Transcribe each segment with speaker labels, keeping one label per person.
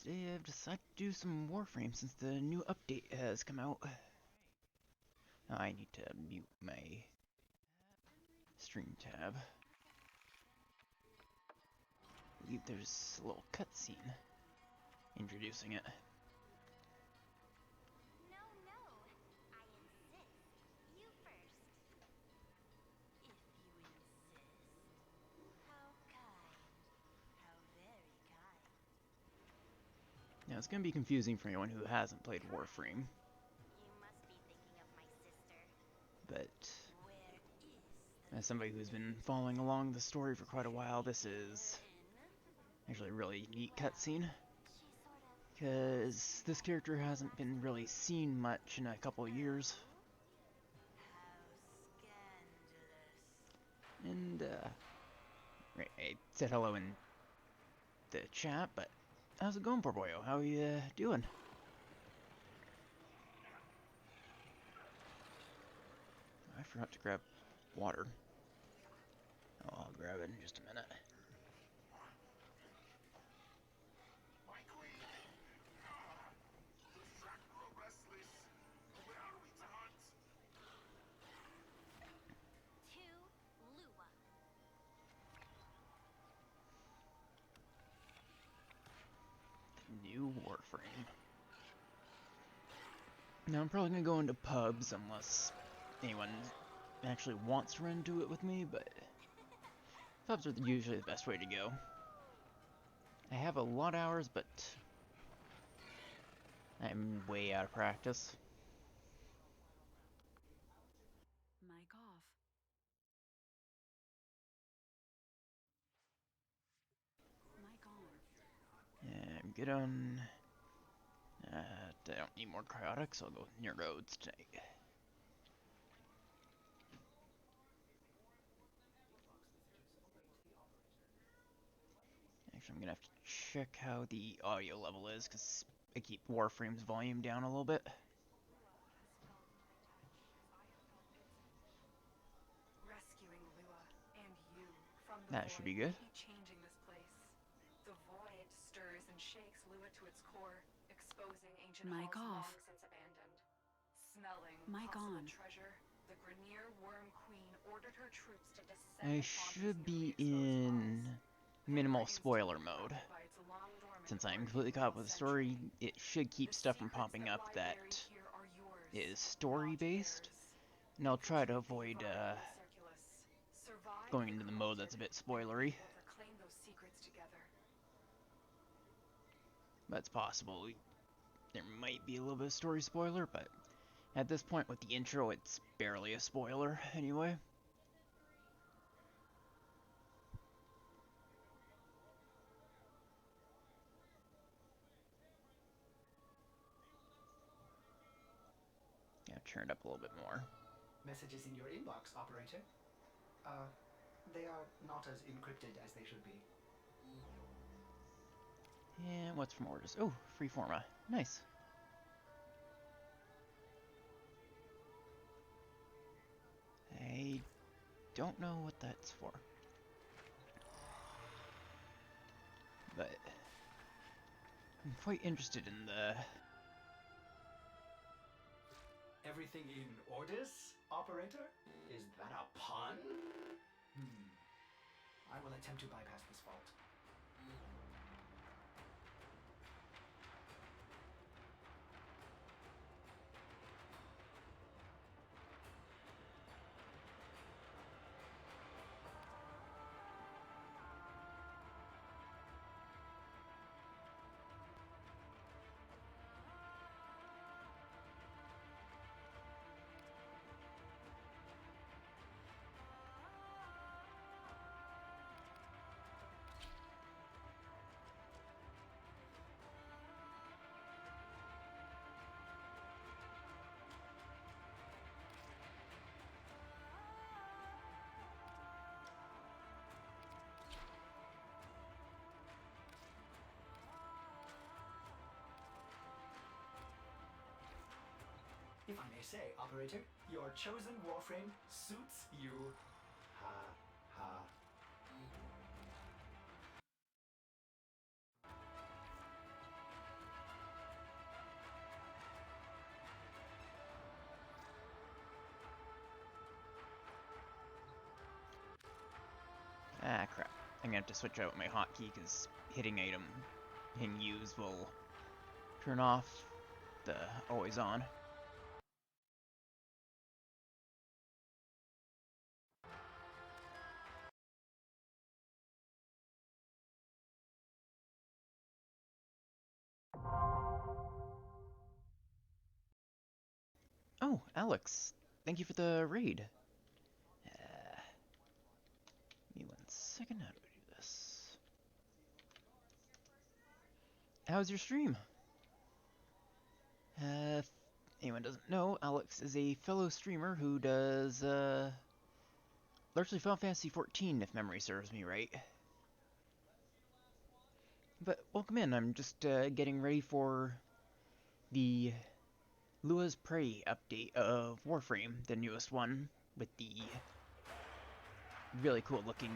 Speaker 1: today I've decided to do some Warframe since the new update has come out. I need to mute my stream tab. I believe there's a little cutscene introducing it.
Speaker 2: No, no. I insist. You first. If you insist. How kind. How very kind.
Speaker 1: Now it's going to be confusing for anyone who hasn't played Warframe,
Speaker 2: You must be thinking of my sister.
Speaker 1: but
Speaker 2: Where is
Speaker 1: as somebody who's been following along the story for quite a while, this is actually a really neat cutscene,
Speaker 2: she sort of
Speaker 1: because this character hasn't been really seen much in a couple of years.
Speaker 2: how scandalous.
Speaker 1: And, right, I said hello in the chat, but how's it going, poor boyo? How are you doing? I forgot to grab water. Oh, I'll grab it in just a minute.
Speaker 3: My queen! The track grow restless. Where are we to hunt?
Speaker 2: To Lua.
Speaker 1: New Warframe. Now I'm probably gonna go into pubs unless anyone actually wants to run into it with me, but pubs are usually the best way to go. I have a lot of hours, but I'm way out of practice.
Speaker 4: Mic off. Mic on.
Speaker 1: I'm good on... I don't need more cryotic, so I'll go near roads tonight. Actually, I'm gonna have to check how the audio level is, because I keep Warframe's volume down a little bit.
Speaker 4: Rescuing Lua and you from the
Speaker 1: That should be
Speaker 4: void
Speaker 1: good.
Speaker 4: may be changing this place. The void stirs and shakes Lua to its core, exposing ancient
Speaker 5: Mic
Speaker 4: halls
Speaker 5: off.
Speaker 4: long since abandoned. Smelling
Speaker 5: Mic
Speaker 4: possible
Speaker 5: on.
Speaker 4: treasure, the Grenier Worm Queen ordered her troops to descend
Speaker 1: I
Speaker 4: upon these
Speaker 1: should
Speaker 4: newly
Speaker 1: be
Speaker 4: exposed
Speaker 1: in
Speaker 4: halls.
Speaker 1: minimal spoiler mode. Since I'm completely caught up with the story, it should keep stuff from popping up that is story-based, and I'll try to avoid going into the mode that's a bit spoilery. But it's possible there might be a little bit of story spoiler, but at this point with the intro, it's barely a spoiler anyway. Yeah, turn it up a little bit more.
Speaker 6: Messages in your inbox, operator. They are not as encrypted as they should be.
Speaker 1: And what's from orders? Oh, freeforma. Nice. I don't know what that's for. But I'm quite interested in the...
Speaker 6: Everything in orders, operator? Is that a pun? I will attempt to bypass this fault. If I may say, operator, your chosen warframe suits you. Ha ha.
Speaker 1: Ah, crap. I'm gonna have to switch out my hotkey because hitting use will turn off the always on. Oh, Alex, thank you for the raid. Give me 1 second, how do we do this? How's your stream? If anyone doesn't know, Alex is a fellow streamer who does, largely Final Fantasy XIV, if memory serves me right. But welcome in, I'm just, getting ready for the Lua's Prey update of Warframe, the newest one, with the really cool looking,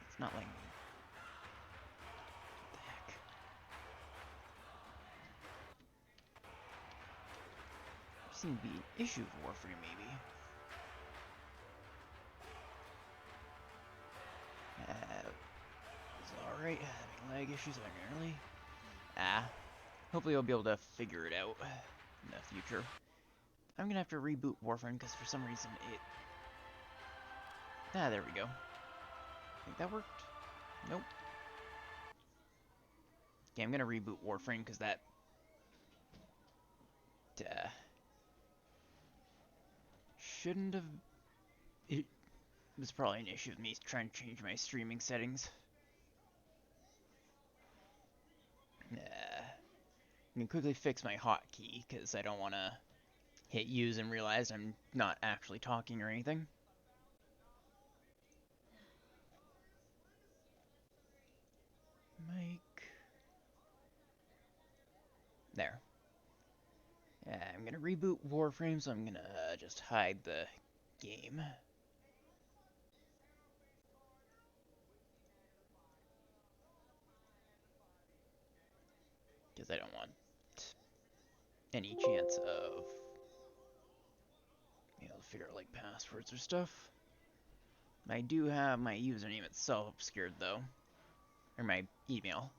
Speaker 1: it's not like, what the heck? There seemed to be an issue with Warframe, maybe. It's alright, having lag issues apparently. Hopefully I'll be able to figure it out in the future. I'm gonna have to reboot Warframe because for some reason it... there we go. Think that worked? Nope. Okay, I'm gonna reboot Warframe because that... shouldn't have... It was probably an issue with me trying to change my streaming settings. I can quickly fix my hotkey because I don't want to hit use and realize I'm not actually talking or anything. Mike. There. I'm gonna reboot Warframe, so I'm gonna just hide the game. Because I don't want any chance of being able to figure out like passwords or stuff. I do have my username itself obscured though. Or my email.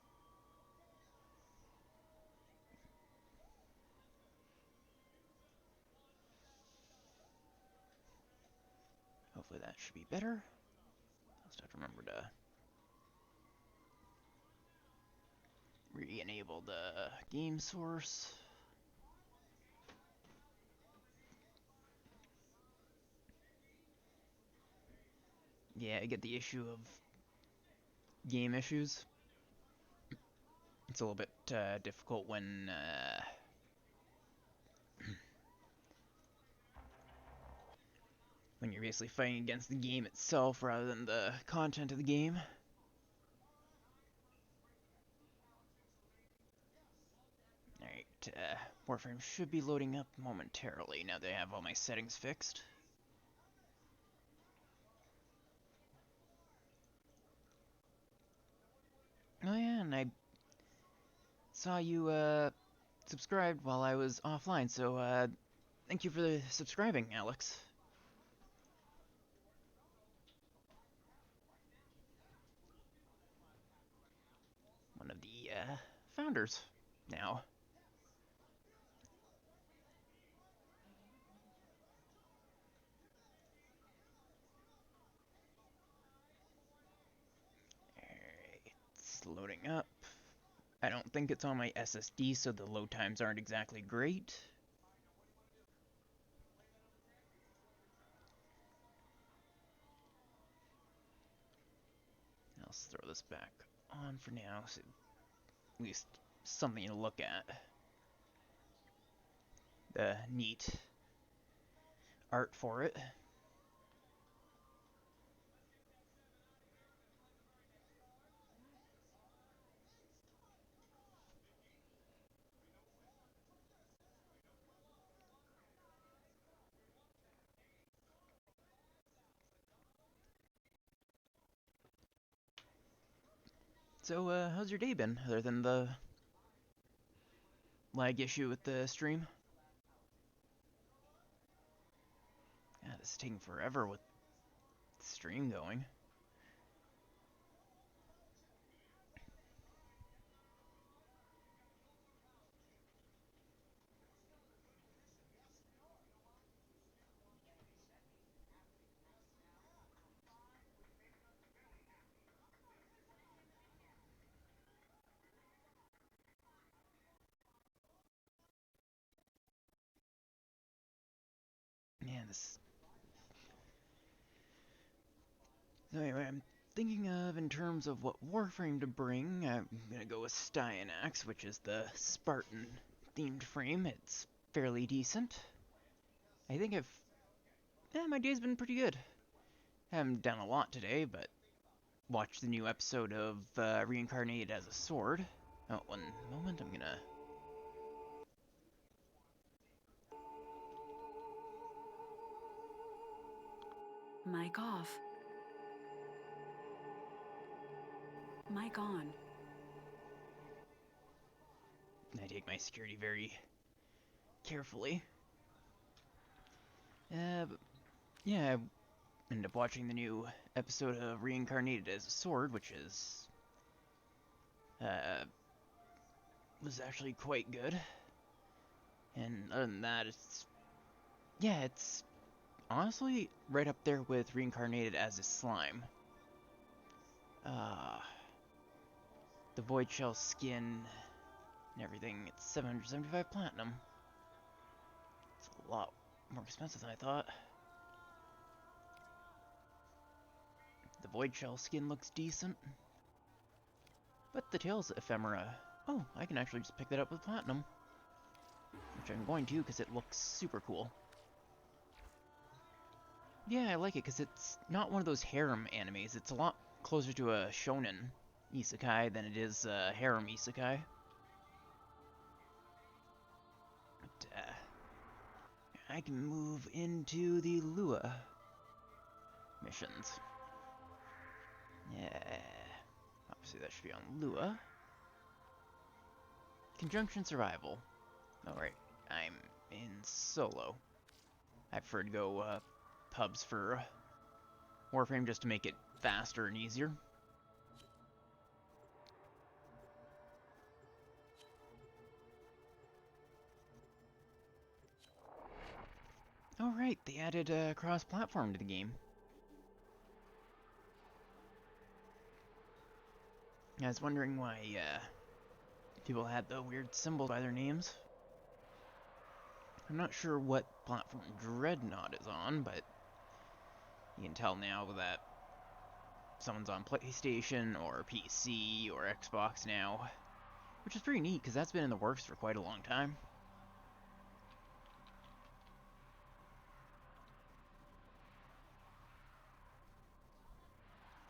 Speaker 1: Hopefully that should be better. I'll just have to remember to re-enable the game source. Yeah, I get the issue of game issues. It's a little bit difficult when when you're basically fighting against the game itself rather than the content of the game. Alright, Warframe should be loading up momentarily now that I have all my settings fixed. Oh yeah, and I saw you subscribed while I was offline, so thank you for the subscribing, Alex. One of the founders now. Alright, it's loading up. I don't think it's on my SSD, so the load times aren't exactly great. I'll just throw this back on for now, so at least something to look at. The neat art for it. So, how's your day been, other than the lag issue with the stream? this is taking forever with the stream going. Man, this... So anyway, I'm thinking of, in terms of what Warframe to bring, I'm gonna go with Styanax, which is the Spartan-themed frame. It's fairly decent. I think my day's been pretty good. Haven't done a lot today, but watched the new episode of Reincarnated as a Sword. Oh, one moment, I'm gonna...
Speaker 5: Mic off. Mic on.
Speaker 1: I take my security very carefully. But yeah, I ended up watching the new episode of Reincarnated as a Sword, which is was actually quite good. And other than that, it's honestly right up there with Reincarnated as a Slime. The Void Shell skin and everything, it's 775 platinum. It's a lot more expensive than I thought. The Void Shell skin looks decent. But the Tails ephemera, oh, I can actually just pick that up with platinum. Which I'm going to, because it looks super cool. Yeah, I like it, because it's not one of those harem animes. It's a lot closer to a shonen isekai than it is a harem isekai. But, I can move into the Lua missions. Yeah. Obviously that should be on Lua. Conjunction Survival. Alright, I'm in solo. I prefer to go pubs for Warframe just to make it faster and easier. Alright, they added cross-platform to the game. I was wondering why people had the weird symbol by their names. I'm not sure what platform Dreadnought is on, but you can tell now that someone's on PlayStation or PC or Xbox now, which is pretty neat because that's been in the works for quite a long time.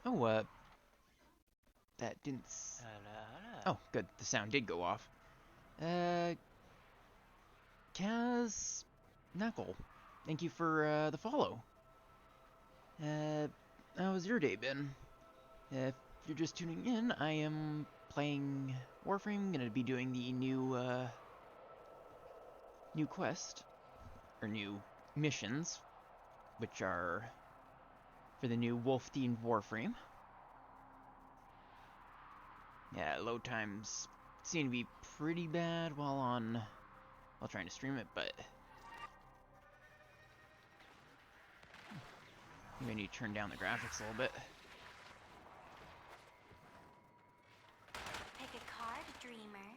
Speaker 1: Oh, that didn't... Oh, good. The sound did go off. Kaz... Knuckle. Thank you for the follow. How's your day been? If you're just tuning in, I am playing Warframe. Gonna be doing the new quest, or new missions, which are for the new wolf-themed Warframe. Yeah, load times seem to be pretty bad while trying to stream it, but maybe I need to turn down the graphics a little bit.
Speaker 2: Pick a card, dreamer.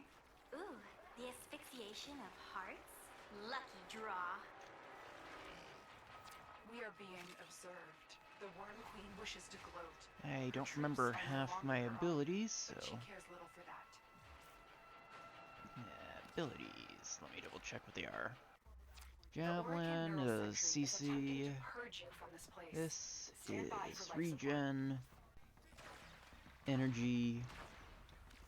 Speaker 2: Ooh, the asphyxiation of hearts? Lucky draw.
Speaker 4: We are being observed. The Worm Queen wishes to gloat.
Speaker 1: I don't
Speaker 4: Troops
Speaker 1: remember
Speaker 4: are no
Speaker 1: half
Speaker 4: longer
Speaker 1: my
Speaker 4: her own,
Speaker 1: abilities,
Speaker 4: but
Speaker 1: so...
Speaker 4: she cares little for that.
Speaker 1: Abilities. Let me double check what they are.
Speaker 4: The Oricam
Speaker 1: Javelin
Speaker 4: Neural
Speaker 1: is
Speaker 4: Sentry is attempting
Speaker 1: CC.
Speaker 4: to purge you from this place.
Speaker 1: This
Speaker 4: Stand by
Speaker 1: is
Speaker 4: for life support.
Speaker 1: regen, energy,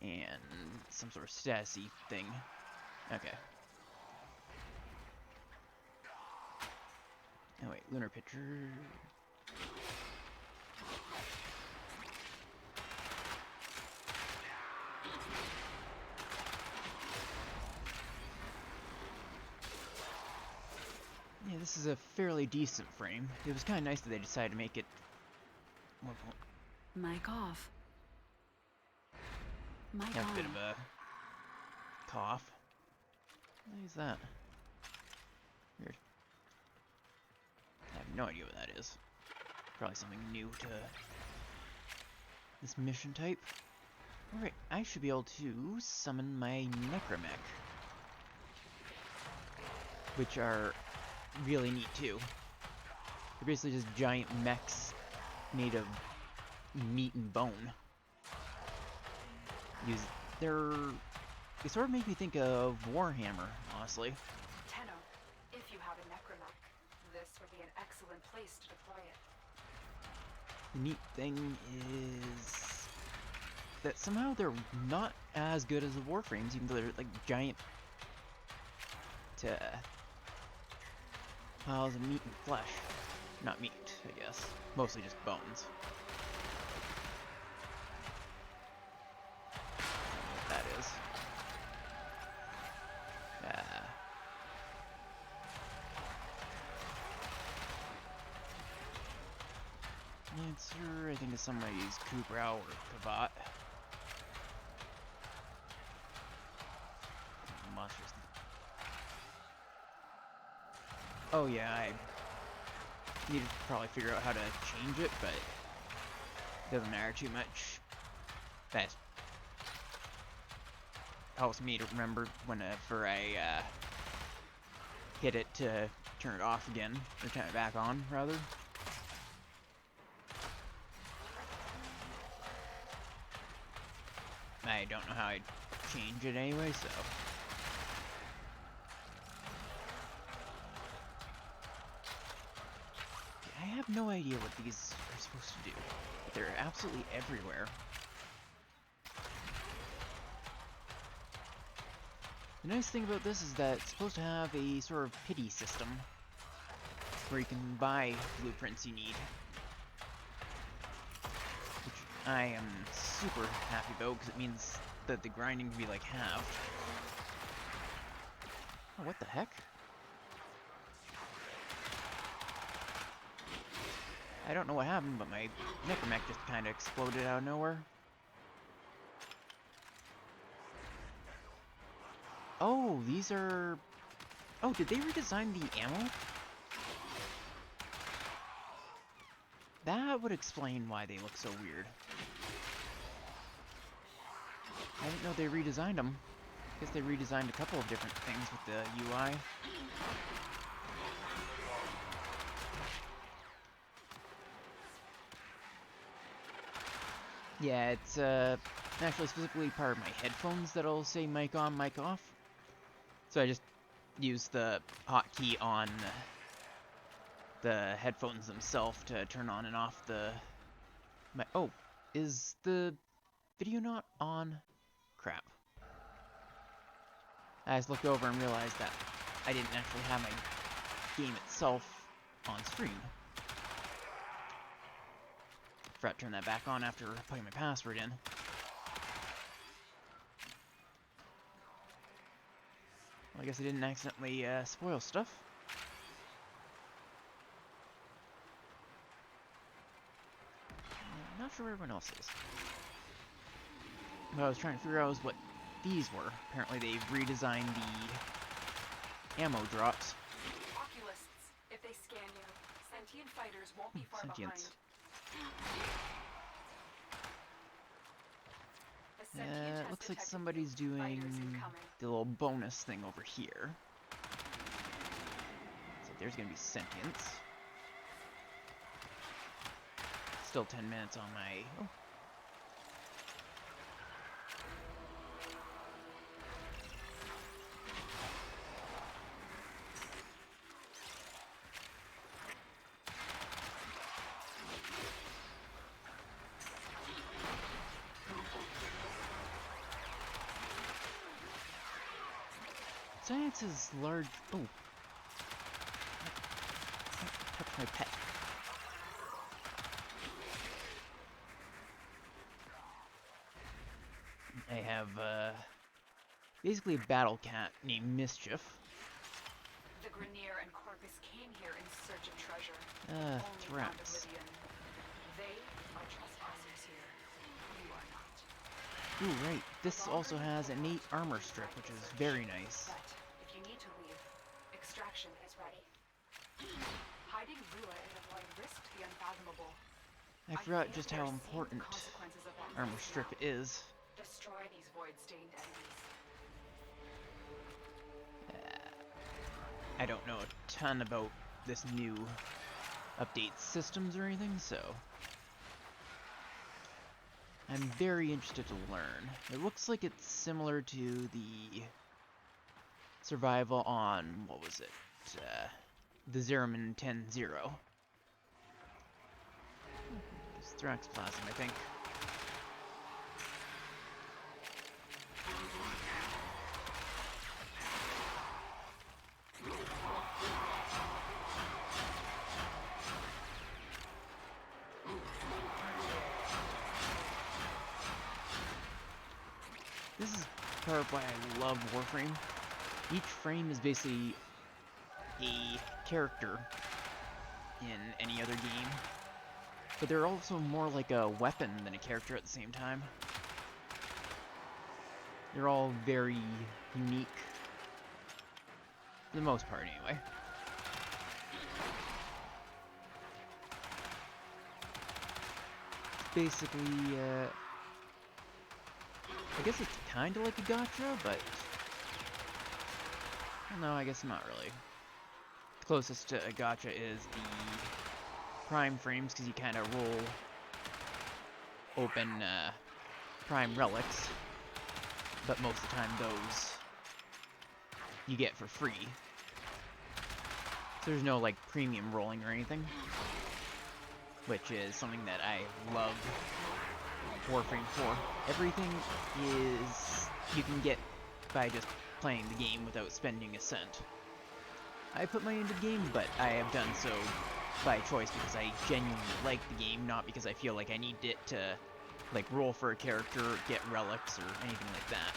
Speaker 1: and some sort of statusy thing. Okay. Oh wait, lunar picture. Yeah, this is a fairly decent frame. It was kind of nice that they decided to make it more.
Speaker 5: Mic off. Mic
Speaker 1: Have a bit
Speaker 5: on.
Speaker 1: of a cough. What is that? Weird. I have no idea what that is. Probably something new to this mission type. Alright, I should be able to summon my Necromech. Which are really neat too. They're basically just giant mechs made of meat and bone. They sort of make me think of Warhammer, honestly.
Speaker 4: Tenno, if you have a necromech, this would be an excellent place to deploy it.
Speaker 1: The neat thing is that somehow they're not as good as the Warframes, even though they're like giant piles of meat and flesh. Not meat, I guess. Mostly just bones. What that is. Lancer, I think it's somebody's Kubrau or Kavat. Monsters. Oh yeah, I need to probably figure out how to change it, but it doesn't matter too much. That helps me to remember whenever I hit it to turn it off again, or turn it back on, rather. I don't know how I'd change it anyway, so. I have no idea what these are supposed to do, but they're absolutely everywhere. The nice thing about this is that it's supposed to have a sort of pity system, where you can buy blueprints you need. Which I am super happy about, because it means that the grinding can be like halved. Oh, what the heck? I don't know what happened, but my Necromech just kind of exploded out of nowhere. Oh, these are... Oh, did they redesign the ammo? That would explain why they look so weird. I didn't know they redesigned them. I guess they redesigned a couple of different things with the UI. Yeah, it's actually specifically part of my headphones that'll say mic on, mic off. So I just use the hotkey on the headphones themselves to turn on and off the... Oh, is the video not on? Crap. I just looked over and realized that I didn't actually have my game itself on screen. Forgot to turn that back on after putting my password in. Well, I guess I didn't accidentally spoil stuff. I'm not sure where everyone else is. What I was trying to figure out was what these were. Apparently they've redesigned the ammo drops.
Speaker 4: Oculists, if they scan you, sentient fighters won't be far
Speaker 1: Sentience.
Speaker 4: behind. A sentient
Speaker 1: Yeah, it
Speaker 4: has
Speaker 1: looks like
Speaker 4: detected
Speaker 1: somebody's
Speaker 4: you.
Speaker 1: doing
Speaker 4: Fighters incoming.
Speaker 1: the little bonus thing over here. So there's gonna be sentience. Still 10 minutes on my... Oh. Science is large... Oh. Touch my pet. I have, basically a battle cat named Mischief.
Speaker 4: The Grenier and Corpus came here in search of treasure. Only found
Speaker 1: Threats.
Speaker 4: Oblivion. They are trespassers here. You are not.
Speaker 1: Ooh, right. This also has a neat armor strip, which is very nice.
Speaker 4: But if you need to leave, extraction is ready. Hiding Lua in a void risked the unfathomable.
Speaker 1: I forgot just how important armor strip is.
Speaker 4: Destroy these void-stained enemies.
Speaker 1: I don't know a ton about this new update systems or anything, so I'm very interested to learn. It looks like it's similar to the survival on, what was it, the Zeraman 10-0. It's Thrax Plasm, I think. This is part of why I love Warframe. Each frame is basically a character in any other game, but they're also more like a weapon than a character at the same time. They're all very unique, for the most part anyway. Basically, I guess it's kind of like a gacha, but well, no, I guess not really. The closest to a gacha is the prime frames, because you kind of roll open prime relics, but most of the time those you get for free. So there's no like premium rolling or anything, which is something that I love Warframe for. Everything is you can get by just playing the game without spending a cent. I put money into the game, but I have done so by choice because I genuinely like the game, not because I feel like I need it to like roll for a character, get relics, or anything like that.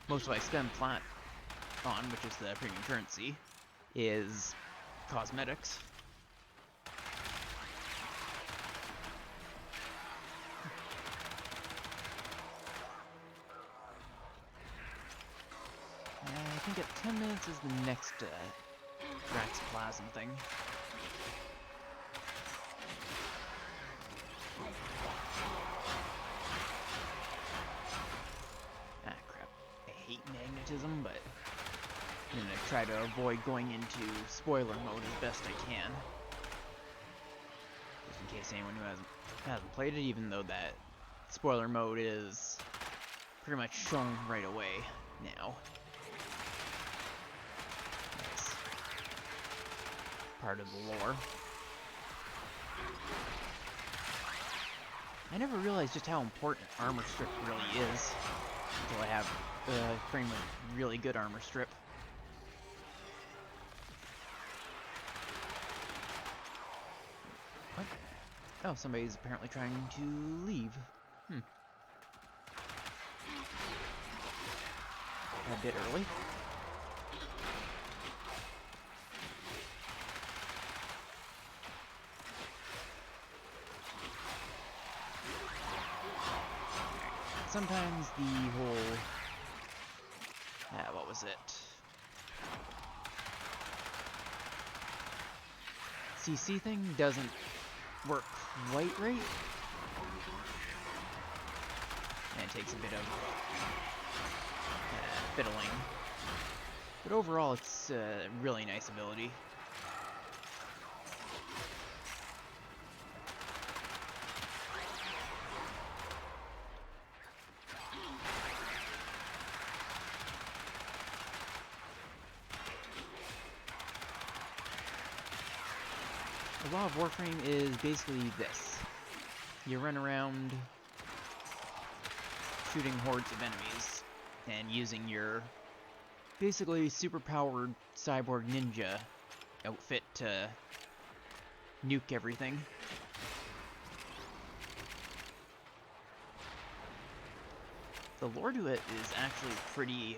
Speaker 1: Most of what I spend plat on, which is the premium currency, is cosmetics. I think at 10 minutes is the next Thrax Plasm thing. Ah, crap. I hate magnetism, but I'm gonna try to avoid going into spoiler mode as best I can. Just in case anyone who hasn't played it, even though that spoiler mode is pretty much shown right away now. That's part of the lore. I never realized just how important armor strip really is until I have a frame with really good armor strip. What? Oh, somebody's apparently trying to leave. A bit early. Sometimes the whole... what was it? CC thing doesn't work quite right. And it takes a bit of fiddling. But overall, it's a really nice ability. A lot of Warframe is basically this. You run around shooting hordes of enemies and using your basically superpowered cyborg ninja outfit to nuke everything. The lore to it is actually pretty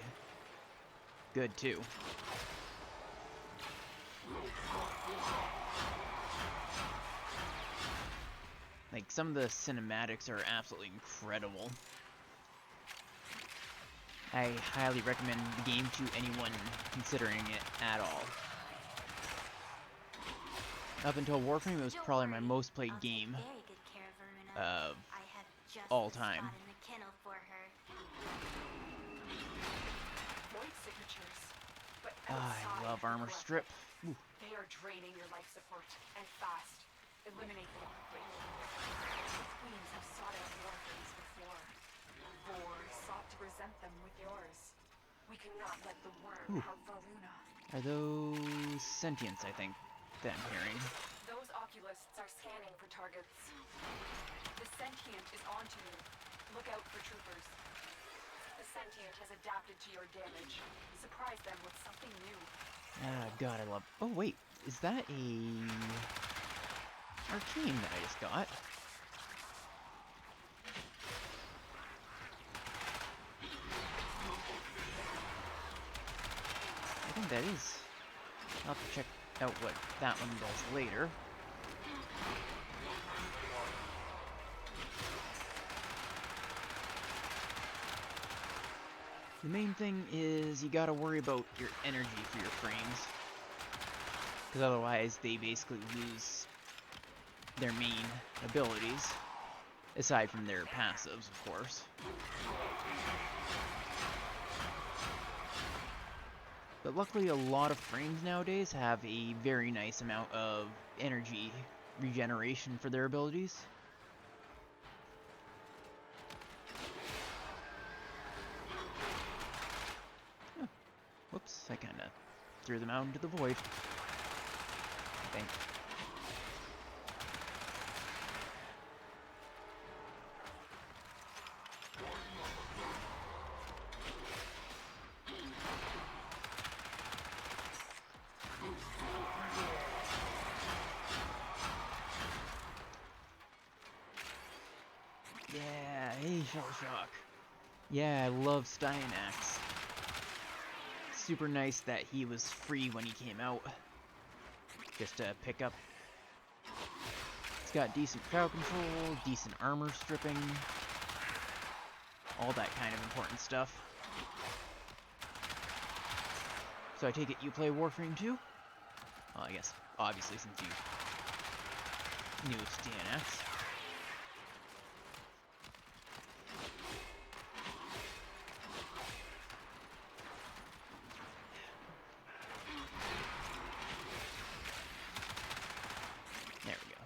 Speaker 1: good too. Like, some of the cinematics are absolutely incredible. I highly recommend the game to anyone considering it at all. Up until Warframe, it was
Speaker 2: Don't
Speaker 1: probably my
Speaker 2: worry,
Speaker 1: most played
Speaker 2: I'll
Speaker 1: game
Speaker 2: take very good care of Veruna.
Speaker 1: of
Speaker 2: I have just
Speaker 1: all
Speaker 2: the
Speaker 1: time.
Speaker 2: spot in the kennel for her.
Speaker 4: Void signatures. But
Speaker 1: Ah,
Speaker 4: outside
Speaker 1: I love
Speaker 4: the
Speaker 1: Armor
Speaker 4: collective,
Speaker 1: Strip. Ooh.
Speaker 4: they are draining your life support, and fast. Eliminate them quickly. Queens have sought out warframes before. Vor sought to present them with yours. We cannot let the worm
Speaker 1: Ooh.
Speaker 4: have Varuna.
Speaker 1: Are those sentients, I think, that I'm hearing?
Speaker 4: Those oculists are scanning for targets. The sentient is onto you. Look out for troopers. The sentient has adapted to your damage. Surprise them with something new.
Speaker 1: Ah, God, I love... Oh, wait. Is that a... arcane that I just got? I think that is. I'll have to check out what that one does later. The main thing is you gotta worry about your energy for your frames. Because otherwise they basically lose their main abilities. Aside from their passives, of course. But luckily a lot of frames nowadays have a very nice amount of energy regeneration for their abilities. Oh, whoops, I kinda threw them out into the void. I think. Yeah, hey, Shell Shock. Yeah, I love Styanax. Super nice that he was free when he came out. Just to pick up. It's got decent crowd control, decent armor stripping. All that kind of important stuff. So I take it you play Warframe too? Well, I guess, obviously, since you knew Styanax. There we go.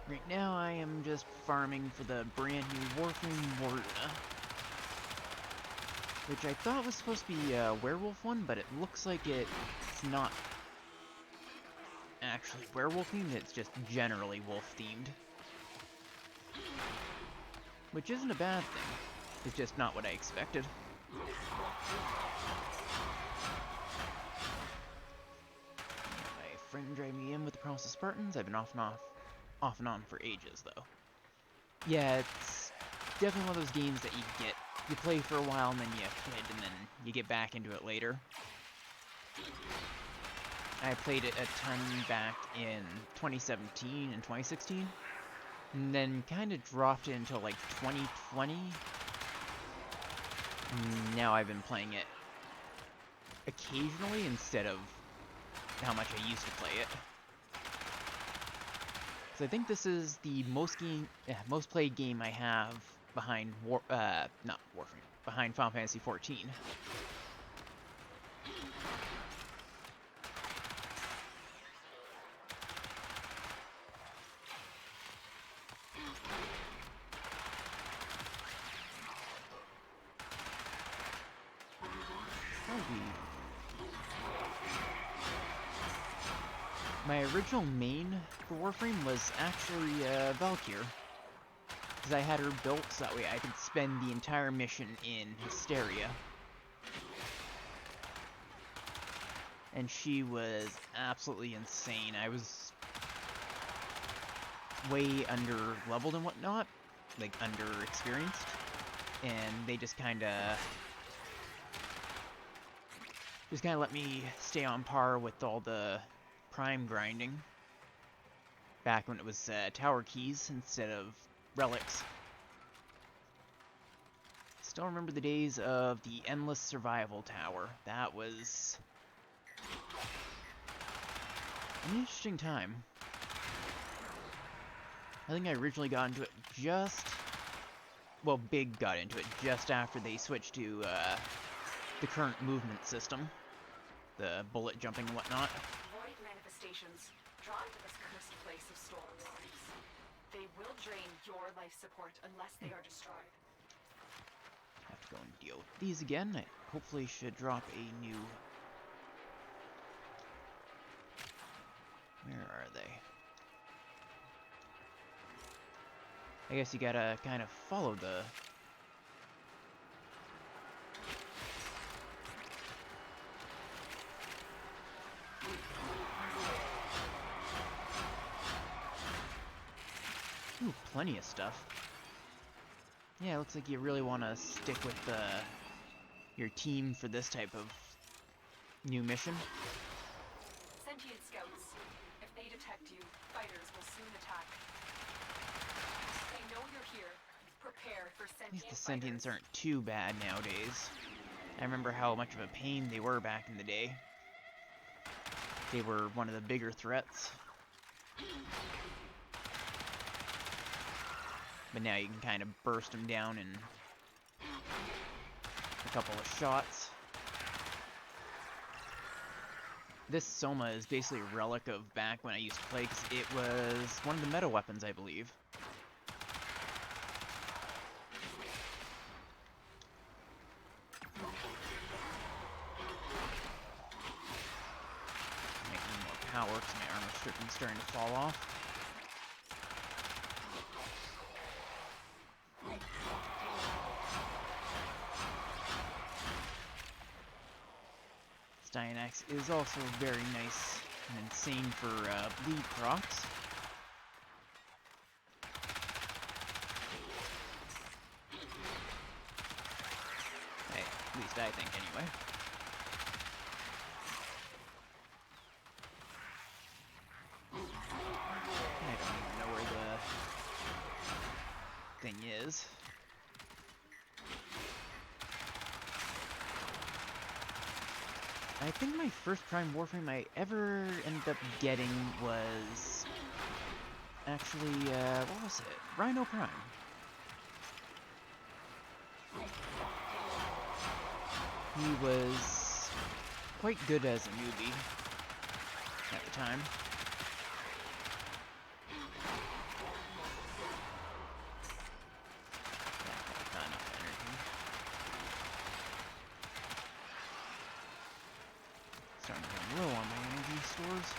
Speaker 1: Right now I am just farming for the brand new Warframe Warden. Which I thought was supposed to be a werewolf one, but it looks like it's not actually werewolf themed, it's just generally wolf themed. Which isn't a bad thing. It's just not what I expected. My friend dragged me in with the Promise of Spartans. I've been off and on for ages, though. Yeah, it's definitely one of those games that you play for a while and then you quit and then you get back into it later. I played it a ton back in 2017 and 2016, and then kind of dropped it until like 2020. Now I've been playing it occasionally instead of how much I used to play it. So I think this is the most played game I have behind behind Final Fantasy XIV. My original main for Warframe was actually Valkyr, because I had her built so that way I could spend the entire mission in Hysteria. And she was absolutely insane. I was way under leveled and whatnot, like under experienced, and they just kind of let me stay on par with all the prime grinding. Back when it was tower keys instead of relics. Still remember the days of the endless survival tower. That was an interesting time. I think I originally got into it well, Big got into it just after they switched to the current movement system. The bullet jumping and whatnot.
Speaker 4: Void manifestations drawn to this cursed place of storms. They will drain your life support unless they are destroyed.
Speaker 1: Have to go and deal with these again. I hopefully should drop a new... Where are they? I guess you gotta kind of follow the... Ooh, plenty of stuff. Yeah, it looks like you really want to stick with your team for this type of new mission.
Speaker 4: Sentient scouts. If they detect you, fighters will soon attack. They know you're here. Prepare for
Speaker 1: At least
Speaker 4: sentient
Speaker 1: the
Speaker 4: fighters.
Speaker 1: sentients aren't too bad nowadays. I remember how much of a pain they were back in the day. They were one of the bigger threats. But now you can kind of burst them down in a couple of shots. This Soma is basically a relic of back when I used to play, because it was one of the meta weapons, I believe. Making more power because my armor stripping's starting to fall off. Dianax is also very nice and insane for bleed procs. Hey, at least I think anyway. I don't even know where the thing is. I think my first Prime Warframe I ever ended up getting was actually, what was it? Rhino Prime. He was quite good as a newbie at the time. Not enough energy. Starting to run low on my energy stores.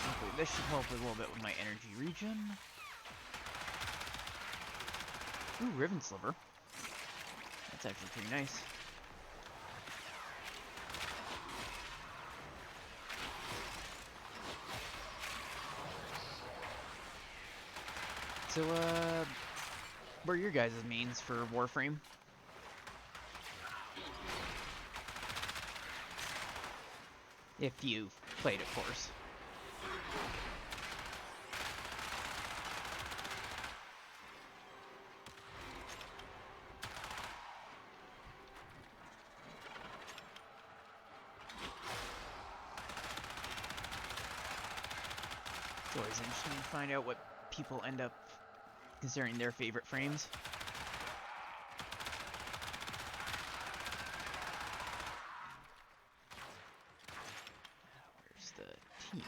Speaker 1: Hopefully this should help a little bit with my energy regen. Ooh, Riven Sliver. That's actually pretty nice. So, what are your guys' mains for Warframe? If you've played, of course. It's always interesting to find out what people end up considering their favorite frames. Where's the team?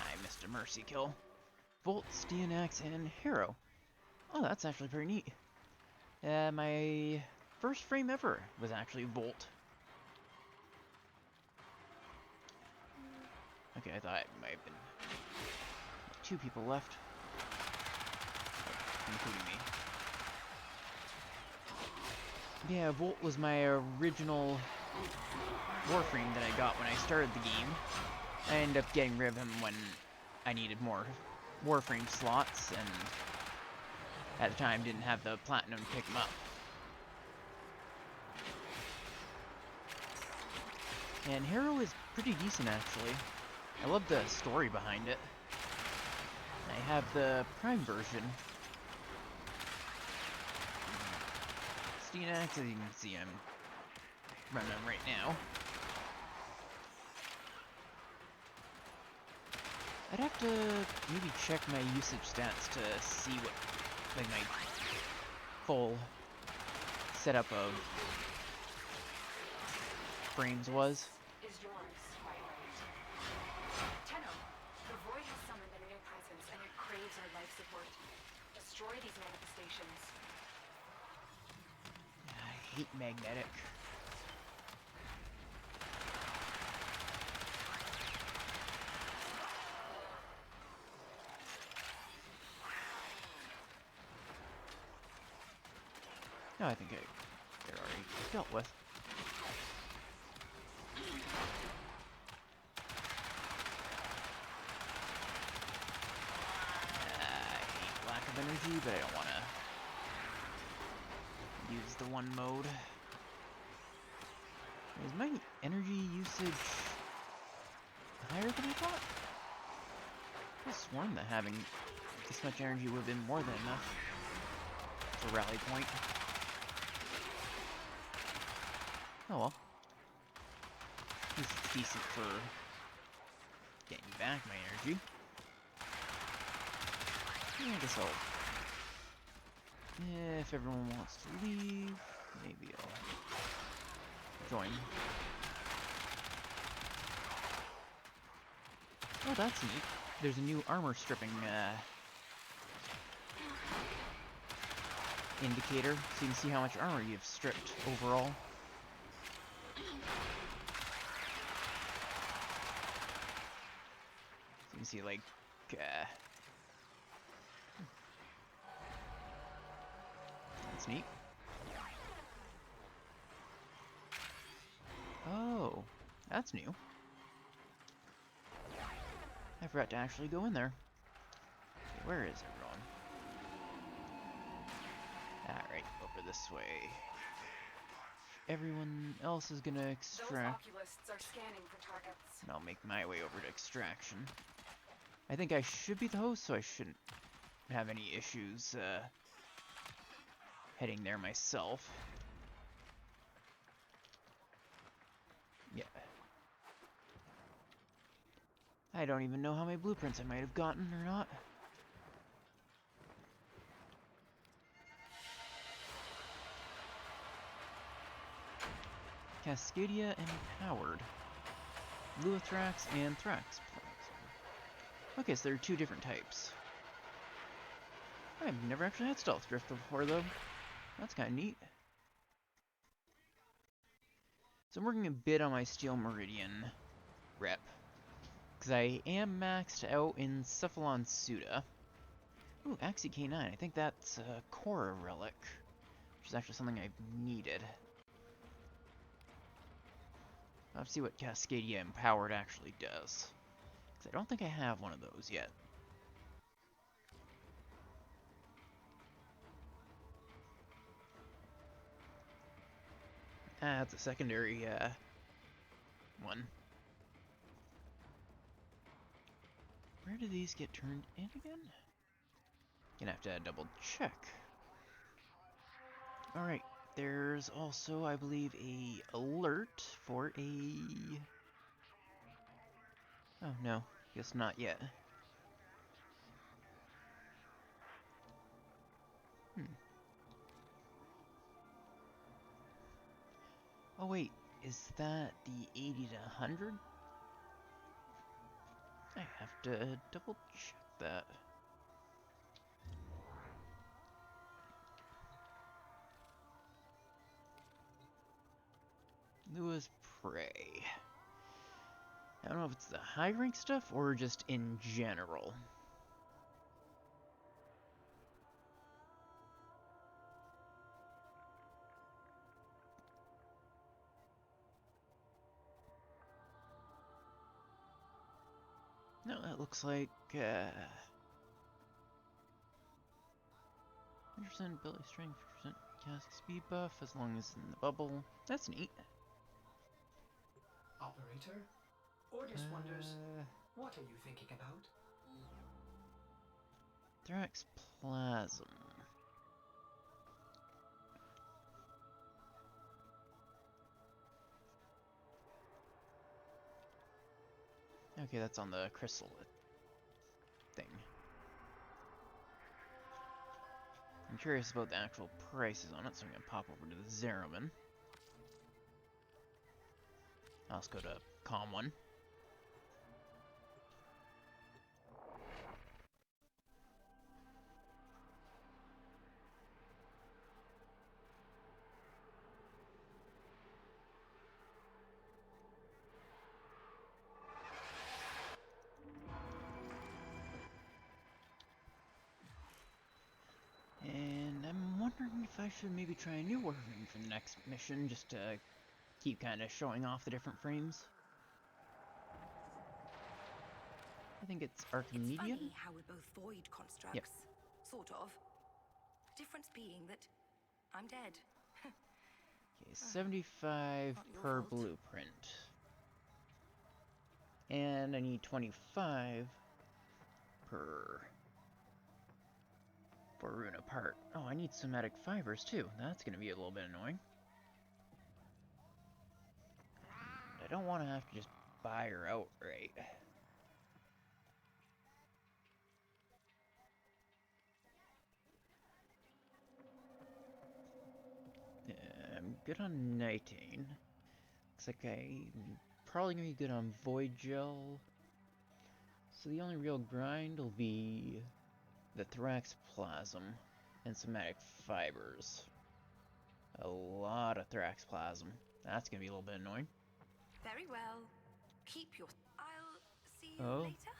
Speaker 1: I missed a mercy kill. Volt, Steanax, and Hero. Oh, that's actually pretty neat. My first frame ever was actually Volt. Okay, I thought it might have been 2 people left, including me. Yeah, Volt was my original Warframe that I got when I started the game. I ended up getting rid of him when I needed more Warframe slots, and at the time didn't have the platinum to pick him up. And Hero is pretty decent, actually. I love the story behind it. I have the Prime version. Steenax, as you can see, I'm running them right now. I'd have to maybe check my usage stats to see what, like, my full setup of frames was.
Speaker 4: Is yours, quite right. Tenno, the void has summoned a new presence and it craves our life support. Destroy these manifestations.
Speaker 1: I hate magnetic. No, I think they're already dealt with. I hate lack of energy, but I don't want to use the one mode. Is my energy usage higher than I thought? I could have sworn that having this much energy would have been more than enough for rally point. Oh well. At least it's decent for getting back my energy. Yeah, I guess I'll... if everyone wants to leave, maybe I'll join. Oh, that's neat. There's a new armor stripping indicator, so you can see how much armor you've stripped overall. So you can see, like, that's neat. Oh, that's new. I forgot to actually go in there. Okay, where is everyone? Alright, over this way. Everyone else is gonna
Speaker 4: Those
Speaker 1: extract,
Speaker 4: oculists are scanning for targets.
Speaker 1: and I'll make my way over to extraction. I think I should be the host, so I shouldn't have any issues heading there myself. Yeah. I don't even know how many blueprints I might have gotten or not. Cascadia and Howard. Luothrax and Thrax. Okay, so there are two different types. I've never actually had Stealth Drift before, though. That's kind of neat. So I'm working a bit on my Steel Meridian rep, because I am maxed out in Cephalon Suda. Ooh, Axie K9. I think that's a Korra relic, which is actually something I've needed. I'll have to see what Cascadia Empowered actually does, because I don't think I have one of those yet. Ah, it's a secondary one. Where do these get turned in again? Gonna have to double check. Alright, there's also, I believe, a alert for a... Oh, no. Guess not yet. Oh, wait. Is that the 80 to 100? I have to double check that. Lua's Prey. I don't know if it's the high rank stuff or just in general. No, it looks like 100% ability strength, 100% cast speed buff as long as in the bubble. That's neat.
Speaker 6: Operator? Ordis wonders, what are you thinking about?
Speaker 1: Thorax plasm. Okay, that's on the crystal thing. I'm curious about the actual prices on it, so I'm gonna pop over to the Zeroman. I'll just go to Com 1. And I'm wondering if I should maybe try a new Warframe for the next mission, just to keep kind of showing off the different frames. I think it's
Speaker 7: It's
Speaker 1: Archimedean?
Speaker 7: funny how we're both void constructs.
Speaker 1: Yep.
Speaker 7: Sort of. Difference being that I'm dead.
Speaker 1: Okay, 75
Speaker 7: Not your
Speaker 1: per
Speaker 7: fault.
Speaker 1: blueprint. And I need 25 per... for rune apart. Oh, I need somatic fibers too. That's gonna be a little bit annoying. And I don't want to have to just buy her outright. I'm good on Nitane. Looks like I'm probably gonna be good on Void Gel. So the only real grind will be the Thorax Plasm and Somatic Fibers. A lot of Thorax Plasm. That's gonna be a little bit annoying.
Speaker 7: Very well. Keep your... I'll see you
Speaker 1: Oh.
Speaker 7: later.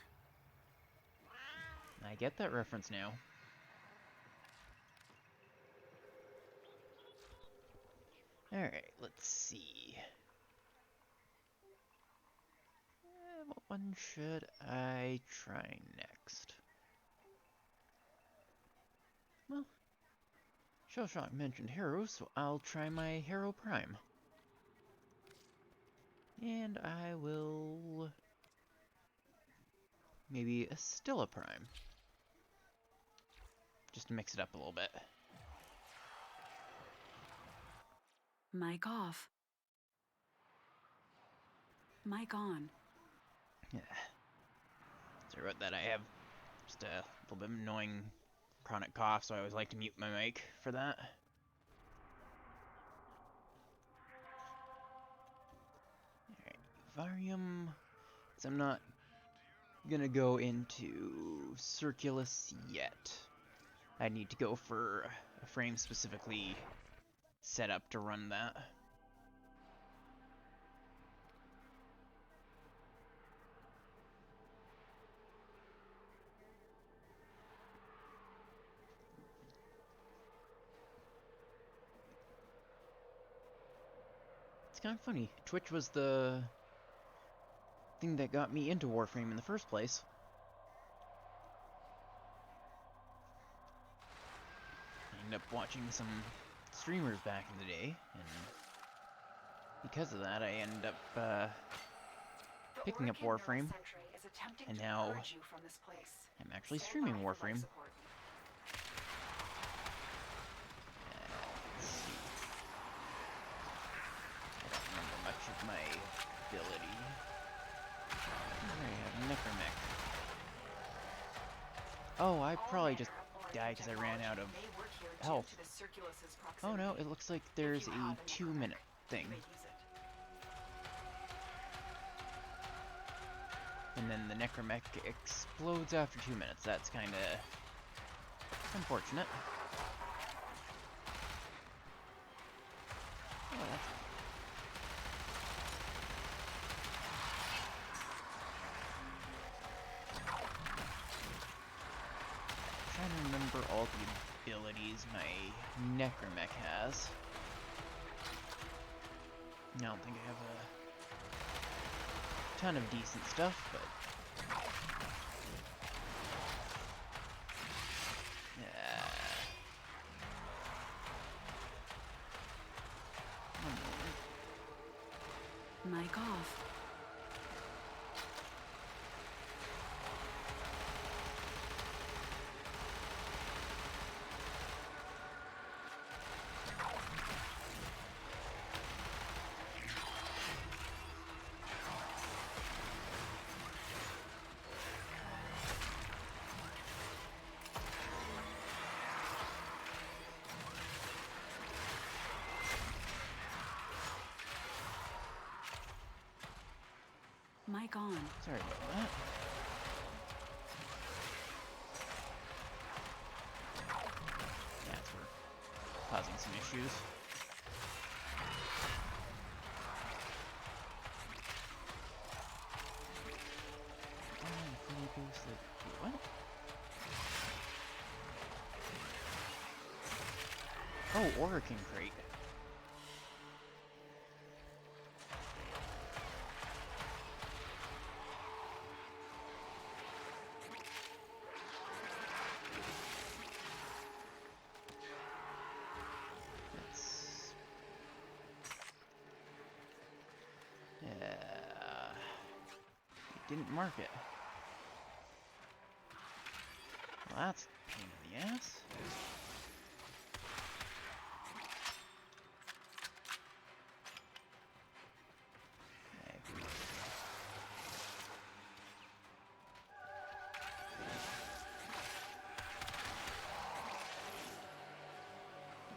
Speaker 1: I get that reference now. Alright, let's see. What one should I try next? Well, Shellshock mentioned Hero, so I'll try my Hero Prime. And I will... maybe a Stilla Prime. Just to mix it up a little bit.
Speaker 5: Mic off. Mic on.
Speaker 1: Yeah. Sorry about that, I have just a little bit annoying chronic cough, so I always like to mute my mic for that. Alright, Varium. So I'm not gonna go into Circulus yet. I need to go for a frame specifically set up to run that. It's kind of funny. Twitch was the thing that got me into Warframe in the first place. I ended up watching some streamers back in the day, and because of that I ended up picking up Warframe, and now I'm actually streaming Warframe. Let's see. I don't remember much of my ability. I have Necromech. Oh, I probably just died because I ran out of health. Oh no, it looks like there's a 2-minute thing. And then the Necromech explodes after 2 minutes. That's kinda unfortunate. Oh, that's... I'm trying to remember all the abilities my Necromech has. I don't think I have a ton of decent stuff, but
Speaker 5: Mic off. Mic on.
Speaker 1: Sorry about that. Yeah, it's causing some issues. Fully boosted. Wait, what? Oh, Oracle Crate. Didn't mark it. Well, that's a pain in the ass. Okay.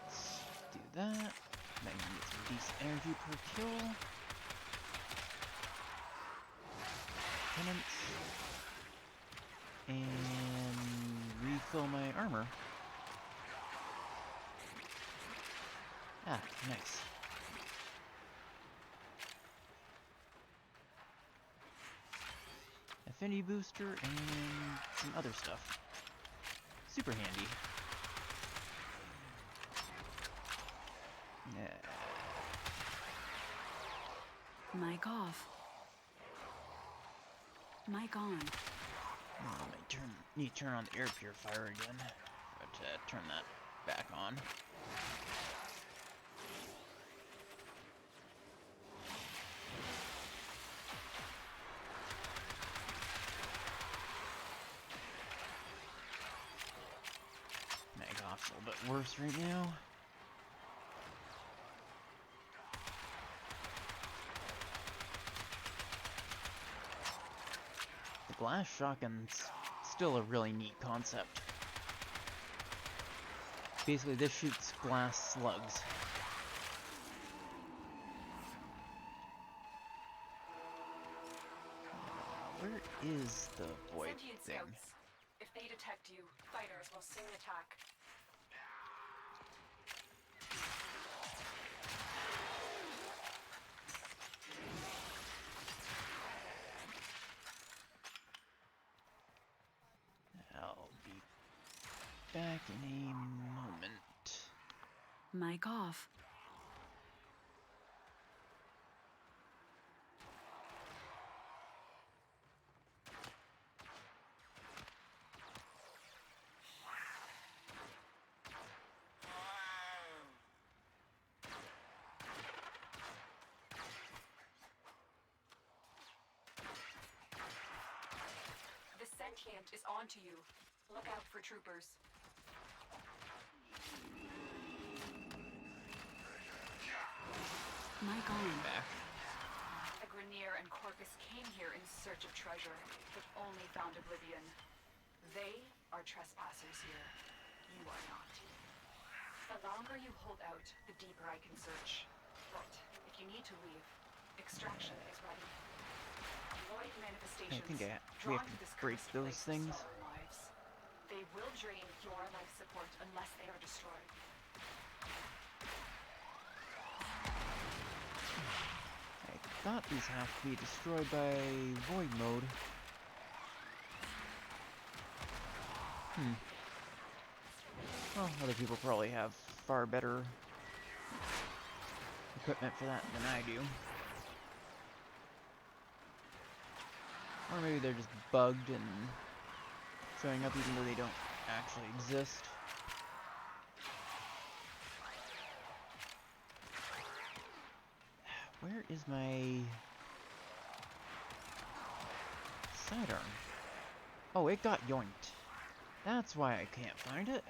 Speaker 1: Let's do that. Then get some decent energy per kill. Penance. And refill my armor. Ah, nice. Affinity booster and some other stuff. Super handy. Yeah.
Speaker 5: Mic off. Mic on.
Speaker 1: Oh, need to turn on the air purifier again. But turn that back on. Mag off's a little bit worse right now. The glass shotgun's still a really neat concept. Basically, this shoots glass slugs. Where is the void
Speaker 4: Sentient
Speaker 1: thing?
Speaker 4: scouts. If they detect you, fighters will soon attack.
Speaker 1: I'll be back in a moment.
Speaker 5: Mic off.
Speaker 4: The sentient is onto you. Look out for troopers.
Speaker 5: Mic on.
Speaker 1: Back.
Speaker 4: A Grenier and Corpus came here in search of treasure, but only found oblivion. They are trespassers here. You are not. The longer you hold out, the deeper I can search. But if you need to leave, extraction is ready. Void manifestations,
Speaker 1: I think we have
Speaker 4: drawn
Speaker 1: to
Speaker 4: this
Speaker 1: break
Speaker 4: cursed
Speaker 1: those
Speaker 4: place,
Speaker 1: things.
Speaker 4: suck our lives. They will drain your life support unless they are destroyed.
Speaker 1: I thought these have to be destroyed by void mode. Well, other people probably have far better equipment for that than I do. Or maybe they're just bugged and showing up even though they don't actually exist. Where is my sidearm? Oh, it got yoinked. That's why I can't find it.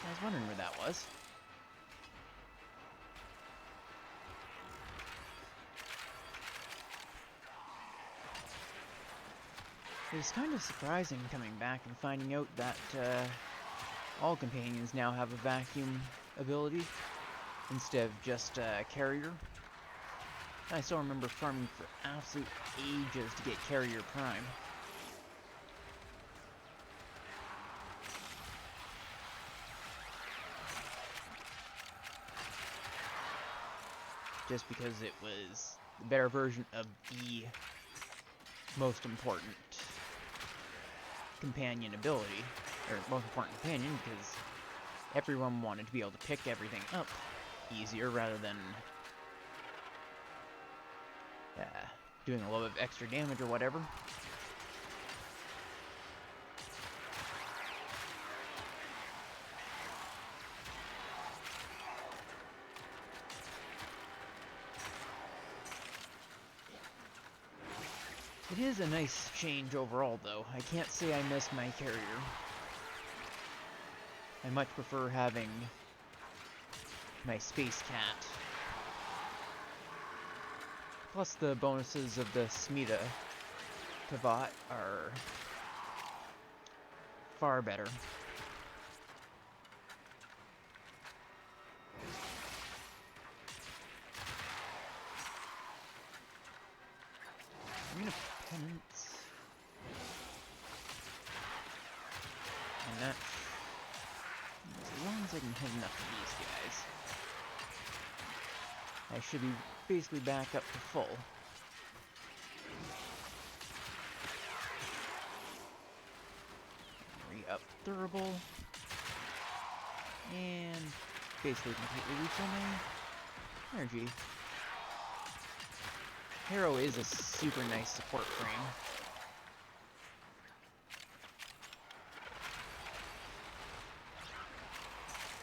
Speaker 1: I was wondering where that was. It was kind of surprising coming back and finding out that all companions now have a vacuum ability instead of just a carrier. I still remember farming for absolute ages to get carrier prime. Just because it was the better version of the most important companion ability, or most important companion, because everyone wanted to be able to pick everything up easier rather than doing a little bit of extra damage or whatever. It is a nice change overall, though. I can't say I miss my carrier. I much prefer having my Space Cat. Plus the bonuses of the Smita Kavat are far better. Arena Penance. And that, as long as I can hit enough of these guys, I should be basically back up to full. Re-up durable. And basically completely refill my energy. Hero is a super nice support frame.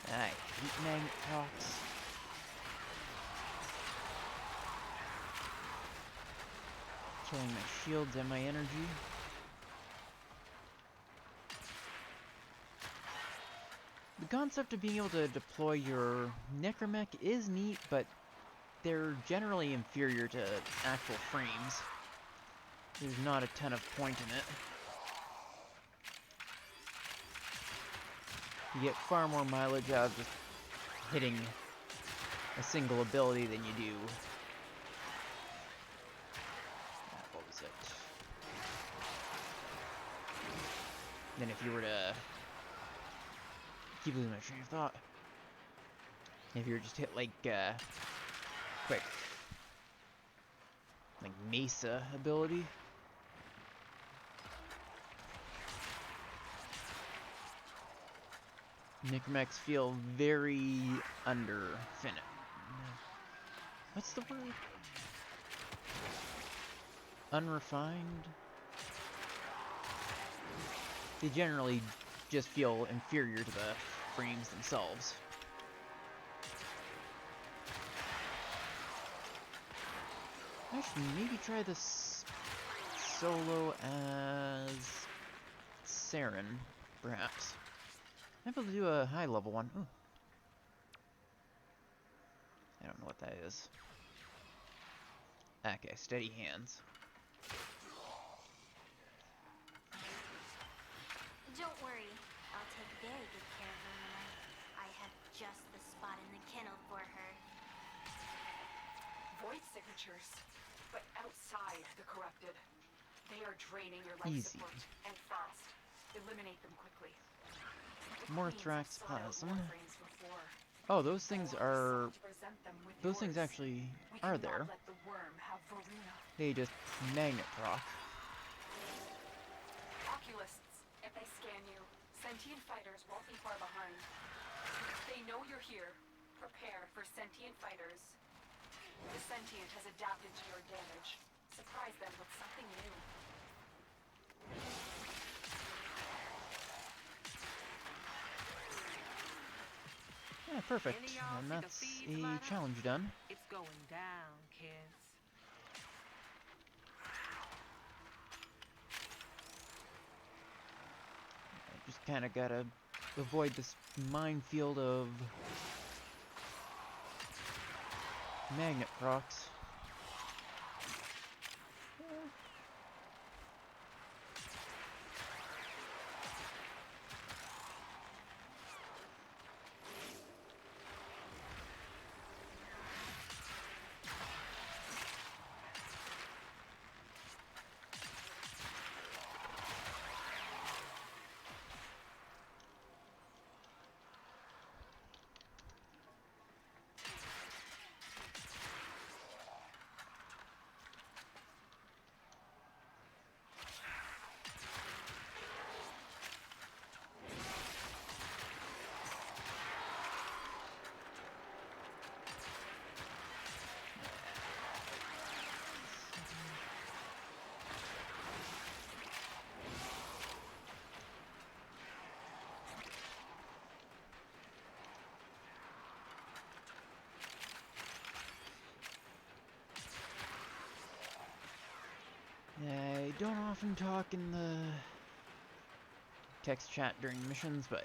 Speaker 1: I hate magnet procs. Killing my shields and my energy. The concept of being able to deploy your Necromech is neat, but they're generally inferior to actual frames. There's not a ton of point in it. You get far more mileage out of just hitting a single ability than you do. What was it? Then if you were to keep losing my train of thought. If you were just hit like quick like Mesa ability. Necromechs feel very under-finished. What's the word? Unrefined? They generally just feel inferior to the frames themselves. Actually, maybe try this solo as Saren, perhaps. I'm able to do a high level one. Ooh. I don't know what that is. Okay, steady hands.
Speaker 2: Don't worry, I'll take very good care of Lumina. I have just the spot in the kennel for her.
Speaker 4: Void signatures, but outside the corrupted. They are draining your life
Speaker 1: Easy.
Speaker 4: support and fast. Eliminate them quickly.
Speaker 1: More Thrax Plasm. Oh, those things are... Those things actually are there. They just magnet proc.
Speaker 4: Oculists, if they scan you, sentient fighters won't be far behind. They know you're here. Prepare for sentient fighters. The sentient has adapted to your damage. Surprise them with something new.
Speaker 1: Yeah, perfect.
Speaker 8: Any of y'all
Speaker 1: And
Speaker 8: see the
Speaker 1: that's
Speaker 8: feeds
Speaker 1: a
Speaker 8: light up?
Speaker 1: challenge done.
Speaker 8: It's going down, kids.
Speaker 1: I just kind of gotta avoid this minefield of magnet procs. I don't often talk in the text chat during missions, but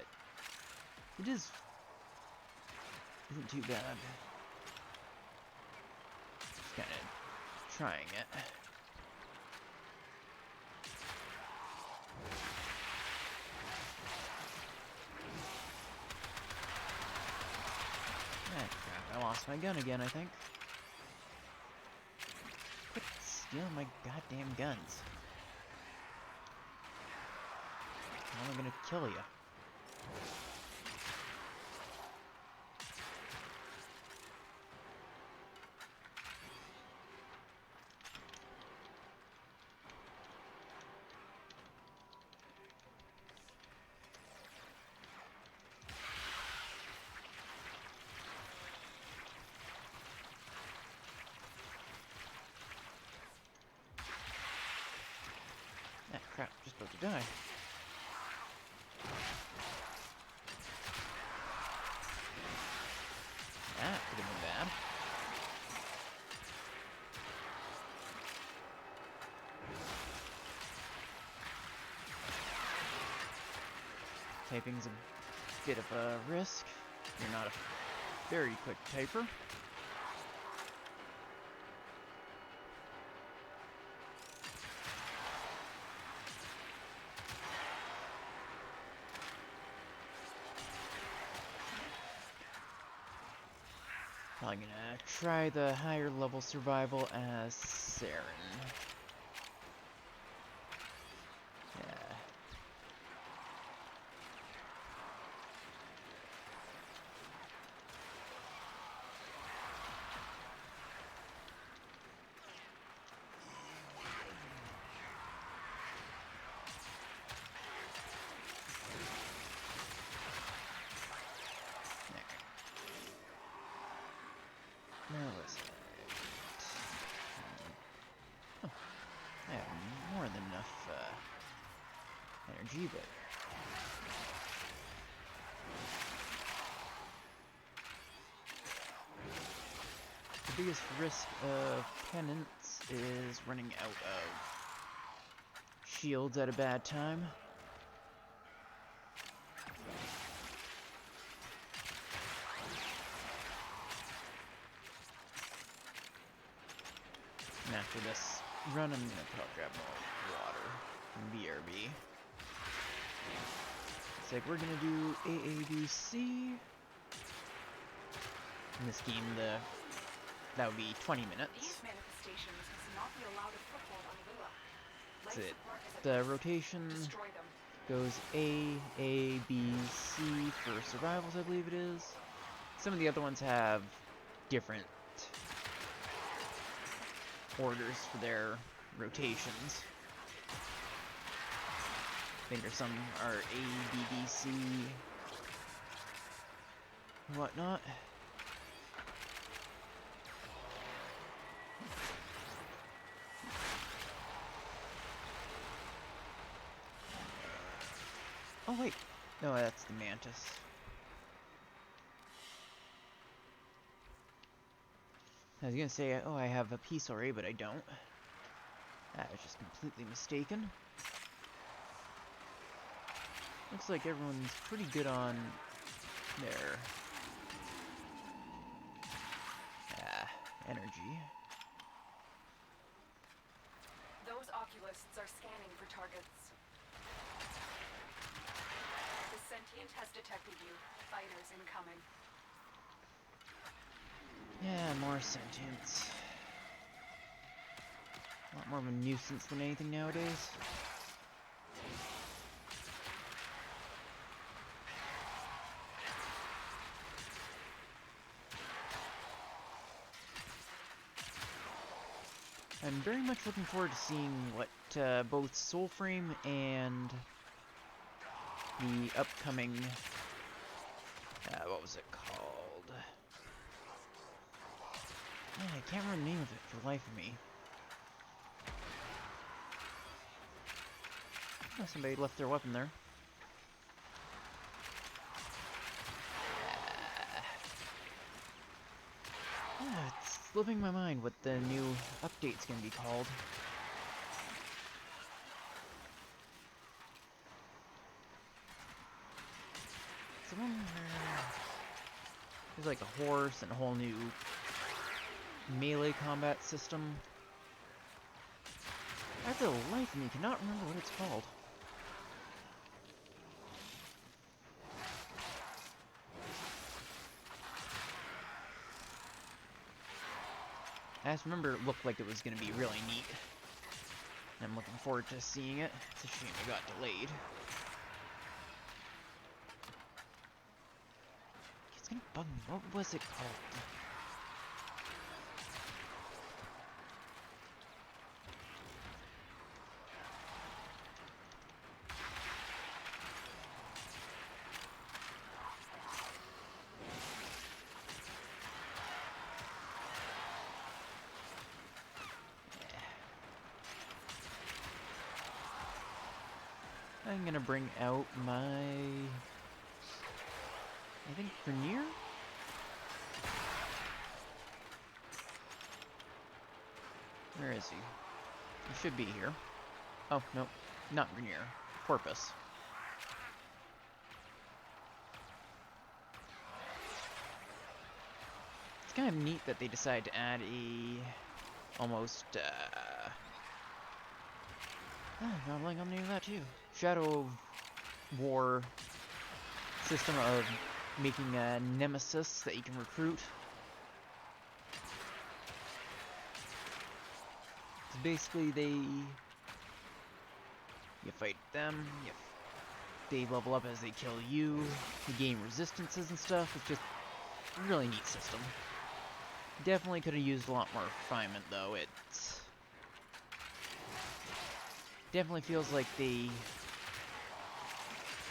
Speaker 1: it isn't too bad. Just kind of trying it. Ah, crap, I lost my gun again, I think. Quit stealing my goddamn guns. I'm only gonna kill you. Ah, crap, just about to die. That could have been bad. Typing's a bit of a risk. You're not a very quick typer. Probably gonna try the higher level survival as Saren. Yeah. Where was it? Oh, I have more than enough energy, but the biggest risk of penance is running out of shields at a bad time. And after this run, I'm gonna probably grab more water from BRB. It's like we're gonna do AABC. In this game, that would be 20 minutes.
Speaker 4: These manifestations must not be allowed a foothold on Willa.
Speaker 1: That's
Speaker 4: Life
Speaker 1: it.
Speaker 4: support is at
Speaker 1: The
Speaker 4: risk.
Speaker 1: rotation
Speaker 4: Destroy them.
Speaker 1: goes A, B, C for survivals, I believe it is. Some of the other ones have different orders for their rotations. I think there's some are A, B, D, C, and whatnot. Oh wait, no, that's the Mantis. I was gonna say, oh, I have a piece already, but I don't. That was just completely mistaken. Looks like everyone's pretty good on their energy.
Speaker 4: Those oculists are scanning for targets. The sentient has detected you. Fighters incoming.
Speaker 1: Yeah, more sentience. A lot more of a nuisance than anything nowadays. I'm very much looking forward to seeing what both Soulframe and the upcoming, what was it called? Man, I can't remember the name of it for the life of me. Oh, somebody left their weapon there. It's slipping my mind what the new update's gonna be called. It's the one where there's like a horse and a whole new melee combat system. I, for the life of me, cannot remember what it's called. I just remember it looked like it was going to be really neat. And I'm looking forward to seeing it. It's a shame it got delayed. It's gonna bug me. What was it called? I'm gonna bring out my... I think Vernier? Where is he? He should be here. Oh, no. Not Vernier. Porpoise. It's kind of neat that they decided to add a... almost, not like I'm naming that too. Shadow War system of making a nemesis that you can recruit. So basically you fight them, they level up as they kill you, you gain resistances and stuff. It's just a really neat system. Definitely could have used a lot more refinement though. It definitely feels like they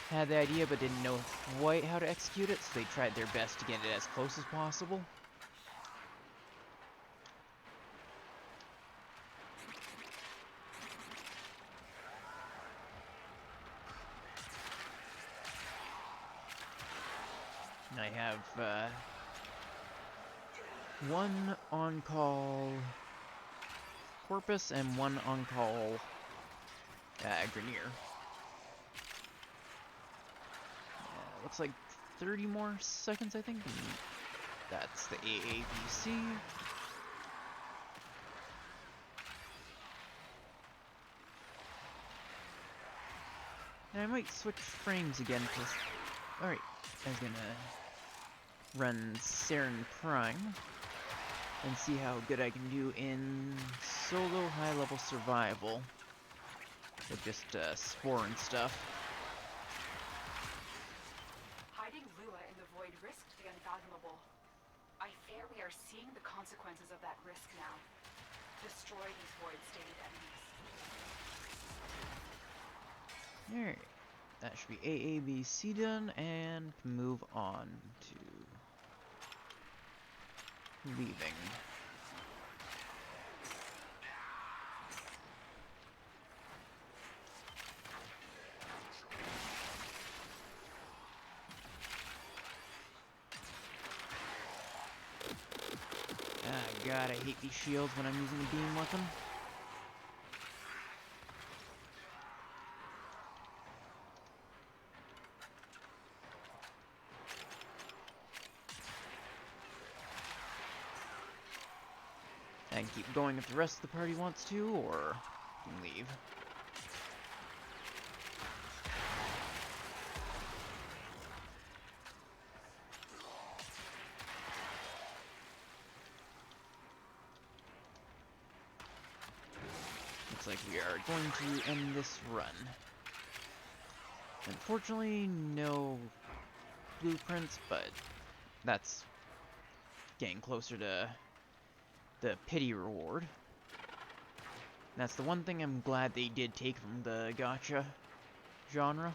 Speaker 1: had the idea but didn't know quite how to execute it, so they tried their best to get it as close as possible. And I have one on-call Corpus and one on-call Grenier. Looks like 30 more seconds, I think. And that's the AABC. And I might switch frames again, because... Alright, I was gonna run Saren Prime and see how good I can do in solo high-level survival with just Spore and stuff.
Speaker 4: Hiding Lua in the void risked the unfathomable. I fear we are seeing the consequences of that risk now. Destroy these void-stated enemies.
Speaker 1: Alright, that should be AABC done, and move on to leaving. God, I hate these shields when I'm using a beam weapon. I can keep going if the rest of the party wants to, or leave. Looks like we are going to end this run. Unfortunately, no blueprints, but that's getting closer to the pity reward. That's the one thing I'm glad they did take from the gacha genre.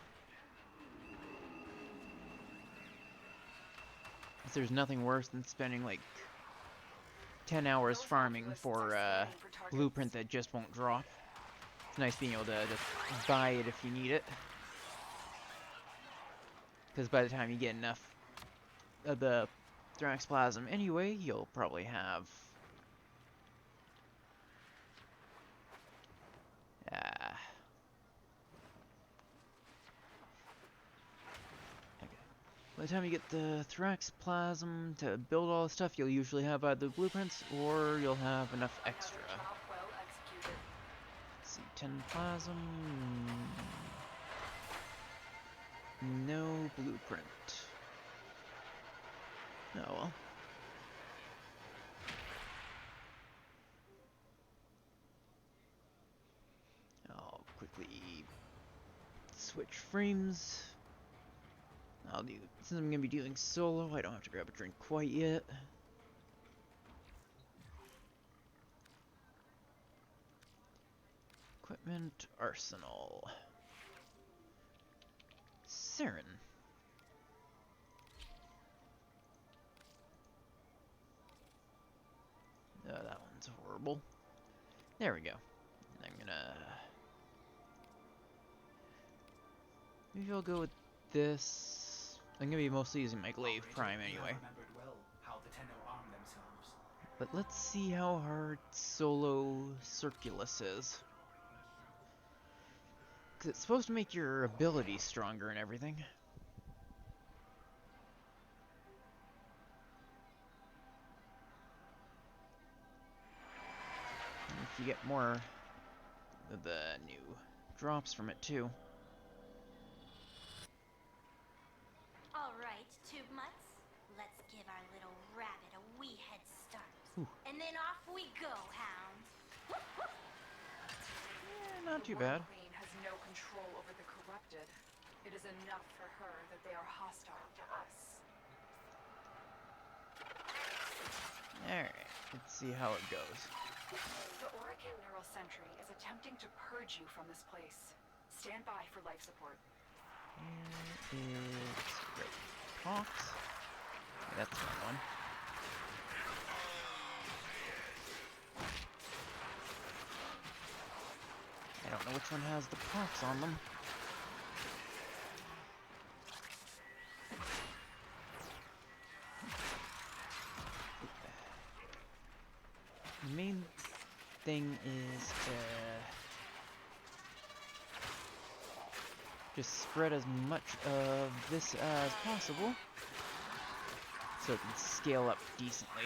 Speaker 1: There's nothing worse than spending like 10 hours farming for a blueprint that just won't drop. It's nice being able to just buy it if you need it. Because by the time you get enough of the Thrax Plasm anyway, you'll probably have... By the time you get the Thrax Plasm to build all the stuff, you'll usually have either blueprints or you'll have enough extra. Let's see, 10 Plasm... No blueprint. Oh well. I'll quickly switch frames. Since I'm gonna be doing solo, I don't have to grab a drink quite yet. Equipment arsenal. Saren. Oh, that one's horrible. There we go. I'm gonna... Maybe I'll go with this. I'm gonna be mostly using my Glaive Prime anyway. But let's see how hard solo Circulus is. Because it's supposed to make your abilities stronger and everything. And if you get more of the new drops from it too.
Speaker 2: Alright, Tube Mutts. Let's give our little rabbit a wee head start.
Speaker 1: Ooh.
Speaker 2: And then off we go, hound.
Speaker 1: Yeah, not too bad.
Speaker 4: The Queen has no control over the corrupted. It is enough for her that they are hostile to us.
Speaker 1: Alright, let's see how it goes.
Speaker 4: The Oracle Neural Sentry is attempting to purge you from this place. Stand by for life support.
Speaker 1: Here is Red Pox. That's that one. I don't know which one has the pox on them. The main thing is to just spread as much of this as possible so it can scale up decently.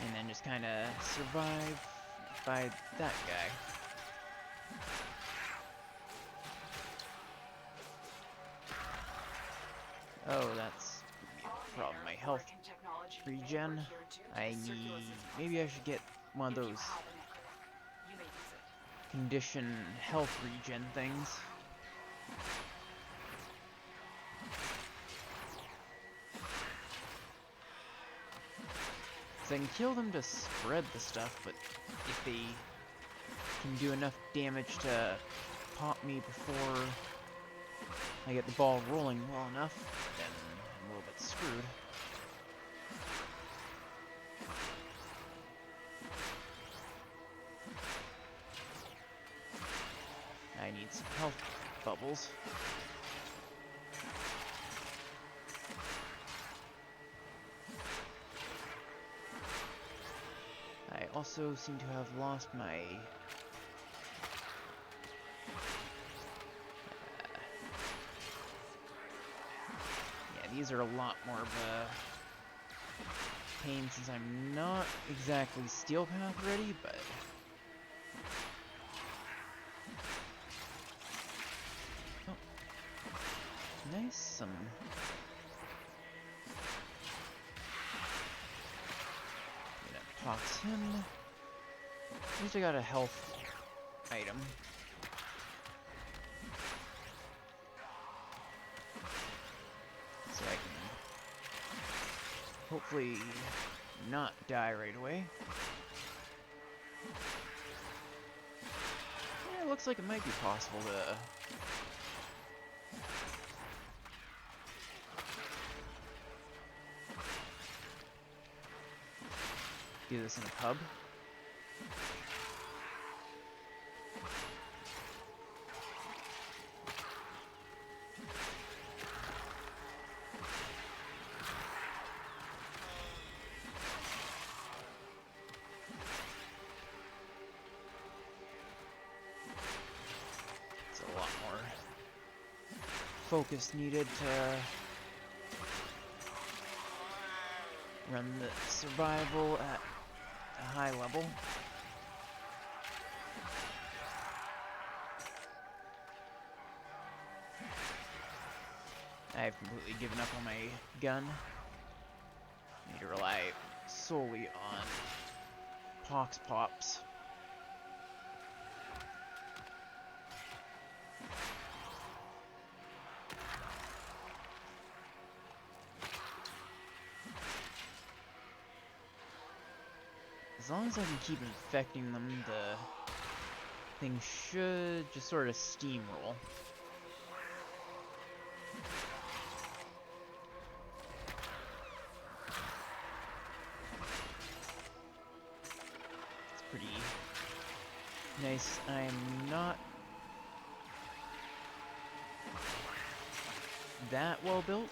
Speaker 1: And then just kind of survive by that guy. Oh, that's a problem. My health regen. Maybe I should get one of those condition health regen things. So I can kill them to spread the stuff, but if they can do enough damage to pop me before I get the ball rolling well enough, then I'm a little bit screwed. I need some health bubbles. also seem to have lost my... yeah, these are a lot more of a pain since I'm not exactly Steel Path ready, but... oh. Nice, some... Pox him. At least I got a health item. So I can hopefully not die right away. Yeah, it looks like it might be possible to... do this in a pub. It's a lot more focus needed to run the survival at a high level. I've completely given up on my gun. Need to rely solely on Pox Pops. As long as I can keep infecting them, the thing should just sort of steamroll. It's pretty nice. I'm not that well built.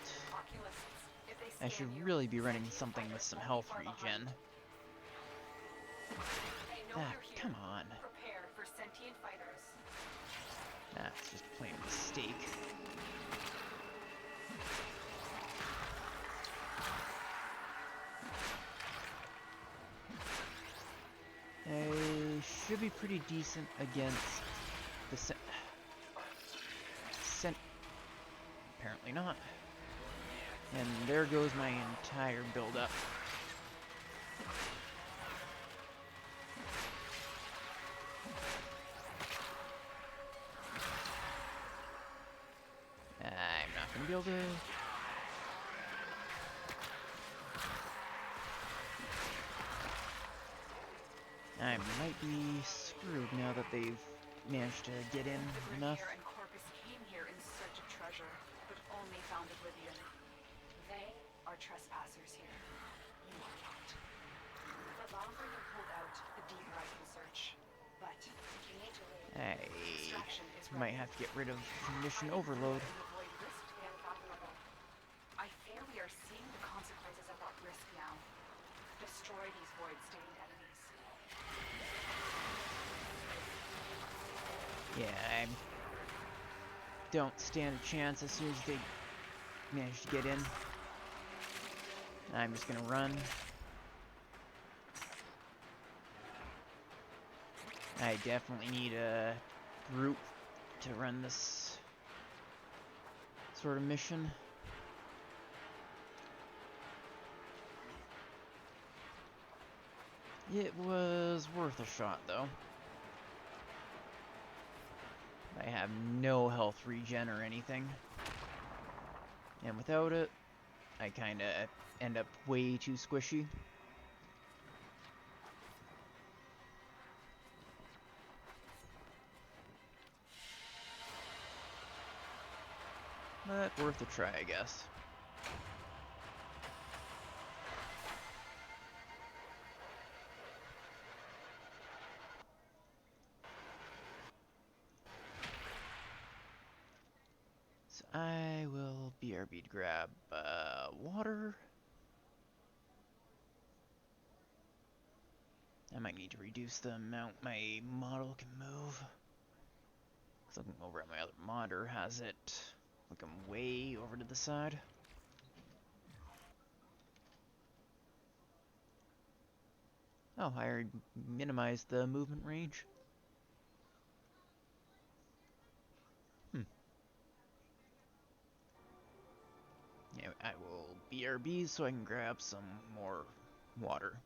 Speaker 1: I should really be running something with some health regen. Ah, come on.
Speaker 4: Prepare for sentient fighters.
Speaker 1: That's just plain mistake. I should be pretty decent against the apparently not. And there goes my entire build-up. I'm not gonna be able to... I might be screwed now that they've managed to get in enough.
Speaker 4: And Corpus came here in search of treasure, but only found oblivion. They are trespassers here. You are not. The longer you hold out, the deeper I can search. But if you need to leave, extraction is
Speaker 1: I might have to get rid of mission overload.
Speaker 4: avoid risk the unfathomable. I fear we are seeing the consequences of that risk now. Destroy these void-stained enemies.
Speaker 1: Yeah, I don't stand a chance as soon as they manage to get in. I'm just gonna run. I definitely need a group to run this sort of mission. It was worth a shot, though. I have no health regen or anything. And without it, I kinda end up way too squishy. But worth a try, I guess. So I will BRB to grab water. I might need to reduce the amount my model can move. Cause looking over at my other monitor has it looking way over to the side. Oh, I already minimized the movement range. Yeah, I will BRB so I can grab some more water.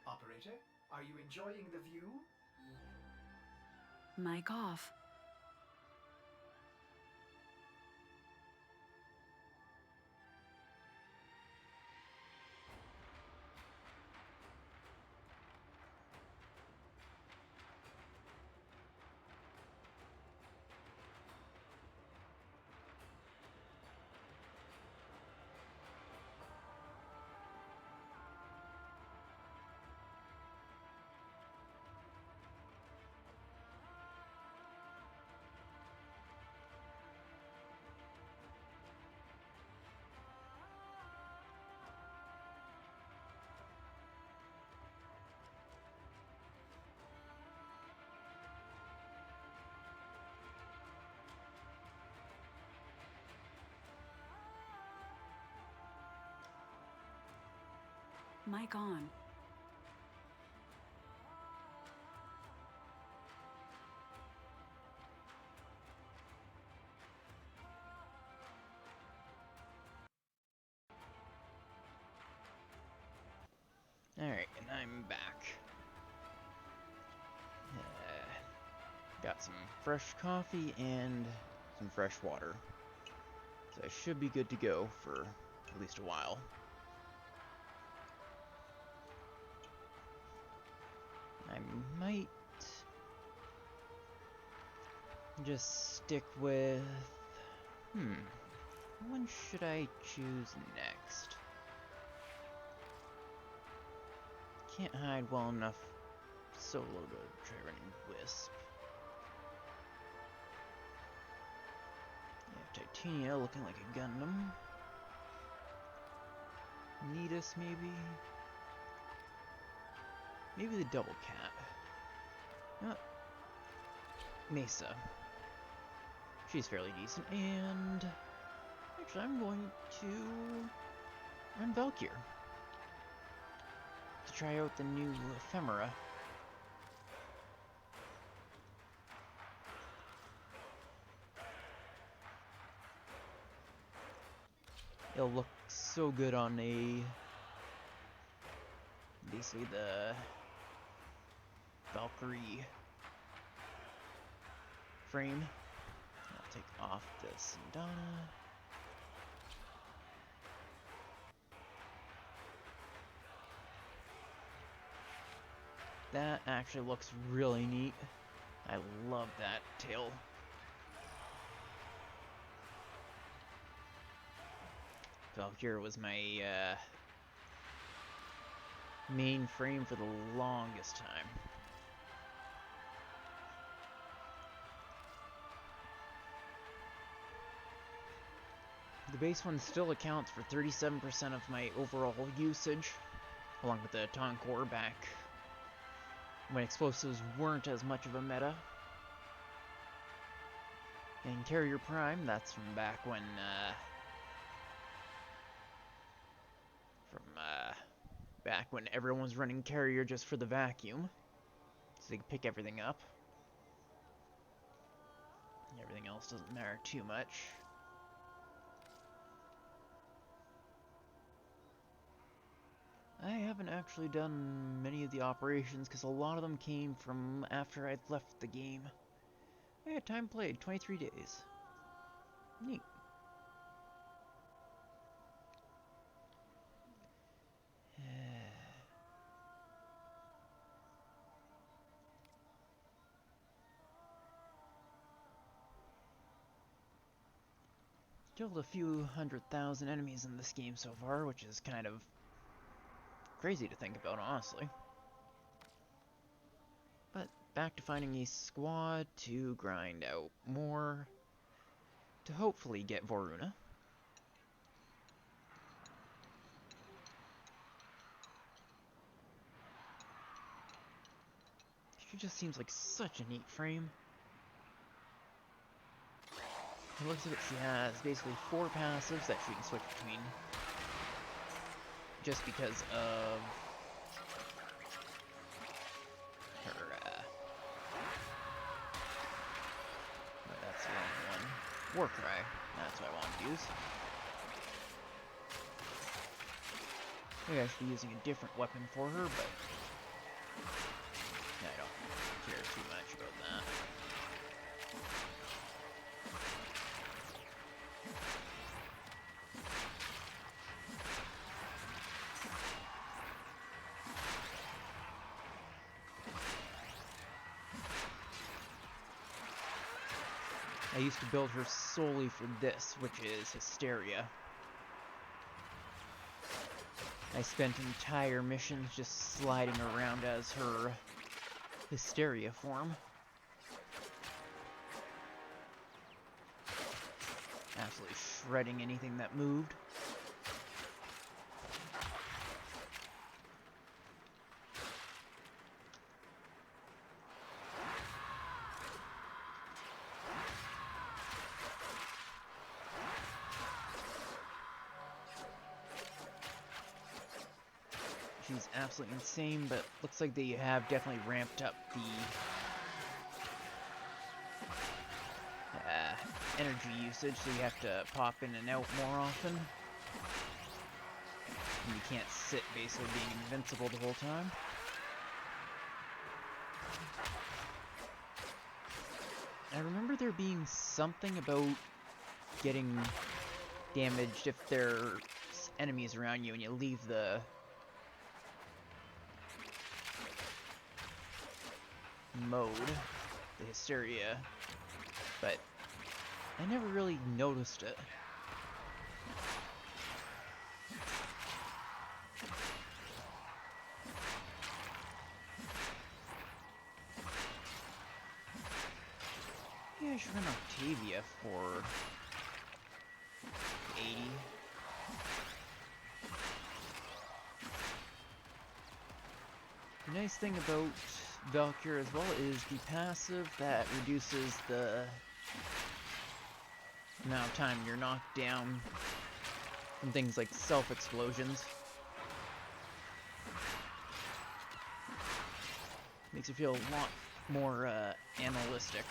Speaker 6: Operator, are you enjoying the view?
Speaker 5: Mic off. Mic on.
Speaker 1: Alright, and I'm back. Got some fresh coffee and some fresh water. So I should be good to go for at least a while. I might just stick with... When should I choose next? Can't hide well enough solo to try running Wisp. You have Titania looking like a Gundam. Nidus, maybe? Maybe the Double Cat. Mesa. She's fairly decent, and... Actually, I'm going to run Valkyr to try out the new ephemera. It'll look so good on a... basically the Valkyrie frame. I'll take off the Sindana. That actually looks really neat. I love that tail. Valkyr was my main frame for the longest time. The base one still accounts for 37% of my overall usage, along with the Toncore back when explosives weren't as much of a meta. And Carrier Prime, that's from back when, back when everyone was running Carrier just for the vacuum, so they could pick everything up. Everything else doesn't matter too much. I haven't actually done many of the operations because a lot of them came from after I'd left the game. Yeah, time played, 23 days. Neat. Killed a few 100,000 enemies in this game so far, which is kind of crazy to think about, honestly. But back to finding a squad to grind out more, to hopefully get Voruna. She just seems like such a neat frame. It looks like she has basically 4 passives that she can switch between. Just because of her, oh, that's the wrong one. War Cry, that's what I want to use. Maybe I should be using a different weapon for her, but I don't care too much about that. I used to build her solely for this, which is Hysteria. I spent entire missions just sliding around as her Hysteria form. Absolutely shredding anything that moved. She's absolutely insane, but looks like they have definitely ramped up the energy usage, so you have to pop in and out more often. And you can't sit basically being invincible the whole time. I remember there being something about getting damaged if there's enemies around you and you leave the mode, the Hysteria, but I never really noticed it. Yeah, I should run Octavia for 80. The nice thing about Valkyr as well is the passive that reduces the amount of time you're knocked down from things like self-explosions. Makes you feel a lot more animalistic.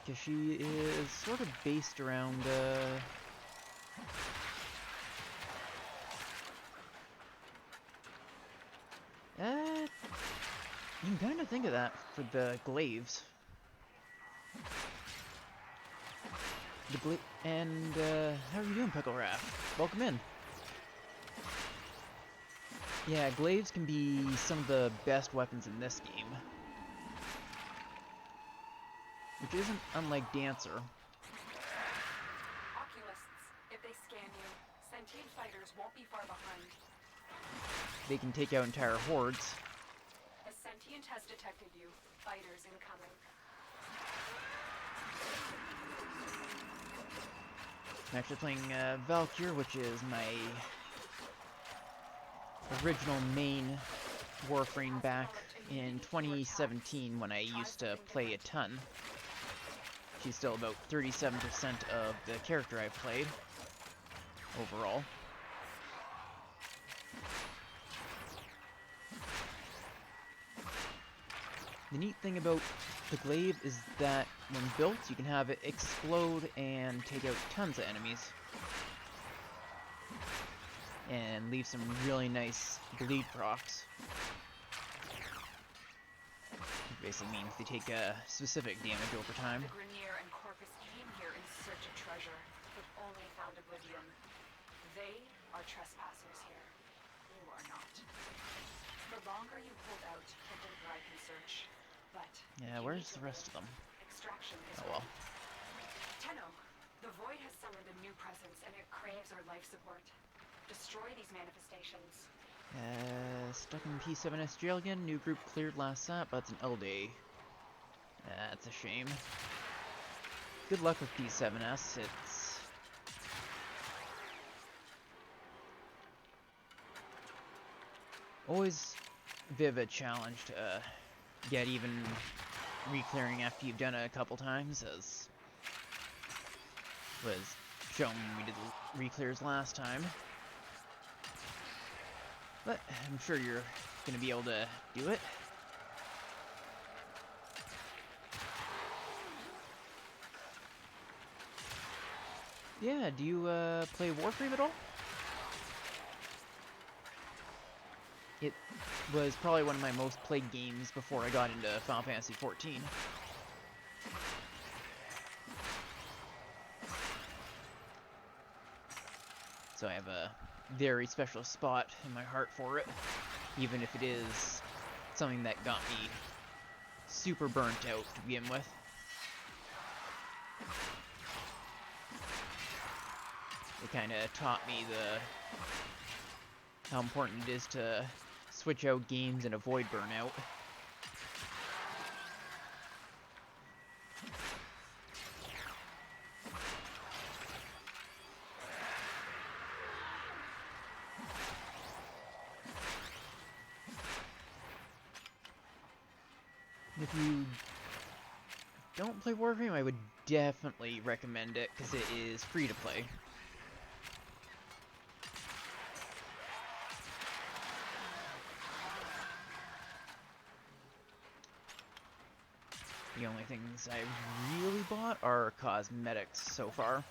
Speaker 1: Because she is sort of based around you can kind of think of that for the glaives. And how are you doing, Pickle Raft? Welcome in. Yeah, glaives can be some of the best weapons in this game, which isn't unlike Dancer.
Speaker 4: Oculists, if they scan you, sentient fighters won't be far behind.
Speaker 1: They can take out entire hordes.
Speaker 4: A sentient has detected you. Fighters incoming.
Speaker 1: I'm actually playing Valkyr, which is my original main Warframe back in 2017 when I used to play a ton. She's still about 37% of the character I've played overall. The neat thing about the glaive is that when built, you can have it explode and take out tons of enemies. And leave some really nice bleed procs. It basically means they take specific damage over time.
Speaker 4: The Grenier and Corpus came here in search of treasure, but only found oblivion. They are trespassers here. You are not. The longer you hold out, the deeper I can search. But
Speaker 1: Yeah, where's the rest of them?
Speaker 4: extraction is
Speaker 1: Oh well.
Speaker 4: Tenno, the Void has summoned a new presence and it craves our life support. Destroy these manifestations.
Speaker 1: Stuck in P7S jail again. New group cleared last sap, but it's an L day. That's a shame. Good luck with P7S. It's always a bit of a challenge to get even re-clearing after you've done it a couple times, as was shown when we did the re-clears last time. But I'm sure you're going to be able to do it. Yeah, do you play Warframe at all? It was probably one of my most played games before I got into Final Fantasy XIV. So I have a very special spot in my heart for it, even if it is something that got me super burnt out to begin with. It kind of taught me how important it is to switch out games and avoid burnout. If you don't play Warframe, I would definitely recommend it, because it is free to play. The only things I've really bought are cosmetics so far,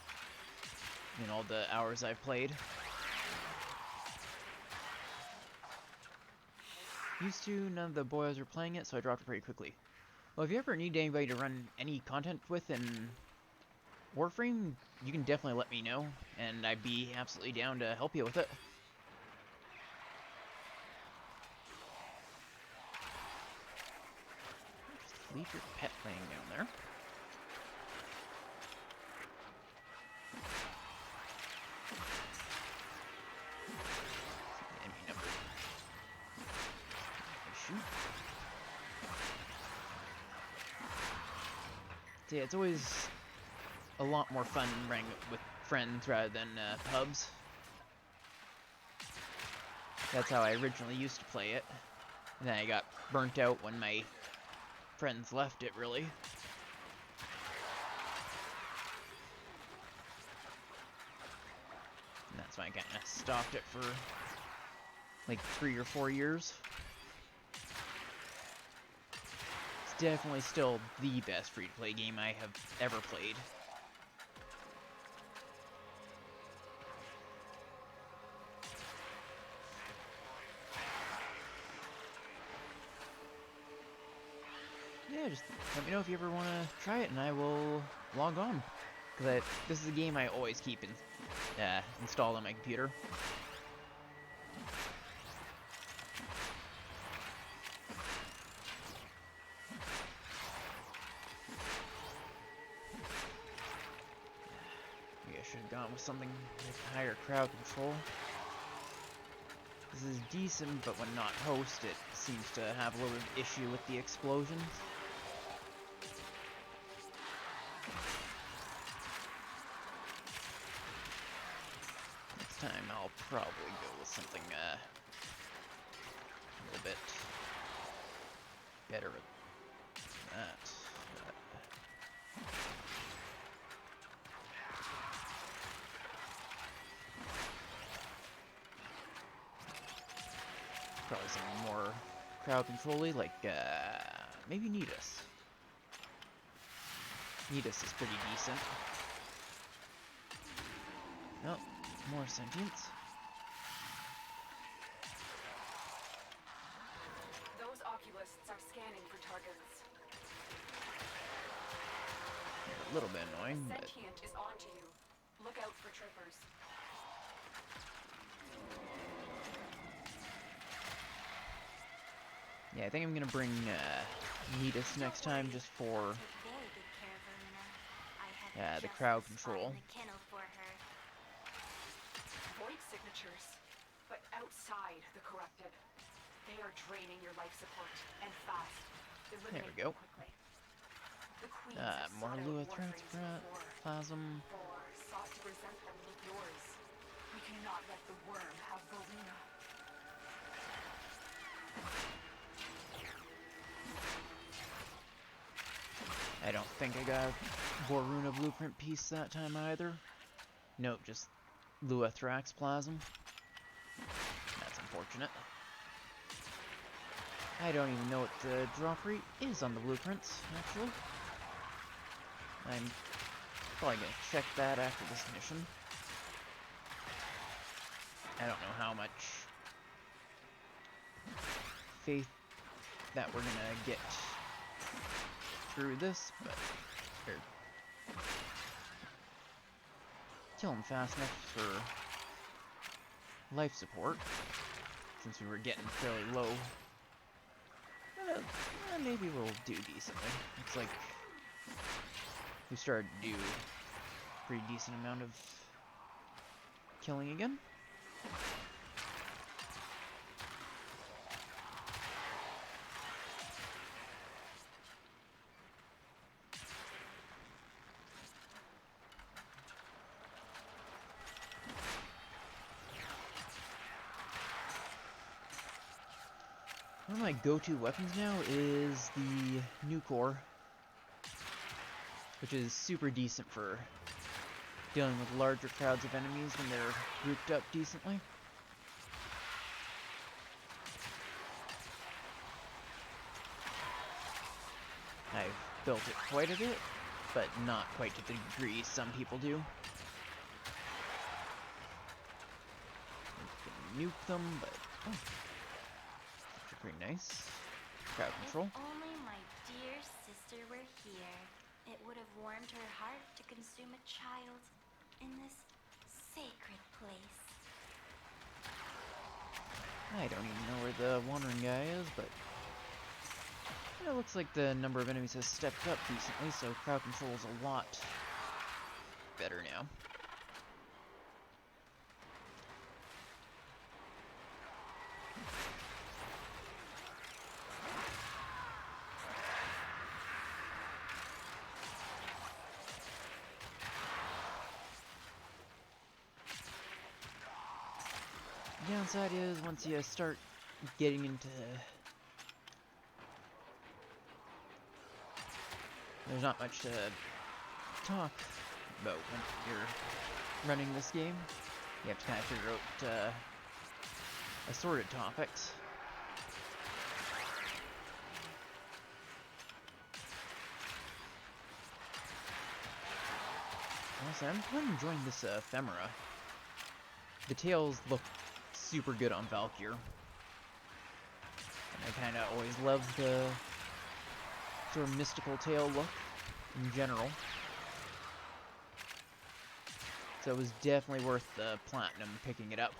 Speaker 1: in all the hours I've played. Used to, none of the boys were playing it, so I dropped it pretty quickly. Well, if you ever need anybody to run any content with in Warframe, you can definitely let me know, and I'd be absolutely down to help you with it. Just leave your pet laying down there. Enemy number. Shoot. So yeah, it's always a lot more fun running with friends rather than pubs. That's how I originally used to play it. And then I got burnt out when my friends left it, really. And that's why I kind of stopped it for like 3 or 4 years. It's definitely still the best free-to-play game I have ever played. Yeah, just let me know if you ever want to try it, and I will log on. Because this is a game I always keep installed on my computer. Maybe I should have gone with something with higher crowd control. This is decent, but when not host, it seems to have a little issue with the explosions. time I'll probably go with something a little bit better at that. Probably something more crowd control-y, like maybe Nidus. Nidus is pretty decent. Nope, more sentience.
Speaker 4: Those oculists are scanning for targets.
Speaker 1: A little bit annoying, but
Speaker 4: Sentient is onto you. Look out for trippers.
Speaker 1: yeah, I think I'm gonna bring Nidus next time just for
Speaker 2: Take very good care of her, Luna. I have
Speaker 1: the
Speaker 2: just
Speaker 1: crowd
Speaker 2: the spot
Speaker 1: control.
Speaker 2: in the kennel for her.
Speaker 4: Void signatures, but outside the corrupted. They are draining your life support, and fast.
Speaker 1: There we go.
Speaker 4: Quickly. The queens have
Speaker 1: More
Speaker 4: sought out
Speaker 1: Luathrax
Speaker 4: warframes before,
Speaker 1: Plasm.
Speaker 4: or sought to present them with yours. We cannot let the worm have Verena.
Speaker 1: I don't think I got a Boruna blueprint piece that time either. Nope, just Luathrax Plasm. That's unfortunate. I don't even know what the drop rate is on the blueprints, actually. I'm probably gonna check that after this mission. I don't know how much faith that we're gonna get through this, but kill him fast enough for life support, since we were getting fairly low. Maybe we'll do decently. Looks like we started to do a pretty decent amount of killing again. One of my go-to weapons now is the Nucor, which is super decent for dealing with larger crowds of enemies when they're grouped up decently. I've built it quite a bit, but not quite to the degree some people do. You can nuke them, but oh, actually pretty nice. Crowd control.
Speaker 2: If only my dear sister were here, it would have warmed her heart to consume a child in this sacred place.
Speaker 1: I don't even know where the wandering guy is, but it looks like the number of enemies has stepped up decently, so crowd control is a lot better now. The downside is once you start getting into there's not much to talk about when you're running this game. You have to kind of figure out assorted topics. Honestly, I'm quite enjoying this ephemera. The tails look super good on Valkyr. And I kind of always love the sort of mystical tail look in general. So it was definitely worth the platinum picking it up.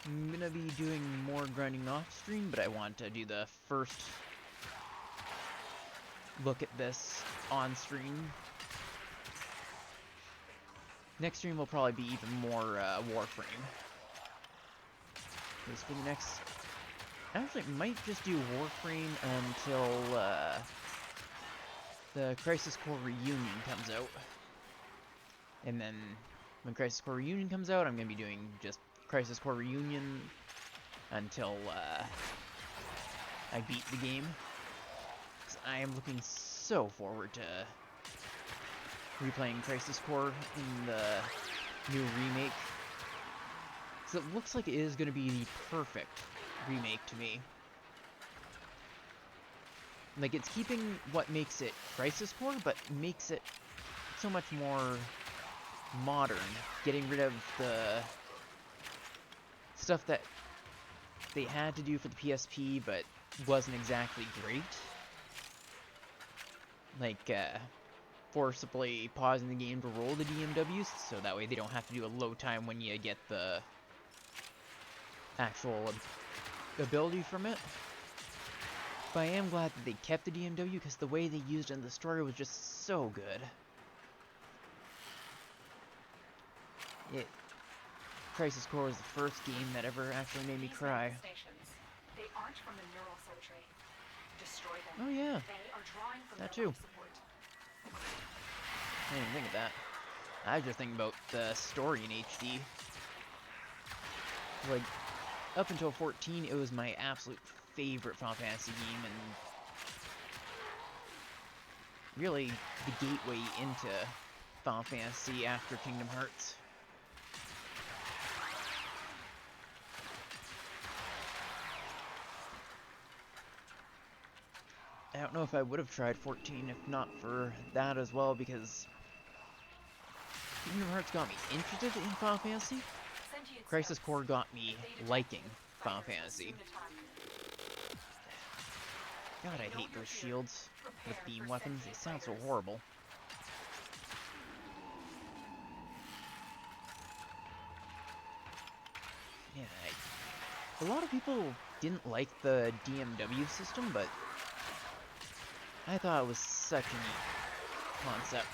Speaker 1: I'm gonna be doing more grinding off stream, but I want to do the first look at this on stream. Next stream will probably be even more Warframe. Because for the next... Actually, it might just do Warframe until the Crisis Core Reunion comes out. And then when Crisis Core Reunion comes out, I'm going to be doing just Crisis Core Reunion until I beat the game. 'Cause I am looking so forward to replaying Crisis Core in the new remake. So it looks like it is going to be the perfect remake to me. Like, it's keeping what makes it Crisis Core, but makes it so much more modern, getting rid of the stuff that they had to do for the PSP, but wasn't exactly great. Like, forcibly pausing the game to roll the DMWs, so that way they don't have to do a load time when you get the actual ability from it. But I am glad that they kept the DMW, because the way they used it in the story was just so good. Crisis Core was the first game that ever actually made me
Speaker 4: These
Speaker 1: cry.
Speaker 4: manifestations, they aren't from the neural substrate. Destroy them.
Speaker 1: Oh yeah,
Speaker 4: They are drawing from
Speaker 1: that
Speaker 4: their
Speaker 1: too.
Speaker 4: life support.
Speaker 1: I didn't even think of that. I was just thinking about the story in HD. Like, up until 14, it was my absolute favorite Final Fantasy game, and really the gateway into Final Fantasy after Kingdom Hearts. I don't know if I would have tried 14 if not for that as well, because Kingdom Hearts got me interested in Final Fantasy.
Speaker 4: Sentient
Speaker 1: Crisis
Speaker 4: cells.
Speaker 1: Core got me
Speaker 4: They detect
Speaker 1: liking
Speaker 4: you.
Speaker 1: Final
Speaker 4: Fighters will
Speaker 1: Fantasy.
Speaker 4: soon attack.
Speaker 1: God, I
Speaker 4: Know
Speaker 1: hate
Speaker 4: you're
Speaker 1: those
Speaker 4: here.
Speaker 1: shields with
Speaker 4: Prepare
Speaker 1: beam
Speaker 4: for
Speaker 1: weapons. They
Speaker 4: sentient
Speaker 1: sound so
Speaker 4: fighters.
Speaker 1: horrible. Yeah, a lot of people didn't like the DMW system, but I thought it was such a neat concept.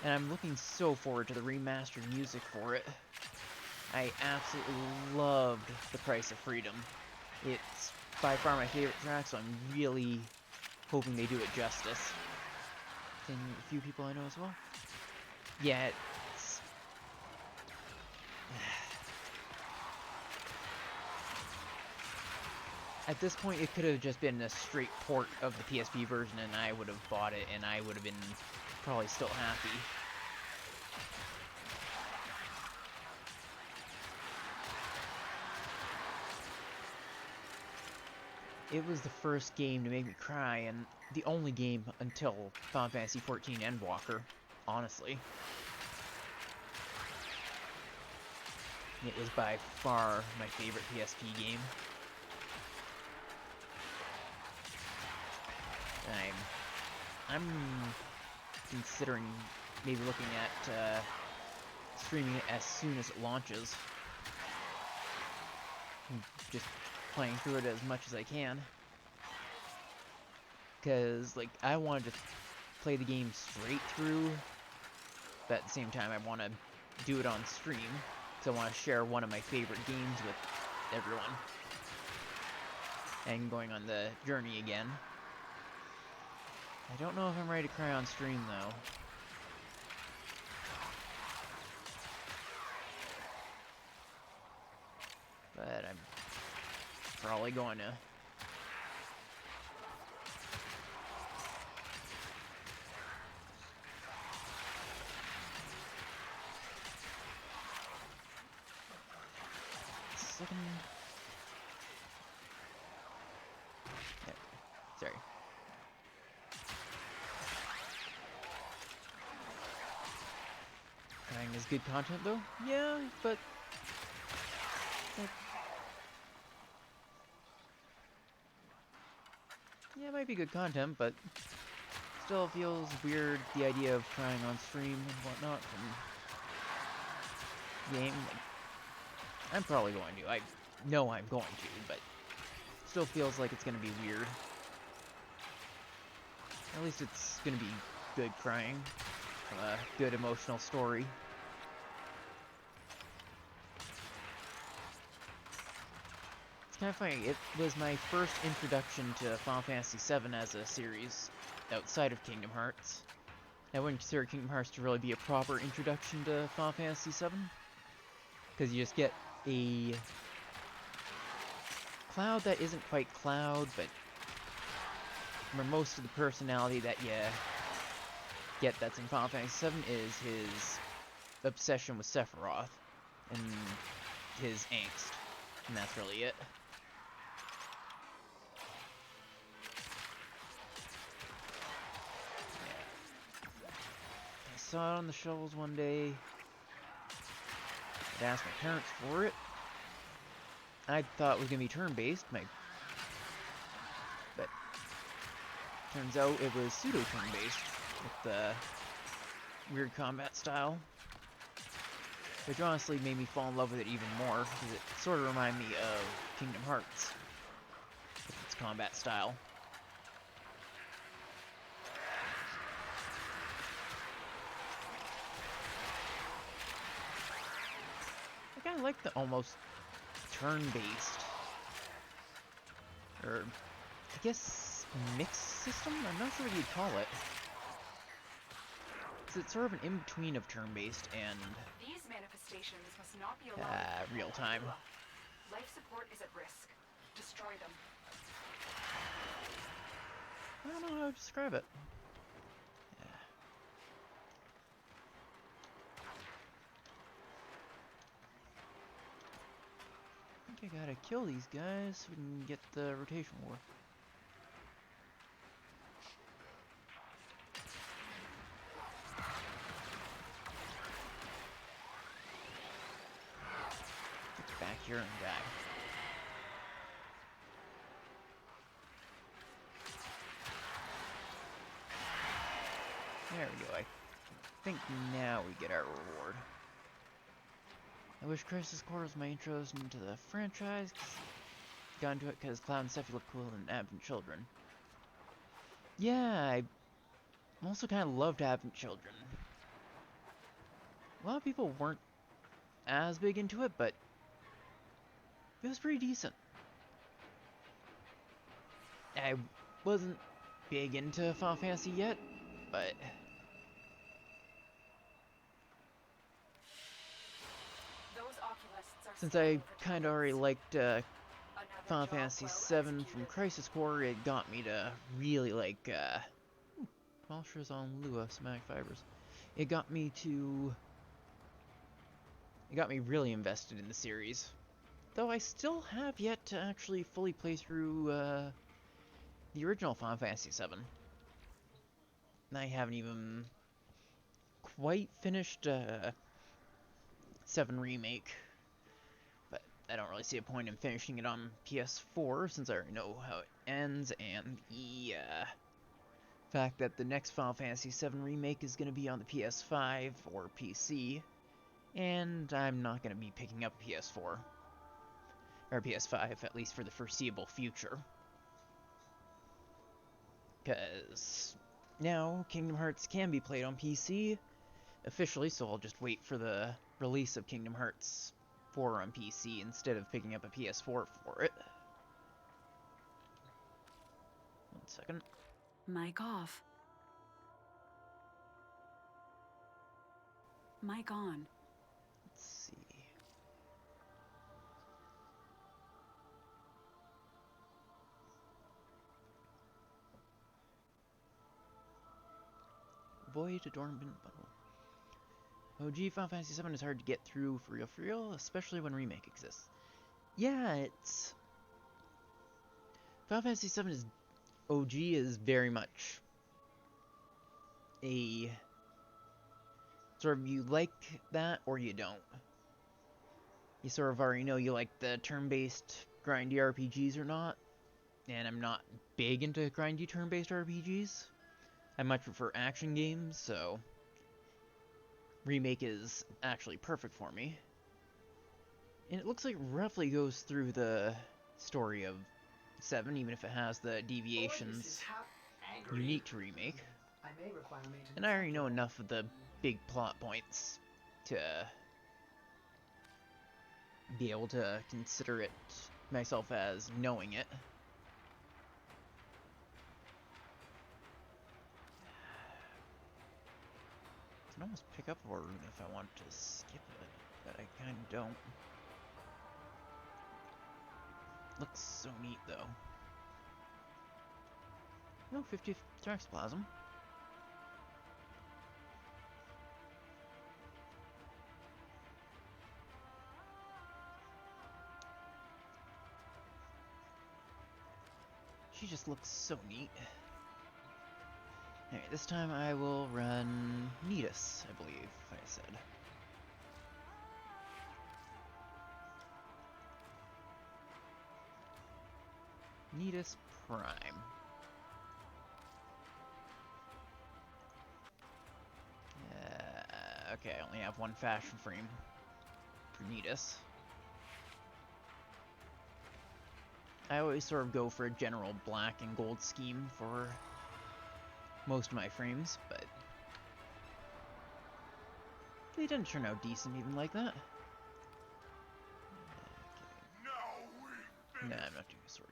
Speaker 1: And I'm looking so forward to the remastered music for it. I absolutely loved The Price of Freedom. It's by far my favorite track, so I'm really hoping they do it justice. And a few people I know as well. Yeah, it's... At this point, it could have just been a straight port of the PSP version, and I would have bought it, and I would have been probably still happy. It was the first game to make me cry, and the only game until Final Fantasy XIV Endwalker, honestly. It was by far my favorite PSP game. I'm considering maybe looking at streaming it as soon as it launches. Just playing through it as much as I can. Because, like, I wanted to play the game straight through, but at the same time I want to do it on stream. So I want to share one of my favorite games with everyone. And going on the journey again. I don't know if I'm ready to cry on stream, though. But I'm probably going to. Second. Yeah, sorry. Crying is good content, though? Yeah, but... yeah, it might be good content, but... still feels weird, the idea of crying on stream and whatnot from... game. Like, I'm probably going to. I know I'm going to, but... still feels like it's gonna be weird. At least it's gonna be good crying. From a good emotional story. It's kind of funny, it was my first introduction to Final Fantasy VII as a series, outside of Kingdom Hearts. I wouldn't consider Kingdom Hearts to really be a proper introduction to Final Fantasy VII, because you just get a Cloud that isn't quite Cloud, but where most of the personality that you get that's in Final Fantasy VII is his obsession with Sephiroth and his angst, and that's really it. I saw it on the shelves one day. I'd asked my parents for it. I thought it was going to be turn-based, but turns out it was pseudo-turn-based with the weird combat style, which honestly made me fall in love with it even more, because it sort of reminded me of Kingdom Hearts with its combat style. I kind of like the almost turn-based, or I guess mixed system? I'm not sure what you'd call it. It's sort of an in-between of turn-based and
Speaker 4: These manifestations must not be allowed
Speaker 1: real-time.
Speaker 4: Life support is at risk. Destroy them.
Speaker 1: I don't know how to describe it. I think I gotta kill these guys so we can get the rotation war. Get back here and die. There we go. I think now we get our reward. I wish Crisis Core was my intros into the franchise. Got into it because Cloud and Sephi look cool in Advent Children. Yeah, I also kind of loved Advent Children. A lot of people weren't as big into it, but it was pretty decent. I wasn't big into Final Fantasy yet, but since I kind of already liked Final Fantasy VII from Crisis Core, it got me to really like Vultures on Lua, Somatic Fibers. It got me really invested in the series. Though I still have yet to actually fully play through the original Final Fantasy VII. I haven't even quite finished 7 Remake. But I don't really see a point in finishing it on PS4 since I already know how it ends, and the fact that the next Final Fantasy VII Remake is going to be on the PS5 or PC, and I'm not going to be picking up a PS4 or PS5, at least for the foreseeable future. Because now Kingdom Hearts can be played on PC officially, so I'll just wait for the release of Kingdom Hearts 4 on PC instead of picking up a PS4 for it. 1 second.
Speaker 5: Mic off. Mic on.
Speaker 1: Let's see. Void Adornment Bundle. OG Final Fantasy VII is hard to get through for real, especially when Remake exists. Yeah, it's... Final Fantasy VII is... OG is very much a... sort of, you like that or you don't. You sort of already know you like the turn-based grindy RPGs or not, and I'm not big into grindy turn-based RPGs. I much prefer action games, so Remake is actually perfect for me. And it looks like roughly goes through the story of 7, even if it has the deviations unique to Remake. And I already know enough of the big plot points to be able to consider it myself as knowing it. almost pick up a rune if I want to skip it, but I kind of don't. Looks so neat though. No, 50 Traxplasm. She just looks so neat. Anyway, this time I will run Nidus, I believe I said. Nidus Prime. Okay, I only have one fashion frame for Nidus. I always sort of go for a general black and gold scheme for most of my frames, but they didn't turn out decent even like that. Okay. Nah, I'm not doing a sorry.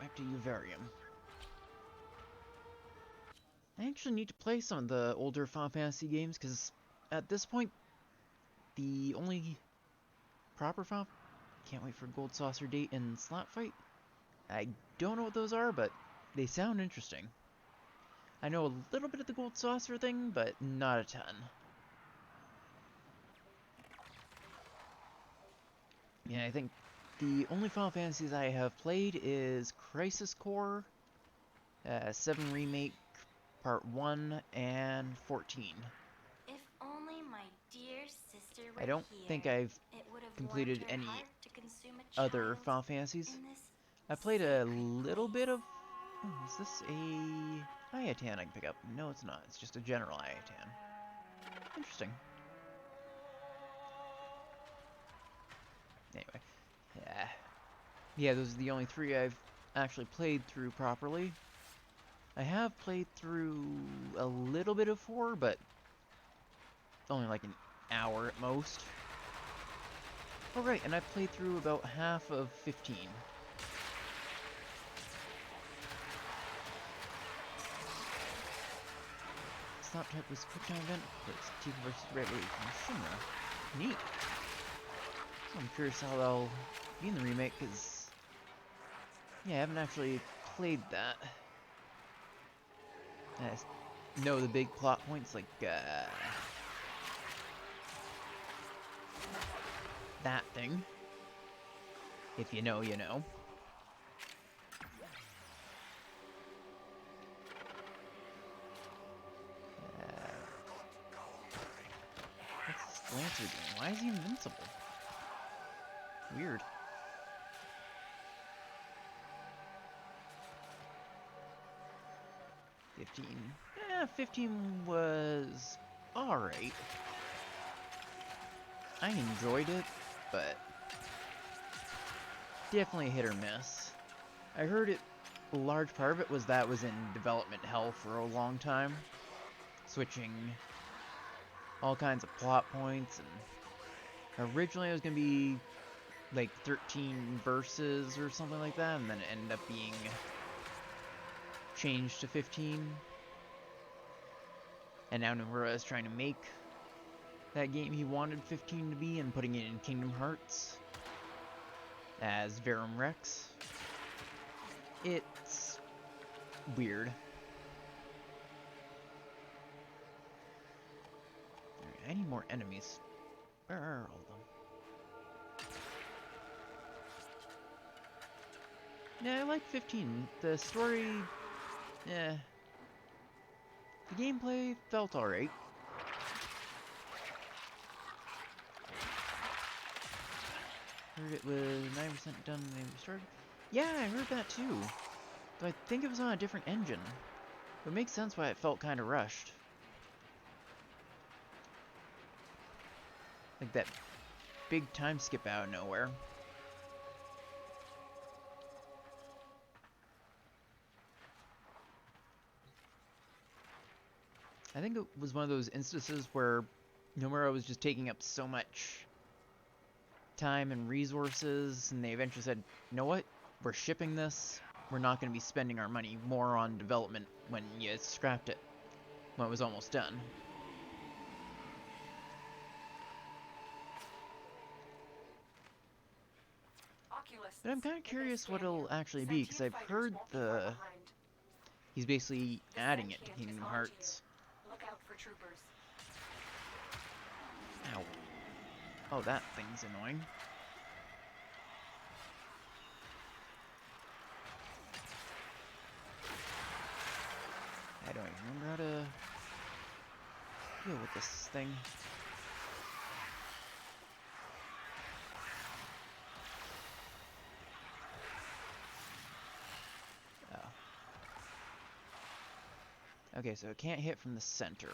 Speaker 1: Back to Uvarium. I actually need to play some of the older Final Fantasy games, because at this point, the only proper Final... Can't wait for Gold Saucer Date and Slap Fight. I don't know what those are, but they sound interesting. I know a little bit of the Gold Saucer thing, but not a ton. Yeah, I think the only Final Fantasies I have played is Crisis Core, 7 Remake, Part 1, and 14.
Speaker 2: If only my dear sister were
Speaker 1: I don't
Speaker 2: here,
Speaker 1: think I've
Speaker 2: it would have
Speaker 1: completed
Speaker 2: warmed her
Speaker 1: any
Speaker 2: heart to consume a
Speaker 1: other
Speaker 2: child
Speaker 1: Final Fantasies.
Speaker 2: in this
Speaker 1: I played a
Speaker 2: sacred
Speaker 1: little
Speaker 2: place.
Speaker 1: bit of... Oh, is this a Iatan I can pick up? No, it's not. It's just a general Iatan. Interesting. Anyway. Yeah, those are the only 3 I've actually played through properly. I have played through a little bit of 4, but only like an hour at most. Oh right, and I played through about half of 15. Slap type was quick time event, but it's Tifa versus Red Leaf from Shinra. Neat. I'm curious how they'll be in the remake, because yeah, I haven't actually played that. I know the big plot points, like that thing. If you know, you know. What's this Lancer doing? Why is he invincible? Weird. Yeah, 15 was alright. I enjoyed it, but definitely hit or miss. I heard it, a large part of it was that was in development hell for a long time. Switching all kinds of plot points, and originally it was going to be like 13 verses or something like that, and then it ended up being changed to 15. And now Nomura is trying to make that game he wanted 15 to be and putting it in Kingdom Hearts as Verum Rex. It's weird. Alright, I need more enemies. Where are all of them? Yeah, I like 15. The story... eh. The gameplay felt alright. Heard it was 9% done when we started. Yeah, I heard that too. Though I think it was on a different engine. But it makes sense why it felt kind of rushed. Like that big time skip out of nowhere. I think it was one of those instances where Nomura was just taking up so much time and resources, and they eventually said, you know what, we're shipping this, we're not going to be spending our money more on development when you scrapped it, when it was almost done.
Speaker 4: populists
Speaker 1: But I'm kind of
Speaker 4: if they
Speaker 1: curious what
Speaker 4: stand
Speaker 1: it'll
Speaker 4: here.
Speaker 1: actually be, because
Speaker 4: Sentient
Speaker 1: I've
Speaker 4: fighters
Speaker 1: heard
Speaker 4: won't be far
Speaker 1: the...
Speaker 4: behind.
Speaker 1: He's basically
Speaker 4: The
Speaker 1: adding it to
Speaker 4: sentient
Speaker 1: Kingdom
Speaker 4: is onto you.
Speaker 1: Hearts.
Speaker 4: Look out for troopers.
Speaker 1: Ow. Oh, that thing's annoying. I don't even remember how to deal with this thing. Oh. Okay, so it can't hit from the center.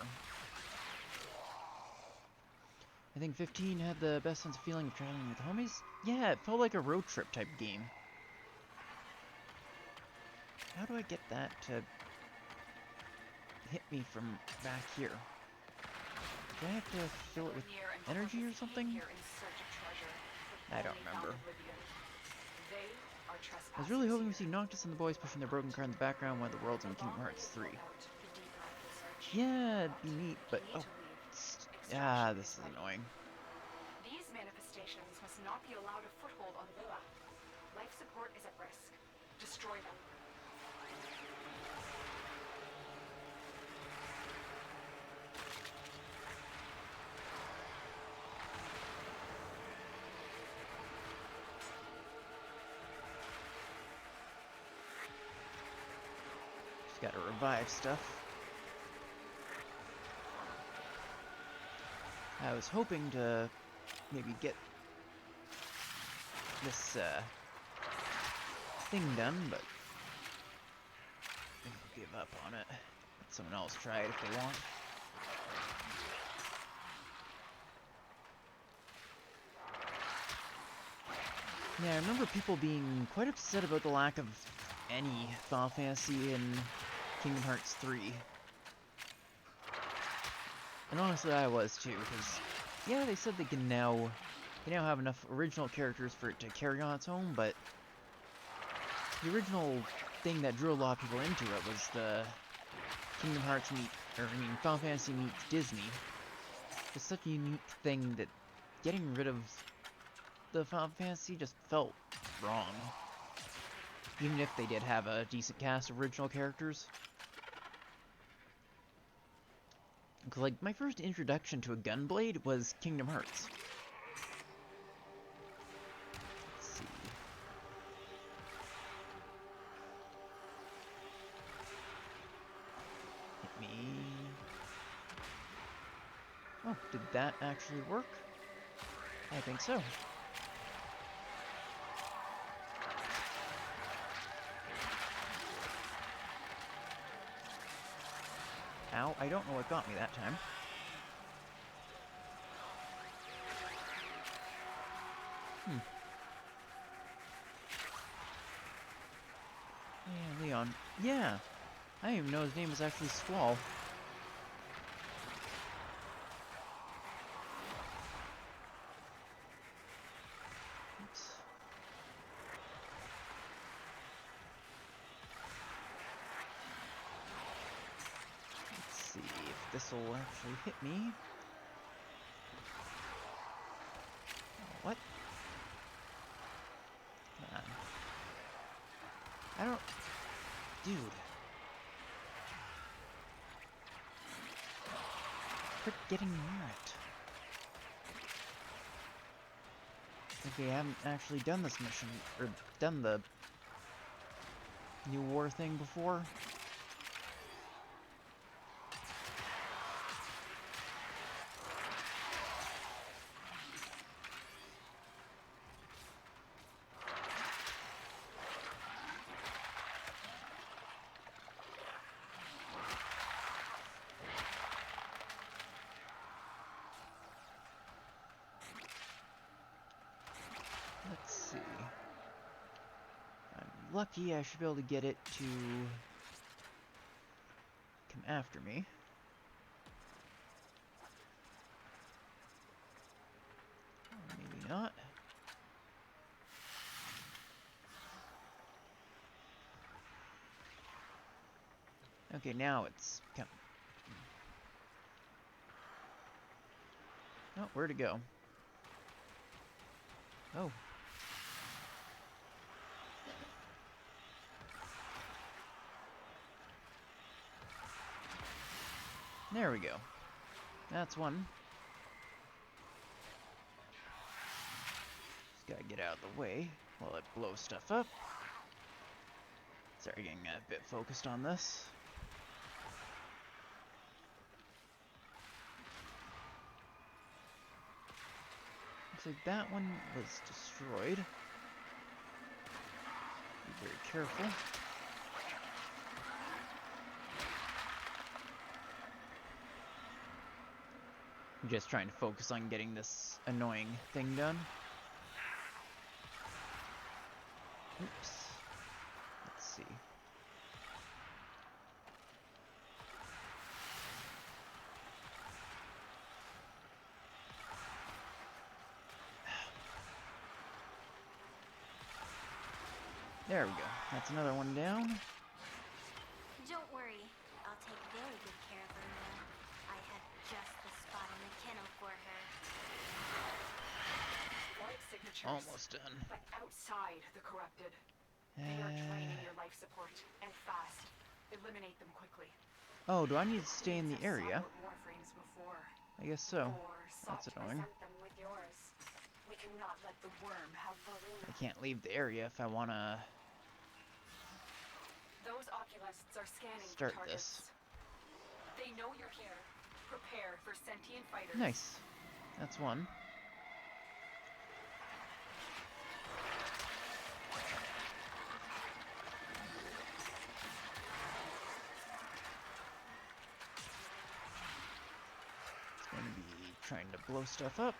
Speaker 1: I think 15 had the best sense of feeling of traveling with homies. Yeah, it felt like a road trip type game. How do I get that to hit me from back here? Do I have to fill it with energy or something? I don't remember. I was really hoping to see Noctis and the boys pushing their broken car in the background while the world's in Kingdom Hearts 3. Yeah, it'd be neat, but oh, this is annoying.
Speaker 4: These manifestations must not be allowed a foothold on Villa. Life support is at risk. Destroy them.
Speaker 1: Just gotta revive stuff. I was hoping to maybe get this thing done, but I think I'll give up on it. Let someone else try it if they want. Yeah, I remember people being quite upset about the lack of any Final Fantasy in Kingdom Hearts 3. And honestly, I was too, because, yeah, they said they now have enough original characters for it to carry on its own, but the original thing that drew a lot of people into it was the Kingdom Hearts Final Fantasy meets Disney. It's such a unique thing that getting rid of the Final Fantasy just felt wrong. Even if they did have a decent cast of original characters. Because, like, my first introduction to a Gunblade was Kingdom Hearts. Let's see. Hit me. Oh, did that actually work? I think so. Ow, I don't know what got me that time. Yeah, Leon. Yeah! I didn't even know his name was actually Squall. Oops. Let's see if this will actually hit me. What? Come on. I don't... Dude. Quit getting near it. Okay, I haven't actually done this mission, or done the New War thing before. Let's see. I'm lucky I should be able to get it to come after me. Or maybe not. Okay, now it's come. Oh, where'd it go? Oh. There we go. That's one. Just gotta get out of the way while it blows stuff up. Sorry, getting a bit focused on this. Looks like that one was destroyed. Be very careful. I'm just trying to focus on getting this annoying thing done. Oops. Let's see. There we go. That's another one down.
Speaker 2: Don't worry, I'll take very good care of Luna. I have just the spot in the kennel for her.
Speaker 4: White signatures,
Speaker 1: Almost done.
Speaker 4: but outside the corrupted. They are draining your life support, and fast. Eliminate them quickly.
Speaker 1: Oh, do I need to stay in the
Speaker 4: Queens have
Speaker 1: area?
Speaker 4: sought out warframes before,
Speaker 1: I guess so.
Speaker 4: or sought
Speaker 1: That's
Speaker 4: to
Speaker 1: annoying.
Speaker 4: present them with yours. We cannot let the worm have Varuna.
Speaker 1: I can't leave the area if I wanna
Speaker 4: Those oculists are scanning
Speaker 1: start
Speaker 4: for
Speaker 1: this.
Speaker 4: targets. They know you're here. Prepare for sentient fighters.
Speaker 1: Nice. That's one. It's going to be trying to blow stuff up.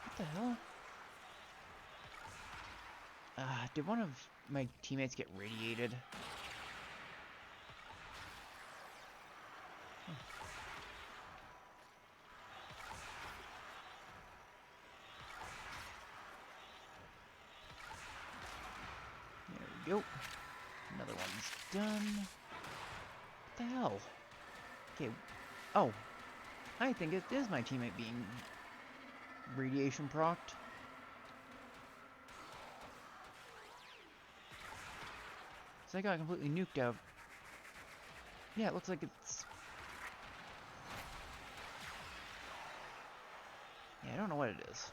Speaker 1: What the hell? Did one of my teammates get radiated? There we go. Another one's done. What the hell? Okay. Oh. I think it is my teammate being radiation procced. So I got completely nuked out. Yeah, it looks like it's... Yeah, I don't know what it is.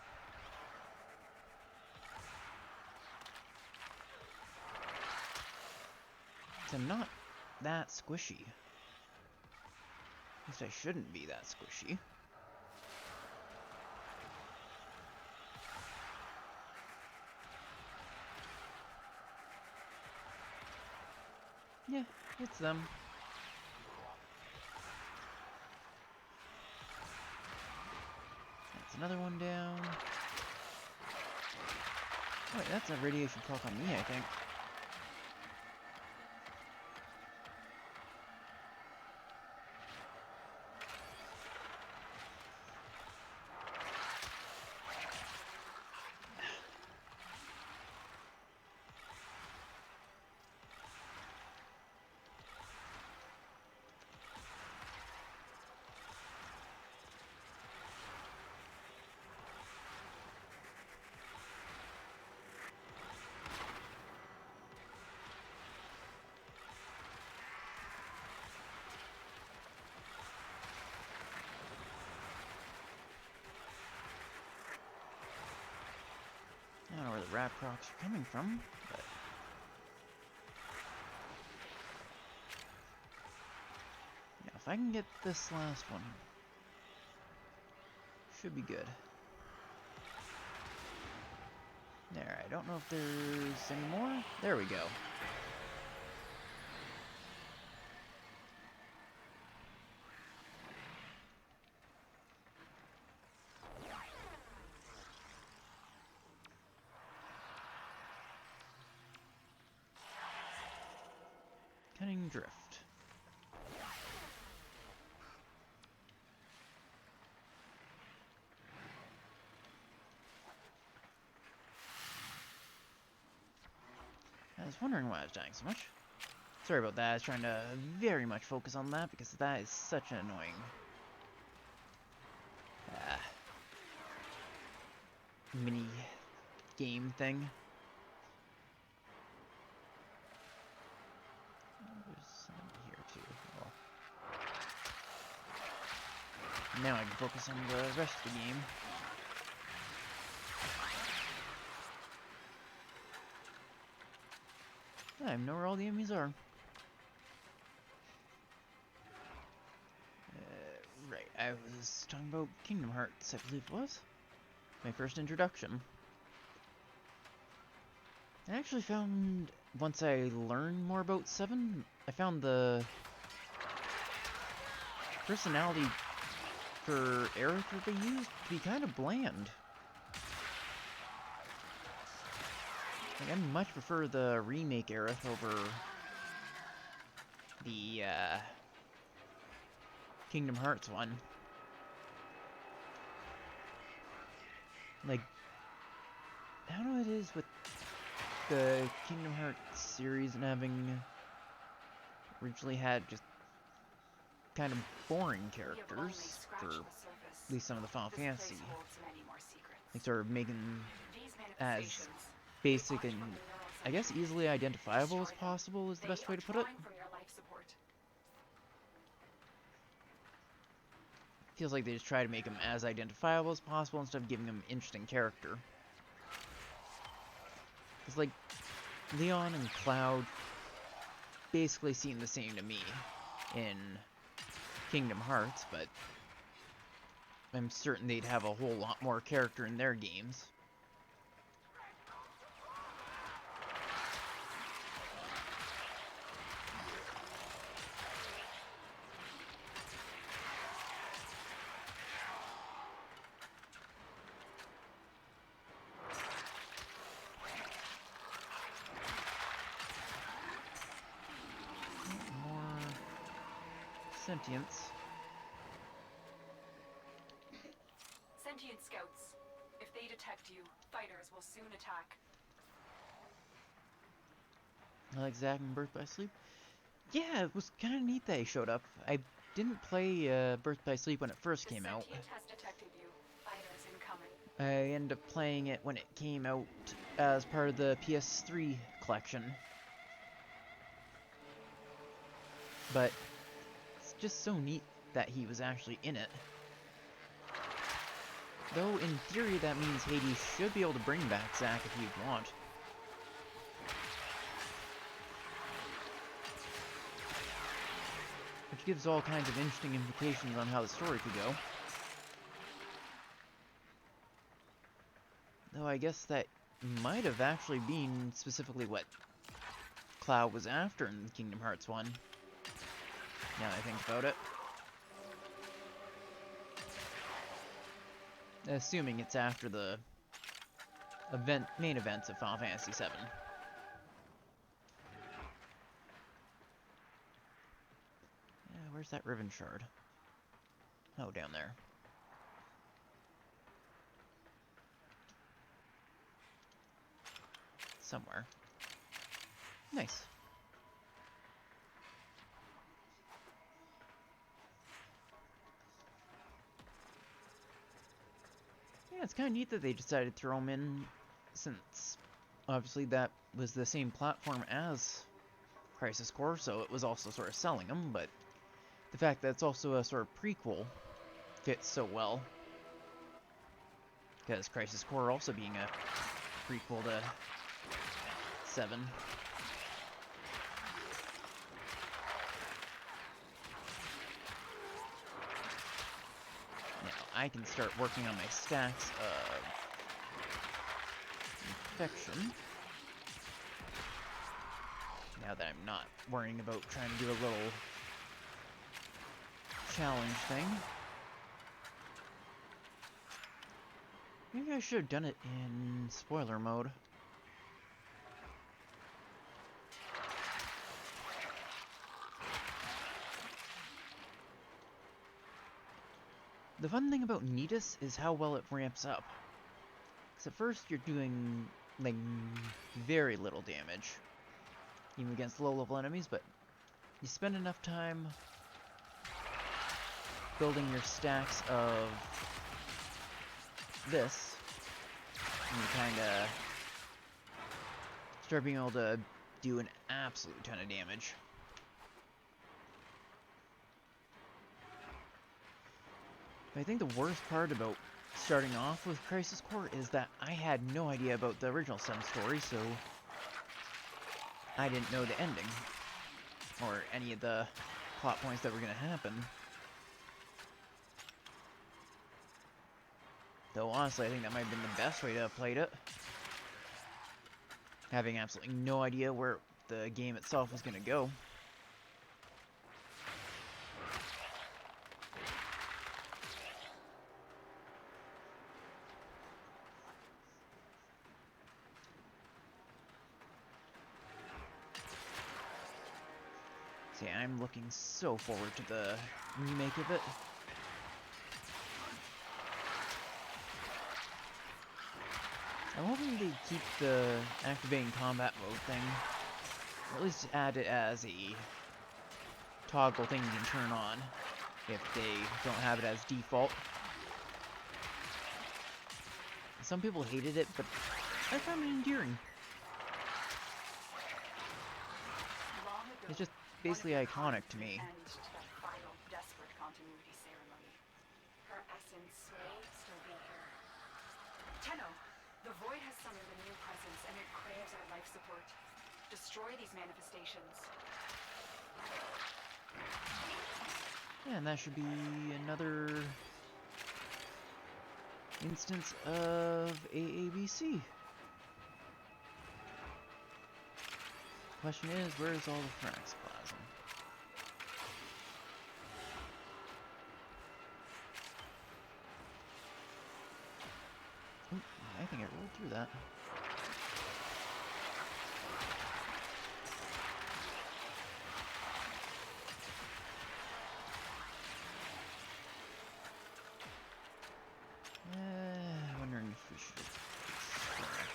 Speaker 1: So I'm not that squishy. At least I shouldn't be that squishy. Yeah, it's them. That's another one down. Oh, wait, that's a radiation proc on me, I think. I don't know where the rat procs are coming from, but... Yeah, if I can get this last one, should be good. There, I don't know if there's any more. There we go. Cunning drift. I was wondering why I was dying so much. Sorry about that, I was trying to very much focus on that because that is such an annoying... mini game thing. focus on the rest of the game. I know where all the enemies are. Right, I was talking about Kingdom Hearts, I believe it was. My first introduction. I actually found, once I learned more about 7, I found the personality for Aerith that they used to be kind of bland. Like, I much prefer the remake Aerith over the Kingdom Hearts one. Like, I don't know what it is with the Kingdom Hearts series and having originally had just kind of boring characters for at least some of the Final Fantasy. Like, sort of making as basic and, I guess, easily identifiable as possible is the best way to put it. Feels like they just try to make him as identifiable as possible instead of giving him an interesting character. It's like Leon and Cloud basically seem the same to me in Kingdom Hearts, but I'm certain they'd have a whole lot more character in their games. Sentience.
Speaker 4: Sentient scouts. If they detect you, fighters will soon attack.
Speaker 1: I like Zack and Birth by Sleep. Yeah, it was kind of neat that he showed up. I didn't play Birth by Sleep when it first came out.
Speaker 4: Sentient has detected you. Fighters incoming.
Speaker 1: I ended up playing it when it came out as part of the PS3 collection. But it's just so neat that he was actually in it. Though, in theory, that means Hades should be able to bring back Zack if you'd want. Which gives all kinds of interesting implications on how the story could go. Though I guess that might have actually been specifically what Cloud was after in Kingdom Hearts 1. Now that I think about it. Assuming it's after the main events of Final Fantasy VII. Where's that ribbon shard? Oh, down there. Somewhere. Nice. Yeah, it's kind of neat that they decided to throw him in, since obviously that was the same platform as Crisis Core, so it was also sort of selling him, but the fact that it's also a sort of prequel fits so well. Because Crisis Core also being a prequel to 7. Now, I can start working on my stacks of infection. Now that I'm not worrying about trying to do a little challenge thing. Maybe I should have done it in spoiler mode. The fun thing about Nidus is how well it ramps up. Because at first you're doing, like, very little damage, even against low-level enemies, but you spend enough time building your stacks of this, and you kinda start being able to do an absolute ton of damage. I think the worst part about starting off with Crisis Core is that I had no idea about the original Sim story, so I didn't know the ending or any of the plot points that were going to happen. Though honestly, I think that might have been the best way to have played it. Having absolutely no idea where the game itself was going to go. See, I'm looking so forward to the remake of it. I'm hoping they keep the activating combat mode thing, or at least add it as a toggle thing you can turn on if they don't have it as default. Some people hated it, but I found it endearing. It's just basically iconic to me.
Speaker 4: End to that final desperate continuity ceremony. Her essence may still be here. Tenno, the Void has summoned a new presence and it craves our life support. Destroy these manifestations.
Speaker 1: Yeah, and that should be another instance of AABC. Question is, where's all the Frax plasm? Oop, I think I rolled through that. Wondering if we should extract.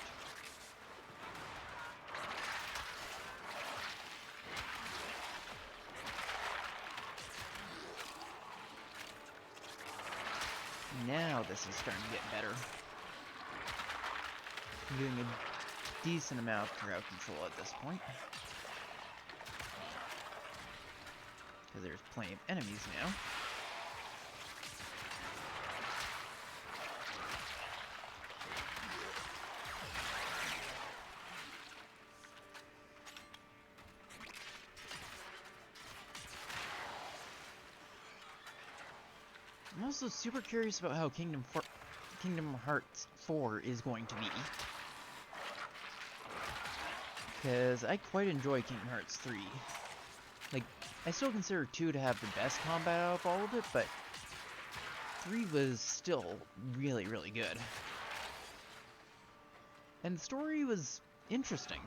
Speaker 1: Now this is starting to get better. I'm doing a decent amount of crowd control at this point. Because there's plenty of enemies now. I'm also super curious about how Kingdom Hearts 4 is going to be. Because I quite enjoy Kingdom Hearts 3. Like, I still consider 2 to have the best combat out of all of it, but 3 was still really, really good. And the story was interesting.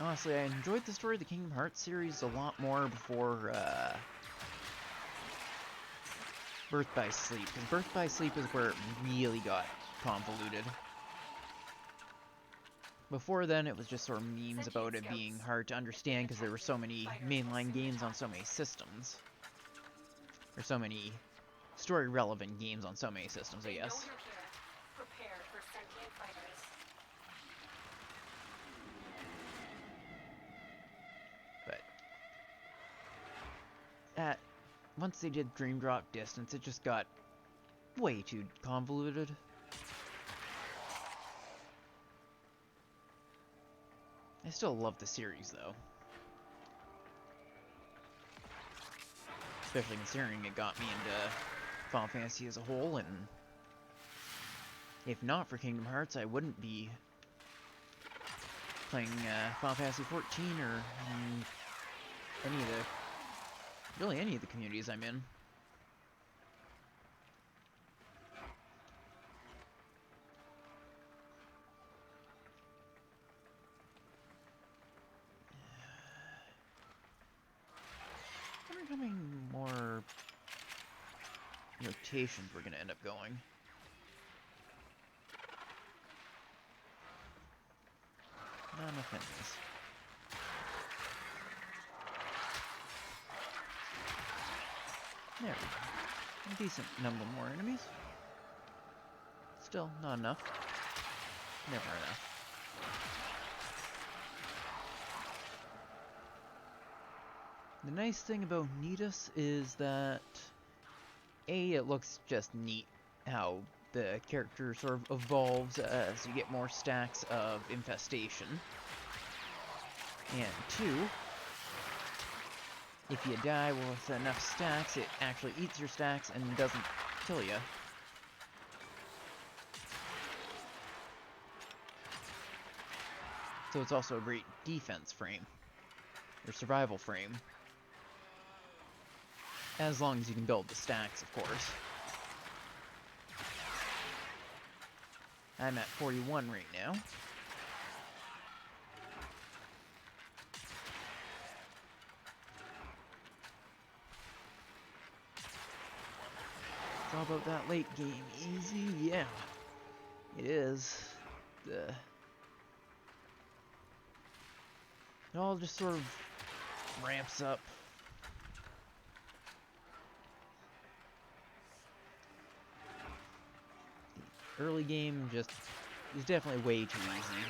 Speaker 1: Honestly, I enjoyed the story of the Kingdom Hearts series a lot more before Birth by Sleep, because Birth by Sleep is where it really got convoluted. Before then, it was just sort of memes about it being hard to understand because there were so many mainline games on so many systems. Or so many story-relevant games on so many systems, I guess.
Speaker 4: Prepare for sentient fighters.
Speaker 1: But once they did Dream Drop Distance, it just got way too convoluted. I still love the series, though. Especially considering it got me into Final Fantasy as a whole, and if not for Kingdom Hearts, I wouldn't be playing Final Fantasy 14 or really any of the communities I'm in. I wonder how many more rotations we're gonna end up going. Not enough enemies. There we go. A decent number more enemies. Still, not enough. Never enough. The nice thing about Nidus is that A, it looks just neat how the character sort of evolves as you get more stacks of infestation. And 2, if you die with enough stacks, it actually eats your stacks and doesn't kill you. So it's also a great defense frame, or survival frame. As long as you can build the stacks, of course. I'm at 41 right now. It's all about that late game. Easy? Yeah. It is. It all just sort of ramps up. The early game just is definitely way too easy.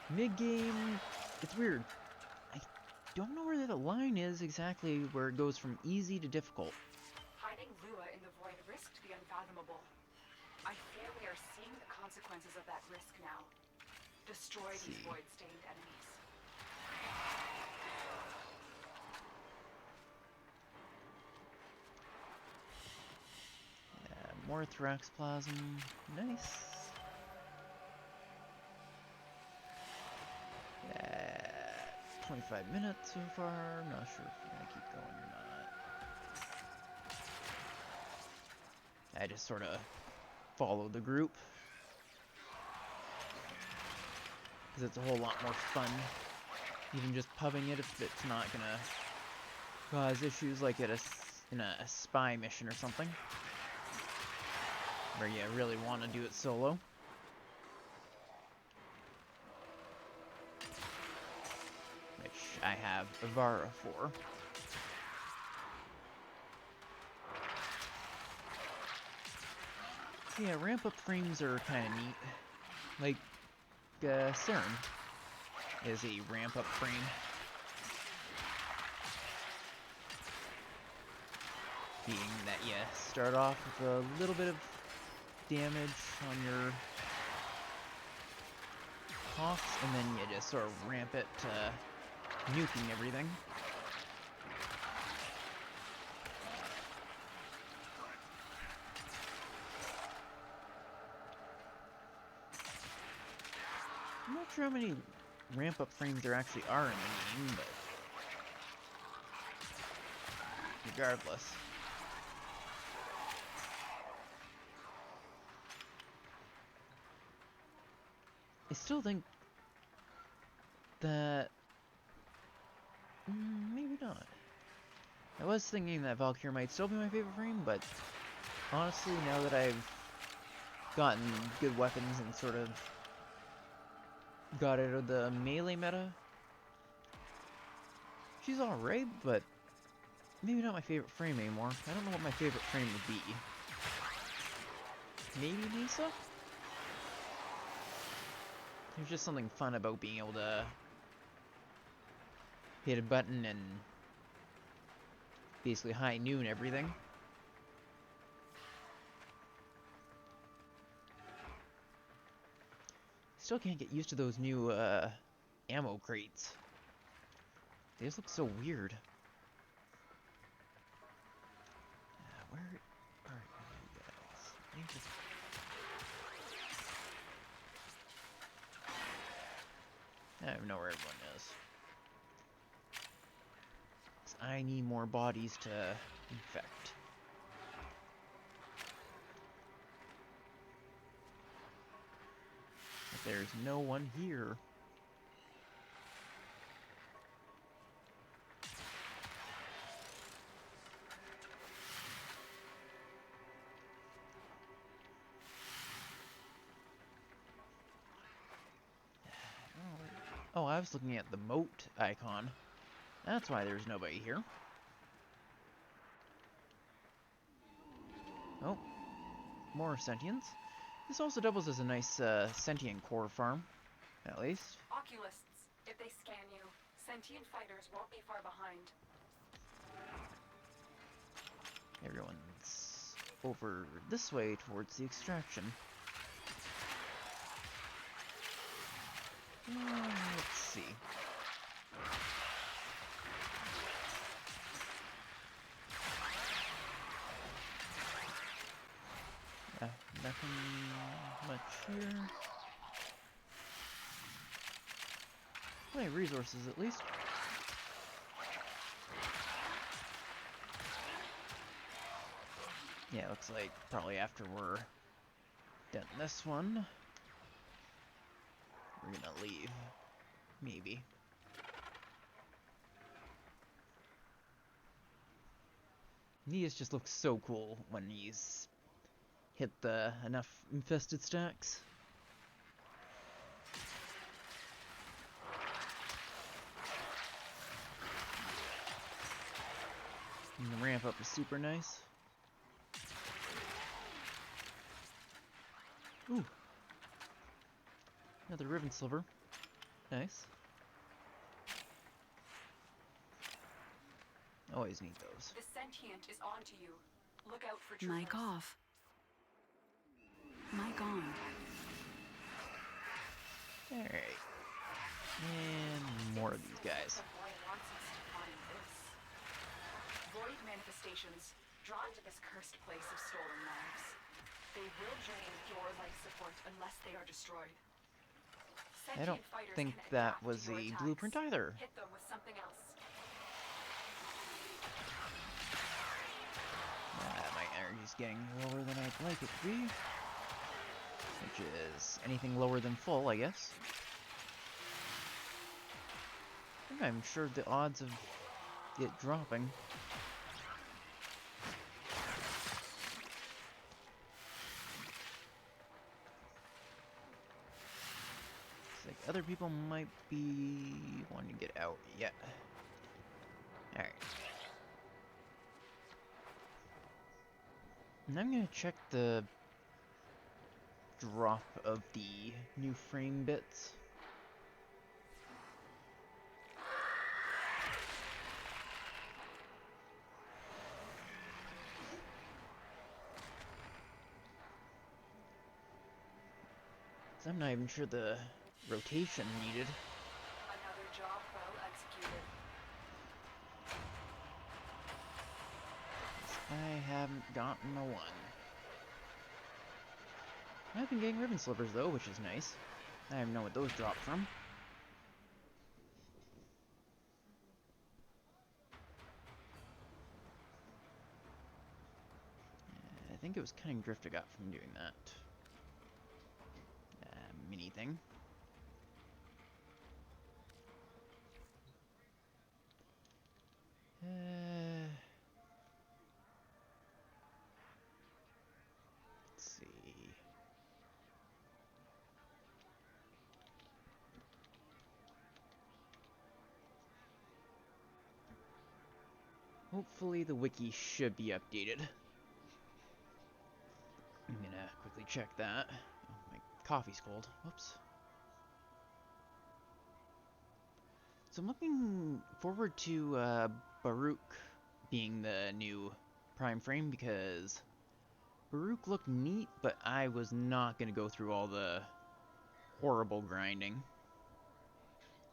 Speaker 1: Mid game, it's weird. I don't know where the line is exactly where it goes from easy to difficult.
Speaker 4: Hiding Lua in the void risked the unfathomable. I fear we are seeing the consequences of that risk now. Destroy these void-stained enemies.
Speaker 1: More Thraxplasm. Nice. 25 minutes so far. Not sure if I'm gonna keep going or not. I just sort of follow the group, because it's a whole lot more fun. Even just pubbing it if it's not gonna cause issues like in a spy mission or something, where you really want to do it solo. Which I have Ivara for. Yeah, ramp up frames are kind of neat. Like, CERN is a ramp up frame. Being that you start off with a little bit of damage on your Hawks, and then you just sort of ramp it to nuking everything. I'm not sure how many ramp up frames there actually are in the game, but regardless. I still think that maybe not. I was thinking that Valkyrie might still be my favorite frame, but honestly, now that I've gotten good weapons and sort of got out of the melee meta, she's alright, but maybe not my favorite frame anymore. I don't know what my favorite frame would be. Maybe Lisa? There's just something fun about being able to hit a button and basically high noon everything. Still can't get used to those new ammo crates. They just look so weird. Where are you guys? I don't even know where everyone is. 'Cause I need more bodies to infect. But there's no one here. Oh, I was looking at the moat icon. That's why there's nobody here. Oh, more sentients. This also doubles as a nice sentient core farm, at least.
Speaker 4: Oculists, if they scan you, Sentient fighters won't be far behind.
Speaker 1: Everyone's over this way towards the extraction. Let's see. Nothing much here. Plenty of resources, at least. Yeah, looks like probably after we're done this one, we're gonna leave. Maybe. Neas just looks so cool when he's hit the enough infested stacks. And the ramp up is super nice. Ooh. Another ribbon sliver. Nice. Always need those.
Speaker 4: The sentient is onto you. Look out for troopers.
Speaker 5: Mic off. Mic on.
Speaker 1: Alright. And more of these guys.
Speaker 4: The boy wants us to find this. Void manifestations drawn to this cursed place of stolen lives. They will drain your life support unless they are destroyed.
Speaker 1: I don't
Speaker 4: Sentient fighters
Speaker 1: think
Speaker 4: can
Speaker 1: that
Speaker 4: adapt
Speaker 1: was
Speaker 4: to your
Speaker 1: a
Speaker 4: attacks.
Speaker 1: blueprint either.
Speaker 4: Hit them with something else.
Speaker 1: My energy's getting lower than I'd like it to be. Which is anything lower than full, I guess. I'm sure the odds of it dropping. It's like other people might be wanting to get out yet. Alright. And I'm gonna check the drop of the new frame bits. So I'm not even sure the rotation needed.
Speaker 4: Another job well executed.
Speaker 1: I haven't gotten a one. I've been getting ribbon slivers though, which is nice. I don't even know what those drop from. I think it was cutting drift I got from doing that. Mini thing. Let's see. Hopefully the wiki should be updated. I'm gonna quickly check that. Oh, my coffee's cold. Whoops. So I'm looking forward to Baruch being the new prime frame because Baruch looked neat, but I was not gonna go through all the horrible grinding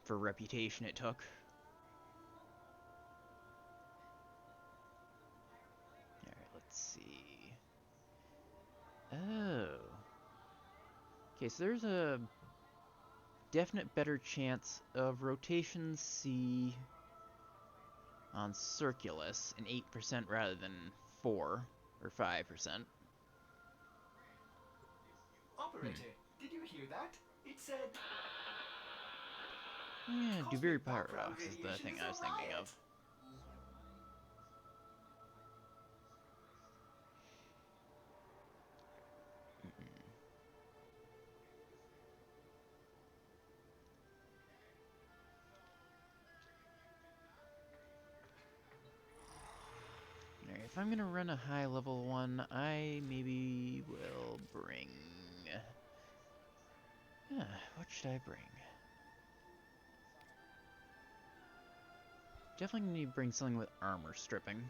Speaker 1: for reputation it took. Alright, let's see. Oh. Okay, so there's a definite better chance of rotation C on Circulus in 8% rather than 4 or 5%.
Speaker 6: Operator, did you hear that? It said...
Speaker 1: Yeah,
Speaker 6: Cosmic
Speaker 1: Dubiri
Speaker 6: background
Speaker 1: Paradox is the
Speaker 6: radiation
Speaker 1: thing
Speaker 6: is
Speaker 1: I
Speaker 6: a
Speaker 1: was thinking
Speaker 6: riot.
Speaker 1: of. Alright, if I'm gonna run a high level one, I maybe will bring... what should I bring? Definitely need to bring something with armor stripping.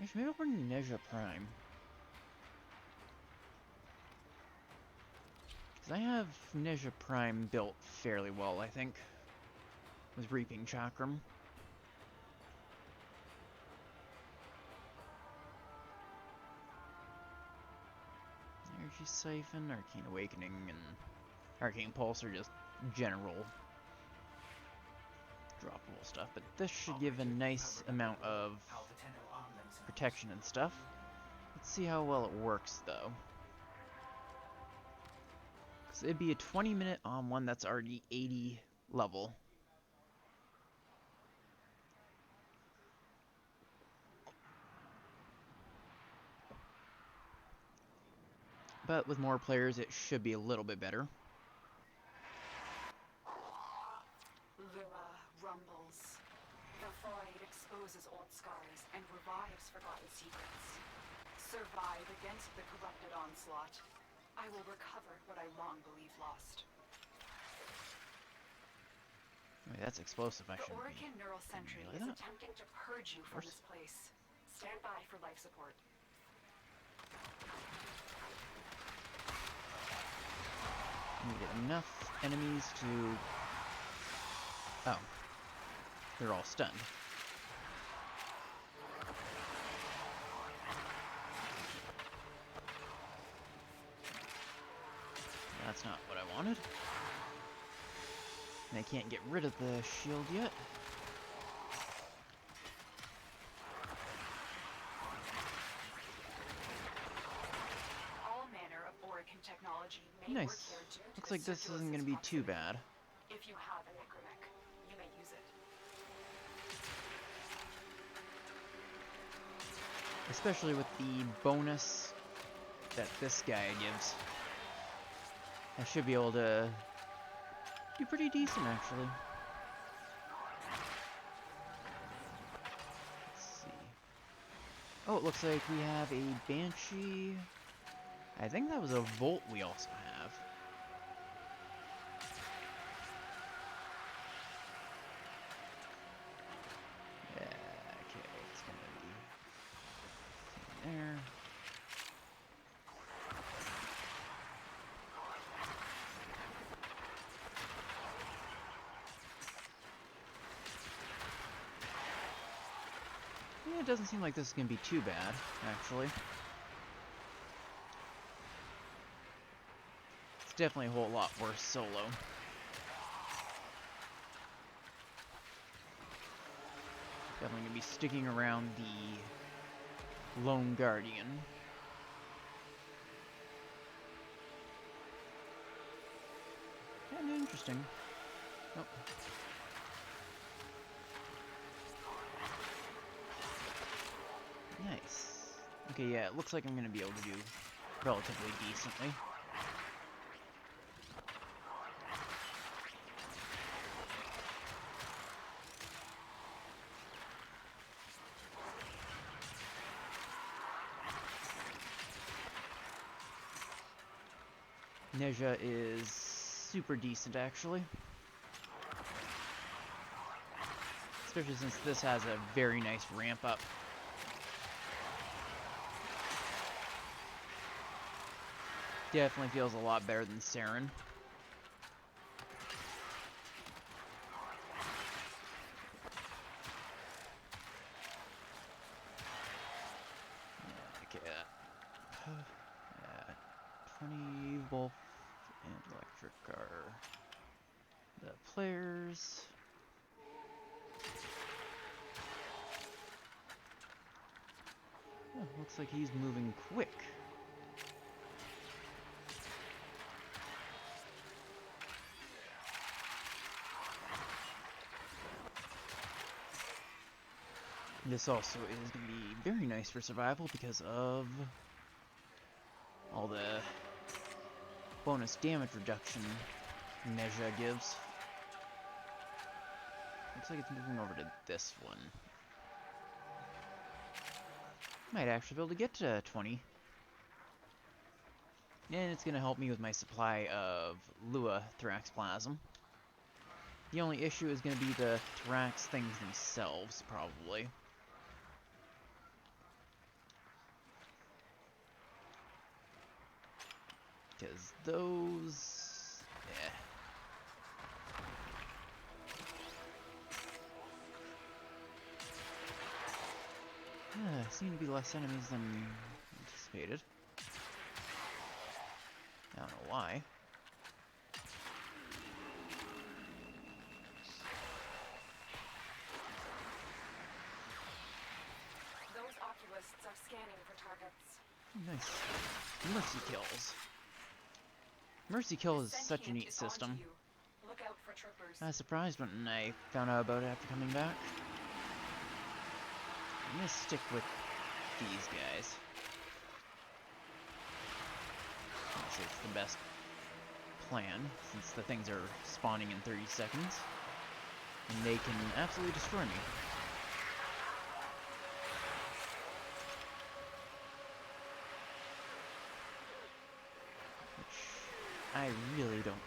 Speaker 1: Actually, maybe I'll bring Neja Prime. Because I have Neja Prime built fairly well, I think. With Reaping Chakram. Energy Siphon, Arcane Awakening, and Arcane Pulse are just general droppable stuff. But this should give a nice amount of protection and stuff. Let's see how well it works, though. Because it'd be a 20-minute on one that's already 80 level. But with more players, it should be a little bit better.
Speaker 4: Lura rumbles. The void exposes old scars and revives forgotten secrets. Survive against the corrupted onslaught. I will recover what I long believed lost.
Speaker 1: Wait, that's explosive. I
Speaker 4: The
Speaker 1: shouldn't
Speaker 4: Orican Neural Sentry
Speaker 1: relay
Speaker 4: is
Speaker 1: that.
Speaker 4: attempting to purge you from this place. Stand by for life support.
Speaker 1: Need enough enemies to... Oh. They're all stunned. That's not what I wanted. And I can't get rid of the shield yet.
Speaker 4: All manner of Orican technology may work
Speaker 1: Nice.
Speaker 4: here due to
Speaker 1: Looks
Speaker 4: the
Speaker 1: like this
Speaker 4: circular
Speaker 1: isn't going to be too
Speaker 4: proximity.
Speaker 1: bad.
Speaker 4: If you have an Necromech, you may use it.
Speaker 1: Especially with the bonus that this guy gives. I should be able to do pretty decent, actually. Let's see. Oh, it looks like we have a Banshee. I think that was a Volt we also have. Yeah, okay, it's gonna be there. Yeah, it doesn't seem like this is gonna be too bad, actually. It's definitely a whole lot worse solo. Definitely gonna be sticking around the Lone Guardian. Kinda interesting. Oh. Nice. Okay, yeah, it looks like I'm gonna be able to do relatively decently. Neja is super decent, actually. Especially since this has a very nice ramp up. Definitely feels a lot better than Saren. Okay, yeah, 20 Wolf and Electric are the players. Oh, looks like he's moving quick. This also is going to be very nice for survival because of all the bonus damage reduction Neja gives. Looks like it's moving over to this one. Might actually be able to get to 20. And it's going to help me with my supply of Lua Thraxplasm. The only issue is going to be the Thrax things themselves, probably. Because those... yeah. Seem to be less enemies than anticipated. I don't know why.
Speaker 4: Those oculists are scanning for targets.
Speaker 1: Nice. Mercy kills. Mercy kill is such a
Speaker 4: Sentient
Speaker 1: neat
Speaker 4: is onto
Speaker 1: system.
Speaker 4: you. Look out for troopers.
Speaker 1: I was surprised when I found out about it after coming back. I'm gonna stick with these guys. Honestly, it's the best plan, since the things are spawning in 30 seconds. And they can absolutely destroy me. Which I really don't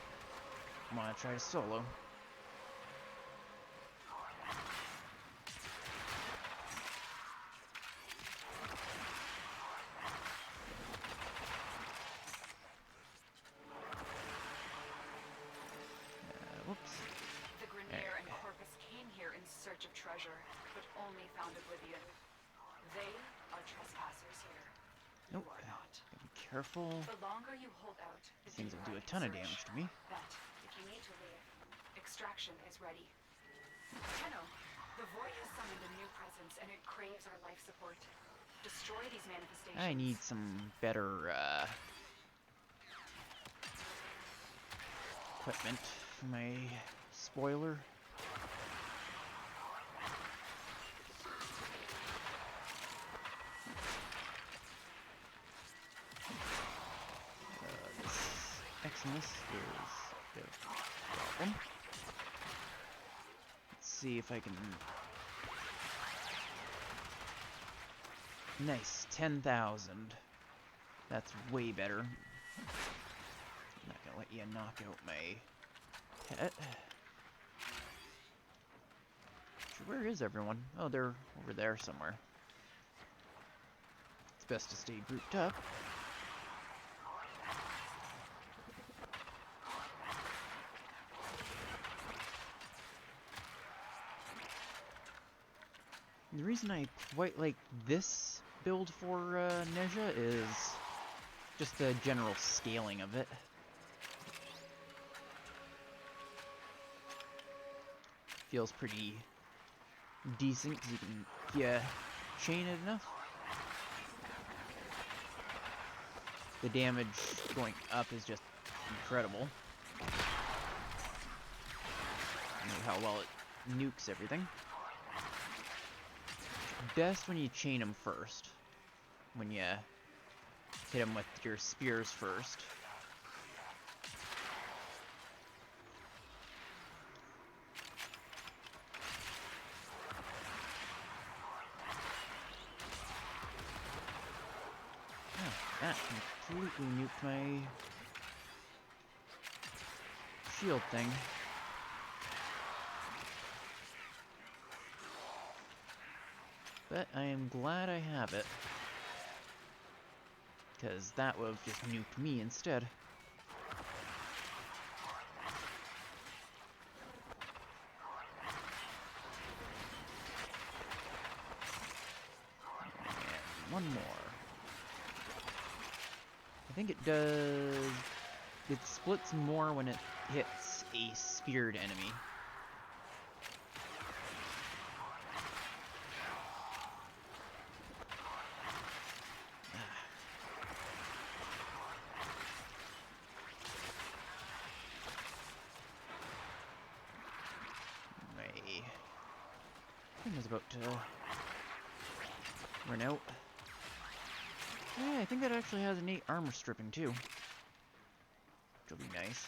Speaker 1: want to try to solo. Whoops.
Speaker 4: The Grenier and Corpus came here in search of treasure, but only found oblivion. They are trespassers here.
Speaker 1: Nope.
Speaker 4: You are not.
Speaker 1: Gotta be careful.
Speaker 4: The longer you hold out, the
Speaker 1: These things will
Speaker 4: deeper
Speaker 1: do a
Speaker 4: I can
Speaker 1: ton of
Speaker 4: search.
Speaker 1: damage to me.
Speaker 4: But if you need to leave, extraction is ready. Tenno, the Void has summoned a new presence, and it craves our life support. Destroy these manifestations.
Speaker 1: I need some better equipment for my spoiler. This Eximus is a bit of a problem. Let's see if I can... Nice, 10,000. That's way better. I'm not gonna let you knock out my pet. So where is everyone? Oh, they're over there somewhere. It's best to stay grouped up. The reason I quite like this build for Nezha is just the general scaling of it. Feels pretty decent because you can, if you chain it enough. The damage going up is just incredible. Look how well it nukes everything. Best when you chain them first. When you hit them with your spears first. Oh, that completely nuked my shield thing. But I am glad I have it. Because that would have just nuked me instead. And one more. I think it does... It splits more when it hits a speared enemy. I think I was about to run out. Yeah, I think that actually has innate armor stripping too. Which will be nice.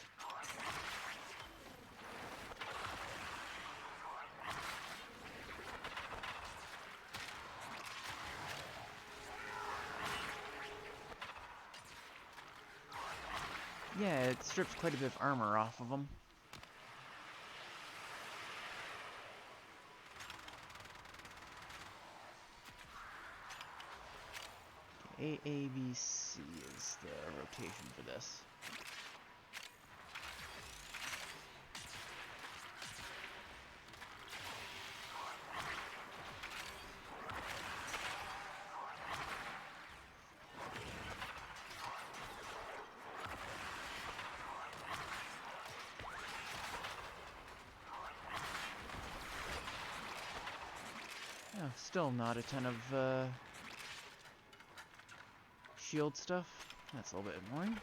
Speaker 1: Yeah, it strips quite a bit of armor off of them. AABC is the rotation for this. Oh, still not a ton of shield stuff. That's a little bit annoying.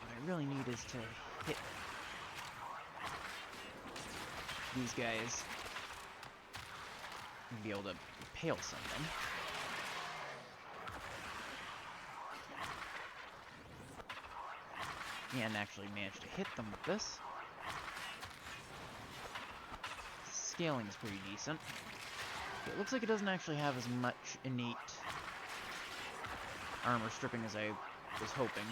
Speaker 1: What I really need is to hit these guys and be able to impale something. And actually manage to hit them with this. Scaling is pretty decent. It looks like it doesn't actually have as much innate armor stripping as I was hoping.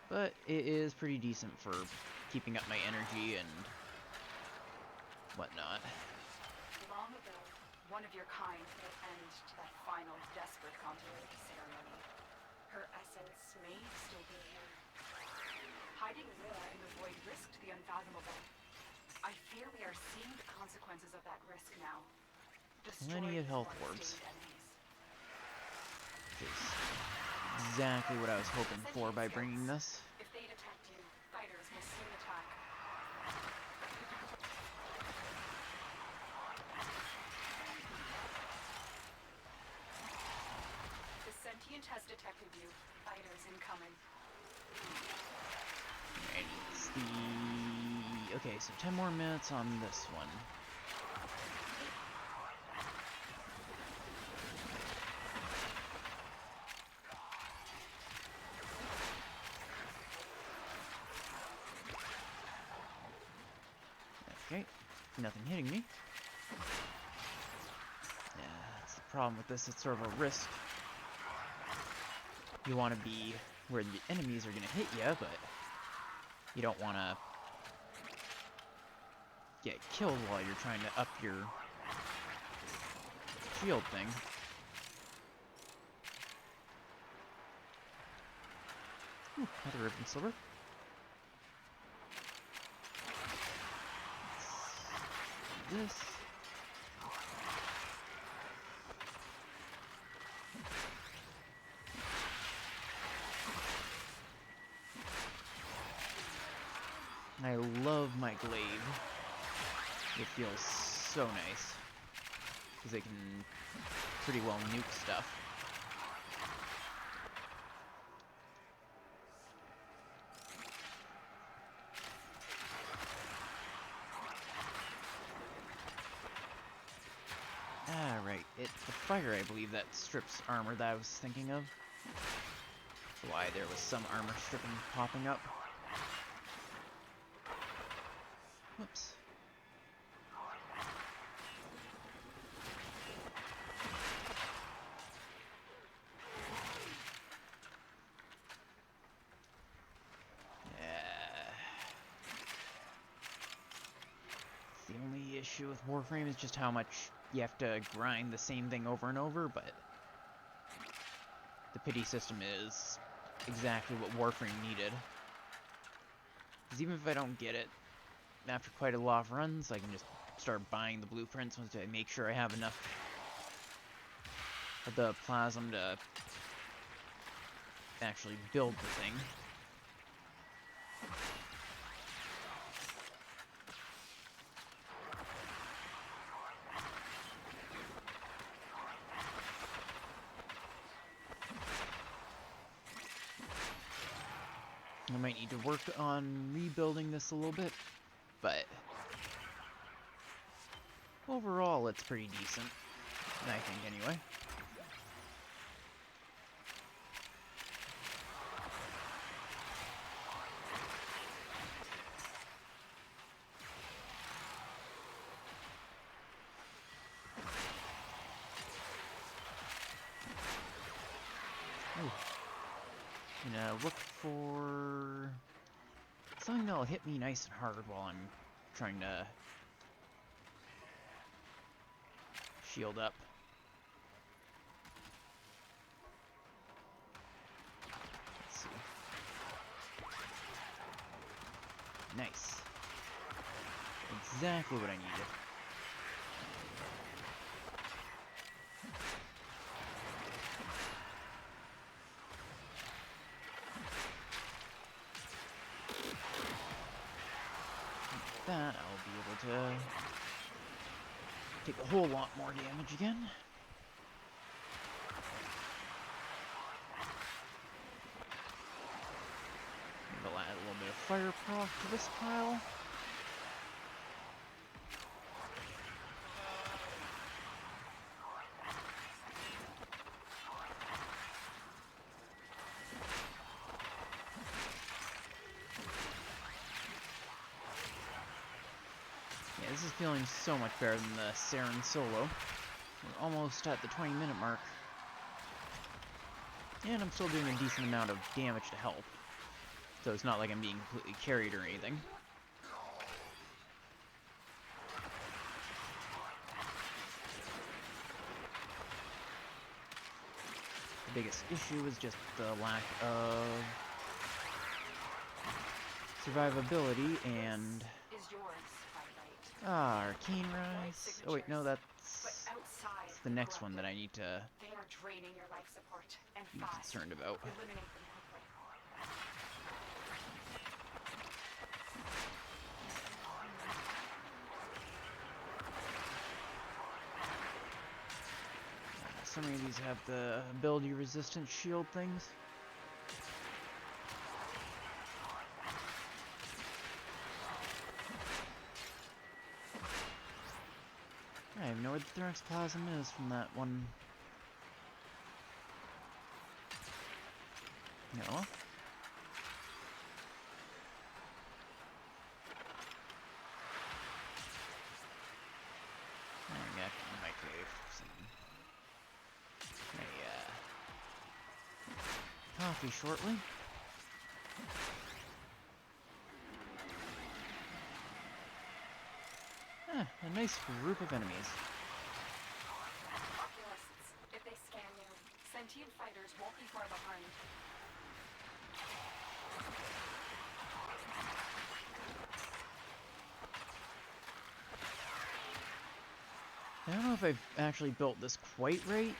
Speaker 1: But it is pretty decent for keeping up my energy and whatnot.
Speaker 4: Long ago, one of your kind put an end to that final desperate continuity ceremony. Her essence may still be here. Hiding Willa in the void risked the unfathomable. I fear we are seeing the consequences of that risk now.
Speaker 1: Plenty of health orbs.
Speaker 4: blood-stained enemies.
Speaker 1: Which is exactly what I was hoping for by bringing this.
Speaker 4: If they detect you, fighters will soon attack. The sentient has detected you. Fighters incoming.
Speaker 1: And it's the... Okay, so 10 more minutes on this one. Okay, nothing hitting me. Yeah, that's the problem with this, it's sort of a risk. You want to be where the enemies are going to hit you, but you don't want to get killed while you're trying to up your shield thing. Ooh, another ribbon silver. This. I love my glaive. It feels so nice. Because they can pretty well nuke stuff. Ah, right. It's the fire, I believe, that strips armor that I was thinking of. That's why there was some armor stripping popping up. Whoops. The only issue with Warframe is just how much you have to grind the same thing over and over, but the pity system is exactly what Warframe needed. Because even if I don't get it, after quite a lot of runs, I can just start buying the blueprints once I make sure I have enough of the plasm to actually build the thing. I might need to work on rebuilding this a little bit, but overall it's pretty decent, I think anyway. look for something that'll hit me nice and hard while I'm trying to shield up. Let's see. Nice. Exactly what I needed. With that, I'll be able to take a whole lot more damage again. Maybe I'll add a little bit of fire proc to this pile. Yeah, this is feeling so much better than the Saren solo. We're almost at the 20-minute mark. And I'm still doing a decent amount of damage to help. So it's not like I'm being completely carried or anything. The biggest issue is just the lack of survivability and...
Speaker 4: Is yours, by right.
Speaker 1: Ah, Arcane Rise. Oh wait, no,
Speaker 4: But
Speaker 1: that's
Speaker 4: outside
Speaker 1: the next one that I need to
Speaker 4: they are draining your life support and
Speaker 1: be
Speaker 4: fast.
Speaker 1: concerned about.
Speaker 4: Eliminate them quickly.
Speaker 1: Some of these have the ability resistant shield things. I have no idea what the Thoraxplasm is from that one. No. I got the microwave. Coffee shortly. A nice group of enemies.
Speaker 4: Oculists, if they scan you, sentient fighters won't be far behind.
Speaker 1: I don't know if I've actually built this quite right.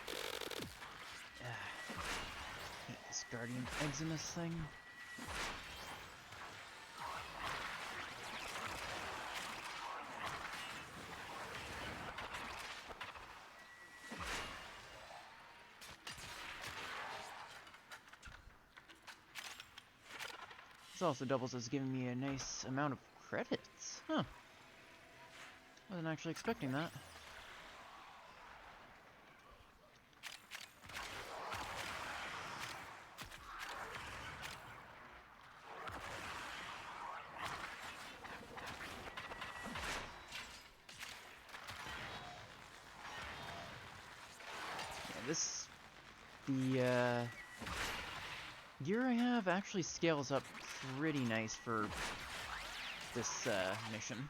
Speaker 1: This Guardian Eximus thing. This also doubles as giving me a nice amount of credits. Huh. Wasn't actually expecting that. The gear I have actually scales up pretty nice for this mission.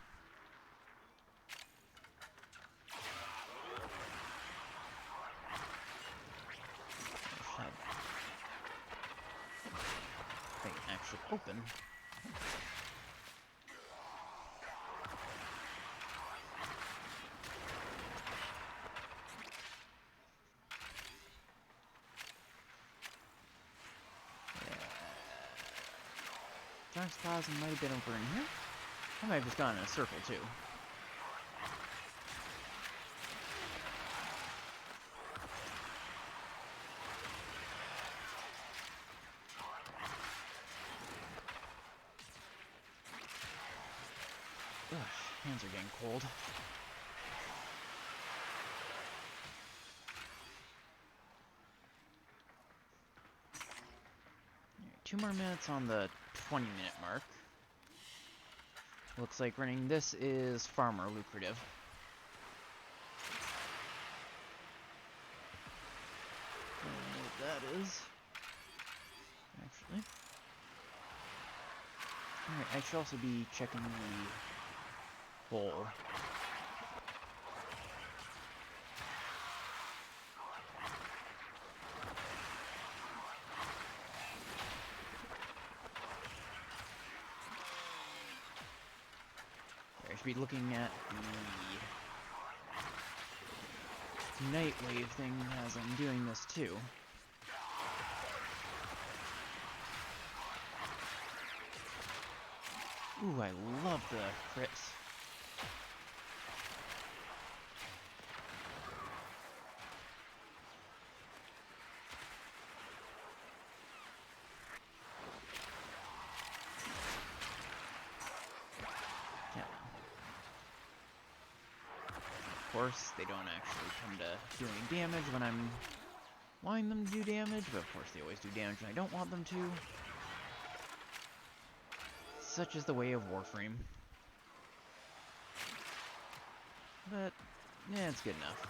Speaker 1: They actually open. Thoraxplasm might have been over in here. I might have just gone in a circle too. Ugh, hands are getting cold. Alright, 2 more minutes on the 20-minute mark. Looks like running this is far more lucrative. I don't know what that is. Actually. Alright, I should also be checking the hole. I should be looking at the night wave thing as I'm doing this too. Ooh, I love the crits. Yeah. Of course, they don't actually come to doing damage when I'm wanting them to do damage, but of course they always do damage when I don't want them to. Such is the way of Warframe. But, yeah, it's good enough.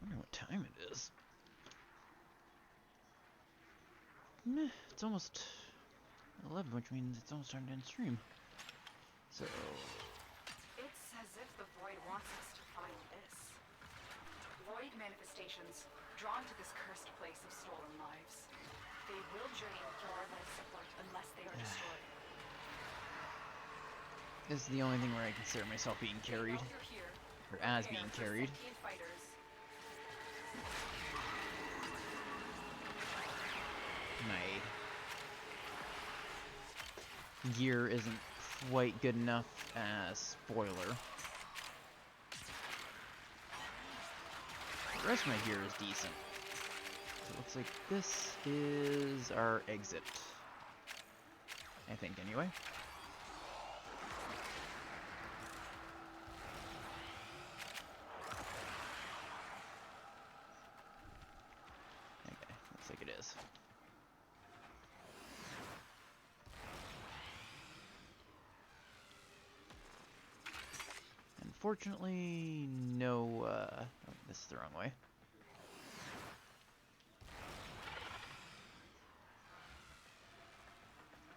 Speaker 1: I wonder what time it is. Meh, it's almost 11, which means it's almost time to end stream. So,
Speaker 4: It's as if the void wants us to find this. Void manifestations drawn to this cursed place of stolen lives. They will drain your life support unless they are destroyed.
Speaker 1: this is the only thing where I consider myself being
Speaker 4: They know
Speaker 1: carried,
Speaker 4: you're here.
Speaker 1: or as
Speaker 4: Prepare
Speaker 1: being
Speaker 4: for
Speaker 1: carried.
Speaker 4: sentient fighters.
Speaker 1: My gear isn't quite good enough as spoiler. The rest of my gear is decent. So it looks like this is our exit. I think, anyway. Okay, looks like it is. Unfortunately, no, oh, this is the wrong way.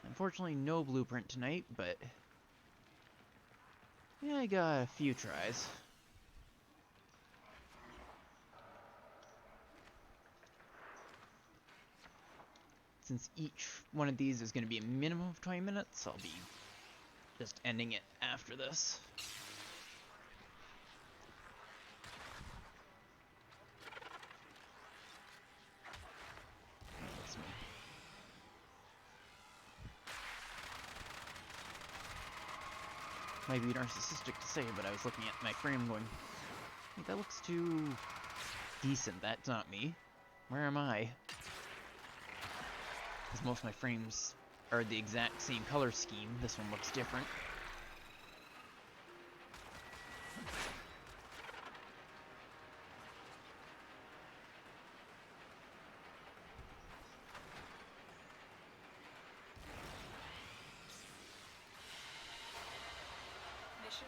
Speaker 1: Unfortunately, no blueprint tonight, but yeah, I got a few tries. Since each one of these is going to be a minimum of 20 minutes, I'll be just ending it after this. That's me. Might be narcissistic to say, but I was looking at my frame going, hey, that looks too decent. That's not me. Where am I? Because most of my frames are the exact same color scheme. This one looks different.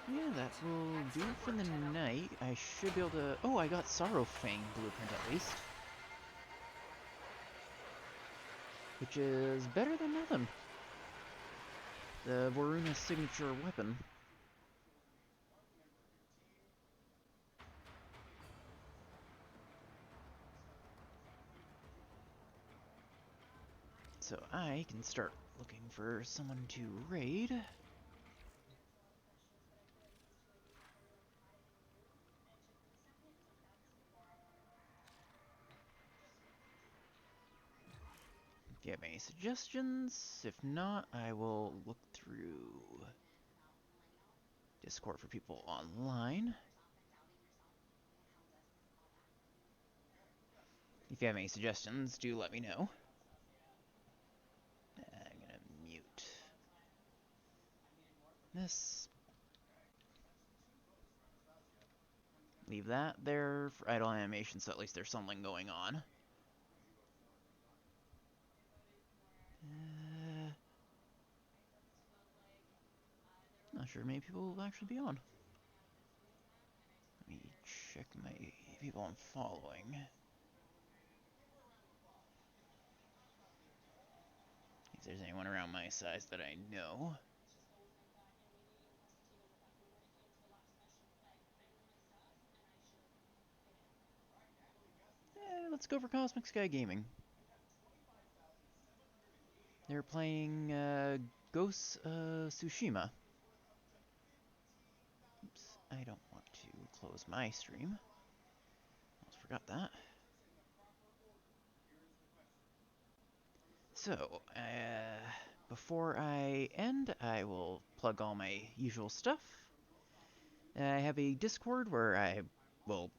Speaker 1: Yeah, that will do it for the night. I should be able to... Oh, I got Sorrowfang blueprint at least. Which is better than nothing. The Varuna's signature weapon. So I can start looking for someone to raid. If you have any suggestions, if not, I will look through Discord for people online. If you have any suggestions, do let me know. I'm gonna mute this. leave that there for idle animation, so at least there's something going on. Not sure many people will actually be on. Let me check my people I'm following. If there's anyone around my size that I know. Let's go for Cosmic Sky Gaming. They're playing Ghost Tsushima. Oops, I don't want to close my stream. Almost forgot that. So, before I end, I will plug all my usual stuff. I have a Discord where I will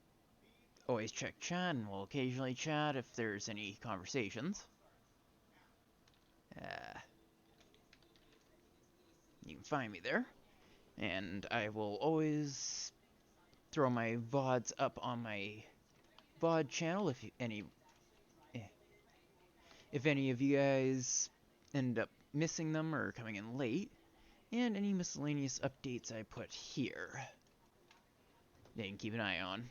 Speaker 1: always check chat and will occasionally chat if there's any conversations. You can find me there. And I will always throw my VODs up on my VOD channel if any of you guys end up missing them or coming in late, and any miscellaneous updates I put here. They can keep an eye on.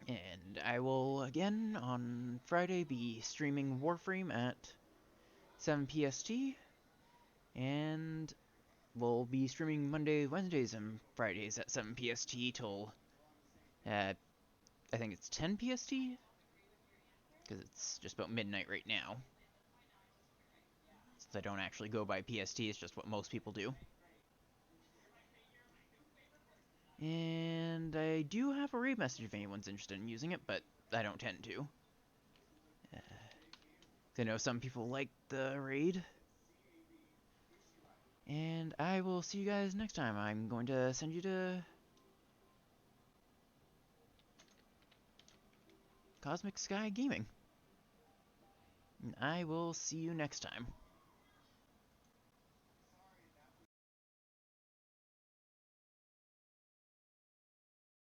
Speaker 1: And I will, again, on Friday, be streaming Warframe at 7 PST, and we'll be streaming Monday, Wednesdays, and Fridays at 7 PST till, I think it's 10 PST? Because it's just about midnight right now. Since I don't actually go by PST, it's just what most people do. And I do have a raid message if anyone's interested in using it, but I don't tend to. I know some people like the raid. And I will see you guys next time. I'm going to send you to Cosmic Sky Gaming. And I will see you next time.